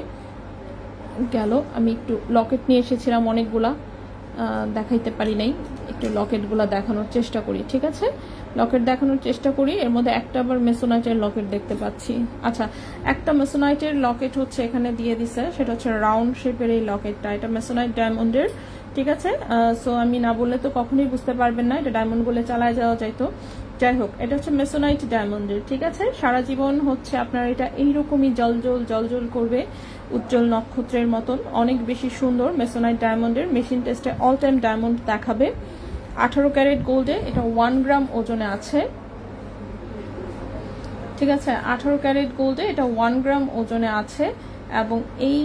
গেল, আমি একটু লকেট নিয়ে এসেছিলাম অনেকগুলা, দেখাইতে পারি নাই, একটু লকেটগুলো দেখানোর চেষ্টা করি। ঠিক আছে, লকেট দেখানোর চেষ্টা করি। এর মধ্যে একটা আবার মেসোনাইটের লকেট দেখতে পাচ্ছি। আচ্ছা, একটা মেসোনাইটের লকেট হচ্ছে এখানে দিয়ে দিছে, সেটা হচ্ছে রাউন্ড শেপের এই লকেটটা, এটা মেসোনাইট ডায়মন্ডের। ঠিক আছে, সো আমি না বললে তো কখনোই বুঝতে পারবেন না, এটা ডায়মন্ড বলে চালায় যাওয়া যাইতো। যাই হোক, এটা হচ্ছে মেসোনাইট ডায়মন্ডের। ঠিক আছে, সারা জীবন হচ্ছে আপনার এটা এইরকমই জলজল করবে, উজ্জ্বল নক্ষত্রের মতন, অনেক বেশি সুন্দর। মেসোনাইট ডায়মন্ডের, মেশিন টেস্টে অল টাইম ডায়মন্ড দেখাবে। 18 ক্যারেট গোল্ডে, এটা 1 গ্রাম ওজনে আছে। ঠিক আছে, 18 ক্যারেট গোল্ডে এটা 1 গ্রাম ওজনে আছে। এবং এই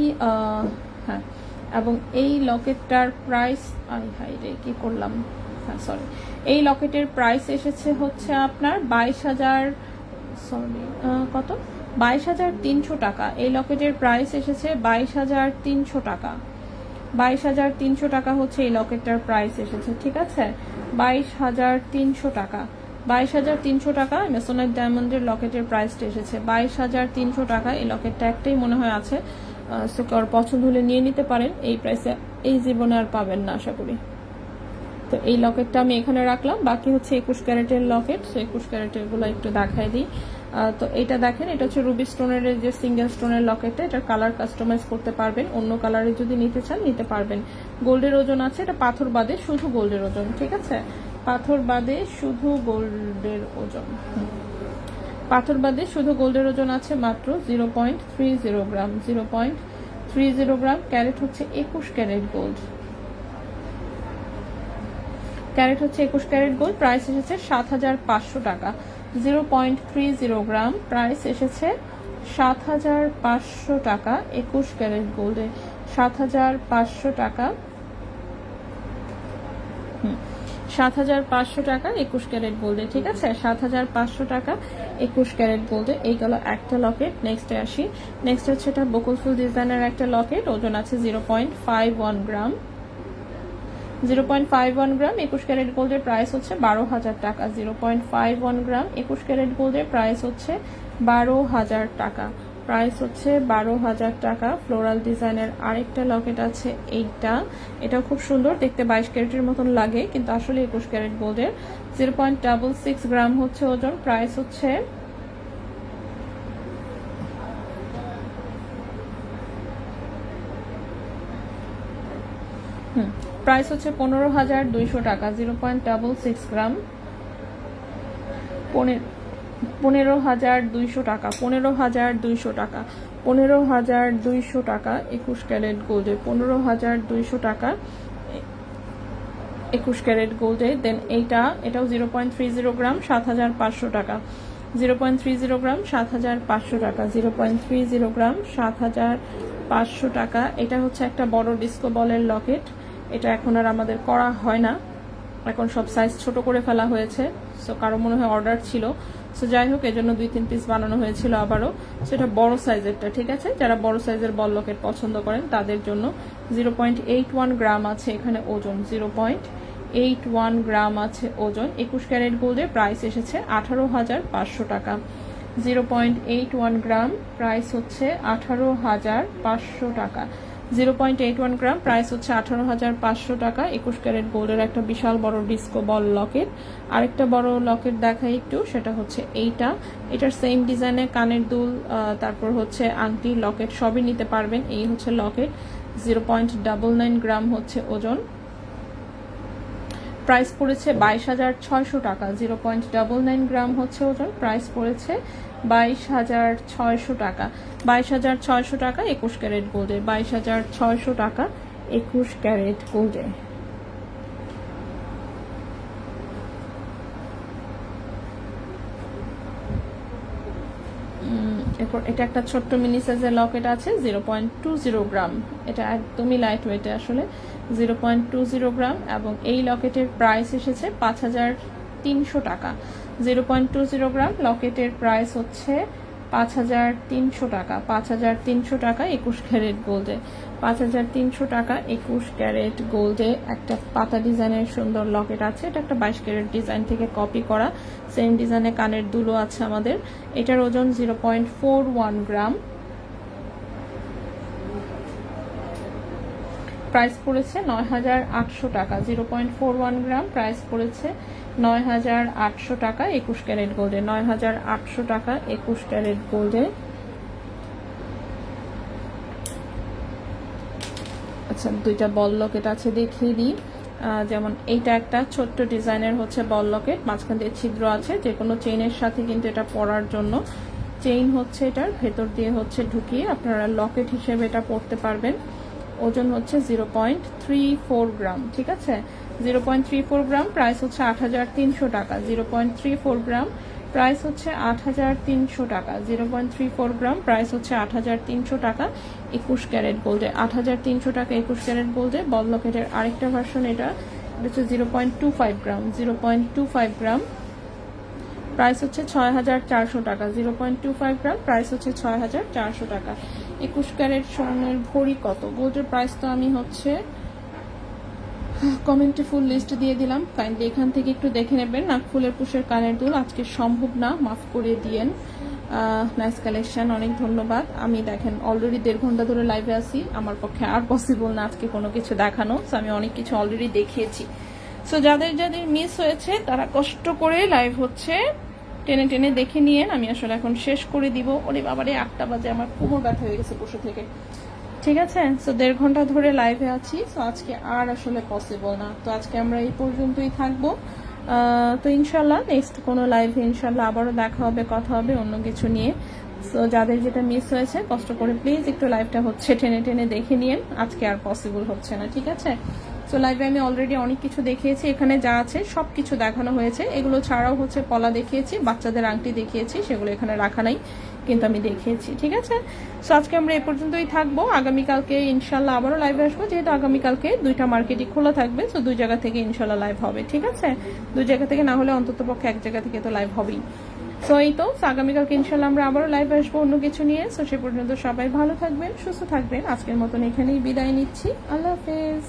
হ্যাঁ, এবং এই লকেটটার প্রাইস, হাই রে কি করলাম, হ্যাঁ সরি, এই লকেটের প্রাইস এসেছে হচ্ছে আপনার 22,000, সরি কত, 22,300 টাকা। এই লকেটের প্রাইস এসেছে 22,300 টাকা। 22,300 টাকা হচ্ছে এই লকেটটার প্রাইস এসেছে। ঠিক আছে, 22,300 টাকা। 22,300 টাকা মেসোনাইট ডায়মন্ডের লকেটের প্রাইসটা এসেছে 22,300 টাকা। এই লকেটটা একটাই মনে হয় আছে, সো কার পছন্দ হলে নিয়ে নিতে পারেন। এই প্রাইসে এই জীবনে আর পাবেন না আশা করি। তো এই লকেটটা আমি এখানে রাখলাম, বাকি হচ্ছে 21 ক্যারেটের লকেট। সো 21 ক্যারেটের গুলো একটু দেখাই দিই। তো এটা দেখেন, এটা হচ্ছে রুবি স্টোনের যে সিঙ্গেল স্টোনের লকেটটা, এটার কালার কাস্টমাইজ করতে পারবেন, অন্য কালারে যদি নিতে চান নিতে পারবেন। গোল্ডের ওজন আছে, এটা পাথর বাদে শুধু গোল্ডের ওজন। ঠিক আছে, পাথর বাদে শুধু গোল্ডের ওজন, পাথর বাদে শুধু গোল্ডের ওজন আছে মাত্র 0.30 গ্রাম। 0.30 গ্রাম। ক্যারেট হচ্ছে 21 ক্যারেট গোল্ড, ক্যারেট হচ্ছে 21 ক্যারেট গোল্ড। প্রাইস এসেছে 7,500 টাকা। 0.30 গ্রাম, প্রাইস এসেছে 7,500 টাকা। 21 ক্যারেট গোল্ডে 7,500 টাকা। 7,500 টাকা 21 ক্যারেট গোল্ডে, ঠিক আছে? 7,500 টাকা 21 ক্যারেট গোল্ডে। এই গেল একটা লকেট। নেক্সটে আসি। নেক্সট হচ্ছে এটা বকুল ফুল ডিজাইনের একটা লকেট, ওজন আছে 0.51 গ্রাম। 0.51 গ্রাম 21 ক্যারেট গোল্ডের প্রাইস হচ্ছে 12,000 টাকা। 0.51 গ্রাম 21 ক্যারেট গোল্ডের প্রাইস হচ্ছে 12,000 টাকা। প্রাইস হচ্ছে 12,000 টাকা। ফ্লোরাল ডিজাইনের আরেকটা লকেট আছে এইটা, এটাও খুব সুন্দর দেখতে, 22 ক্যারেটের মতন লাগে কিন্তু আসলে 21 ক্যারেট গোল্ডের। 0.66 গ্রাম হচ্ছে ওজন। প্রাইস হচ্ছে প্রাইস হচ্ছে 15,200 টাকা। 0.66 গ্রাম 15,200 টাকা। 15,200 টাকা। 15,200 টাকা 21 ক্যারেট গোল্ডে। 15,200 টাকা 21 ক্যারেট গোল্ডে। দেন এটাও 0.30 গ্রাম 7,500 টাকা। 0.30 গ্রাম 7,500 টাকা। 0.30 গ্রাম 7,500 টাকা। এটা হচ্ছে একটা বড় ডিস্কো বলের লকেট। এটা এখন আর আমাদের করা হয় না, এখন সব সাইজ ছোট করে ফেলা হয়েছে। সো কারো মনে হয় অর্ডার ছিল, সো যাই হোক এজন্য 2-3 পিস বানানো হয়েছিল আবারও। সেটা বড় সাইজেরটা, ঠিক আছে? যারা বড় সাইজের বল লকেট পছন্দ করেন তাদের জন্য। 0.81 গ্রাম আছে এখানে ওজন। 0.81 গ্রাম আছে ওজন। 21 ক্যারেট গোল্ডের প্রাইস এসেছে 18,500 টাকা। 0.81 গ্রাম প্রাইস হচ্ছে 18,500 টাকা। 0.81 গ্রাম প্রাইস হচ্ছে 18,500 টাকা। 21 ক্যারেট গোল্ডের একটা বিশাল বড় ডিস্কো বল লকেট। আরেকটা বড় লকেট দেখাই একটু, সেটা হচ্ছে এটার সেম ডিজাইনের কানের দুল, তারপর হচ্ছে আংটি, লকেট সবই নিতে পারবেন। এই হচ্ছে লকেট। 0.99 গ্রাম হচ্ছে ওজন। প্রাইস পড়েছে 22,600 টাকা। 0.99 গ্রাম হচ্ছে ওজন। প্রাইস পড়েছে 22,600 টাকা। 22,600 টাকা 21 ক্যারেট গোল্ডে। 22,600 টাকা 21 ক্যারেট গোল্ডে। এরপর এটা একটা ছোট্ট মিনি সাইজের লকেট আছে, 0.20 গ্রাম। এটা একদমই লাইট ওয়েটে আসলে। 0.20 গ্রাম এবং এই লকেটের প্রাইস এসেছে 5,300 টাকা। 0.20 গ্রাম লকেটের প্রাইস হচ্ছে 5,300 টাকা। 5,300 টাকা 21 ক্যারেট গোল্ডে। 5,300 টাকা 21 ক্যারেট গোল্ডে একটা পাতা ডিজাইনের সুন্দর লকেট আছে। এটা একটা 22 ক্যারেট ডিজাইন থেকে কপি করা, সেম ডিজাইনে কানের দুলো আছে আমাদের। এটার ওজন 0.41 গ্রাম। প্রাইস পড়েছে 9,800 টাকা। 0.41 গ্রাম প্রাইস পড়েছে 9,800 টাকা 21 ক্যারেট গোল্ডে। 9,800 টাকা 21 ক্যারেট গোল্ডে। আচ্ছা, দুইটা বল লকেট আছে দেখিয়ে দিই। যেমন এইটা একটা ছোট্ট ডিজাইনের হচ্ছে বল লকেট, মাঝখান দিয়ে ছিদ্র আছে, যে কোনো চেইনের সাথে কিন্তু এটা পরার জন্য চেইন হচ্ছে এটার ভেতর দিয়ে হচ্ছে ঢুকিয়ে আপনারা লকেট হিসেবে এটা পরতে পারবেন। ওজন হচ্ছে 0.34 গ্রাম, ঠিক আছে? 0.34 গ্রাম প্রাইস হচ্ছে 8,300 টাকা। 0.34 গ্রাম প্রাইস হচ্ছে 8,300 টাকা। 0.34 গ্রাম প্রাইস হচ্ছে 8,300 টাকা 21 ক্যারেট গোল্ডে। 8,300 টাকা 21 ক্যারেট গোল্ডে। বল লকেটের আরেকটা ভার্সন, এটা হচ্ছে 0.25 গ্রাম। 0.25 গ্রাম প্রাইস হচ্ছে 6,400 টাকা। 0.25 গ্রাম প্রাইস হচ্ছে 6,400 টাকা। 21 ক্যারেট স্বর্ণের ভরি কত? গোল্ডের প্রাইস তো আমি হচ্ছে কমেন্টে ফুল লিস্ট দিয়ে দিলাম, কাইন্ডলি এখান থেকে একটু দেখে নেবেন। নাকফুলের পুষের কানের দুল আজকে সম্ভব না, মাফ করে দিয়েন। নাইস কালেকশন, অনেক ধন্যবাদ। আমি দেখেন অলরেডি 1.5 ঘন্টা ধরে লাইভে আছি, আমার পক্ষে আর পসিবল না আজকে কোনো কিছু দেখানো। সো আমি অনেক কিছু অলরেডি দেখিয়েছি। সো যাদের যাদের মিস হয়েছে তারা কষ্ট করে লাইভ হচ্ছে টেনে টেনে দেখে নিয়েন। আমি আসলে এখন শেষ করে দিব। ওরে বাবারে 8টা বাজে, আমার কোমর ব্যথা হয়ে গেছে বসে থেকে, ঠিক আছে? সো 1.5 ঘন্টা ধরে লাইভে আছি, সো আজকে আর আসলে পসিবল না। তো আজকে আমরা এই পর্যন্তই থাকবো। তো ইনশাল্লাহ নেক্সট কোনো লাইভে ইনশাল্লাহ আবারও দেখা হবে, কথা হবে অন্য কিছু নিয়ে। সো যাদের যেটা মিস হয়েছে কষ্ট করে প্লিজ একটু লাইভটা হচ্ছে টেনে টেনে দেখে নিয়েন, আজকে আর পসিবল হচ্ছে না, ঠিক আছে? সো লাইভে আমি অলরেডি অনেক কিছু দেখিয়েছি, এখানে যা আছে সব কিছু দেখানো হয়েছে। এগুলো ছাড়াও হচ্ছে পলা দেখিয়েছি, বাচ্চাদের আংটি দেখিয়েছি, সেগুলো এখানে রাখা নাই কিন্তু আমি দেখিয়েছি, ঠিক আছে। সো আজকে আমরা এ পর্যন্তই থাকবো। আগামীকালকে ইনশাল্লাহ আবারও লাইভে আসবো, যেহেতু আগামীকালকে 2টা মার্কেটই খোলা থাকবে। সো 2 জায়গা থেকে ইনশাল্লাহ লাইভ হবে, ঠিক আছে। 2 জায়গা থেকে না হলে অন্তত পক্ষে 1 জায়গা থেকে তো লাইভ হবেই। সো এই তো আগামীকালকে ইনশাল্লাহ আমরা আবারও লাইভে আসবো অন্য কিছু নিয়ে। সো সে পর্যন্ত সবাই ভালো থাকবেন, সুস্থ থাকবেন। আজকের মতন এখানেই বিদায় নিচ্ছি। আল্লাহ হাফেজ।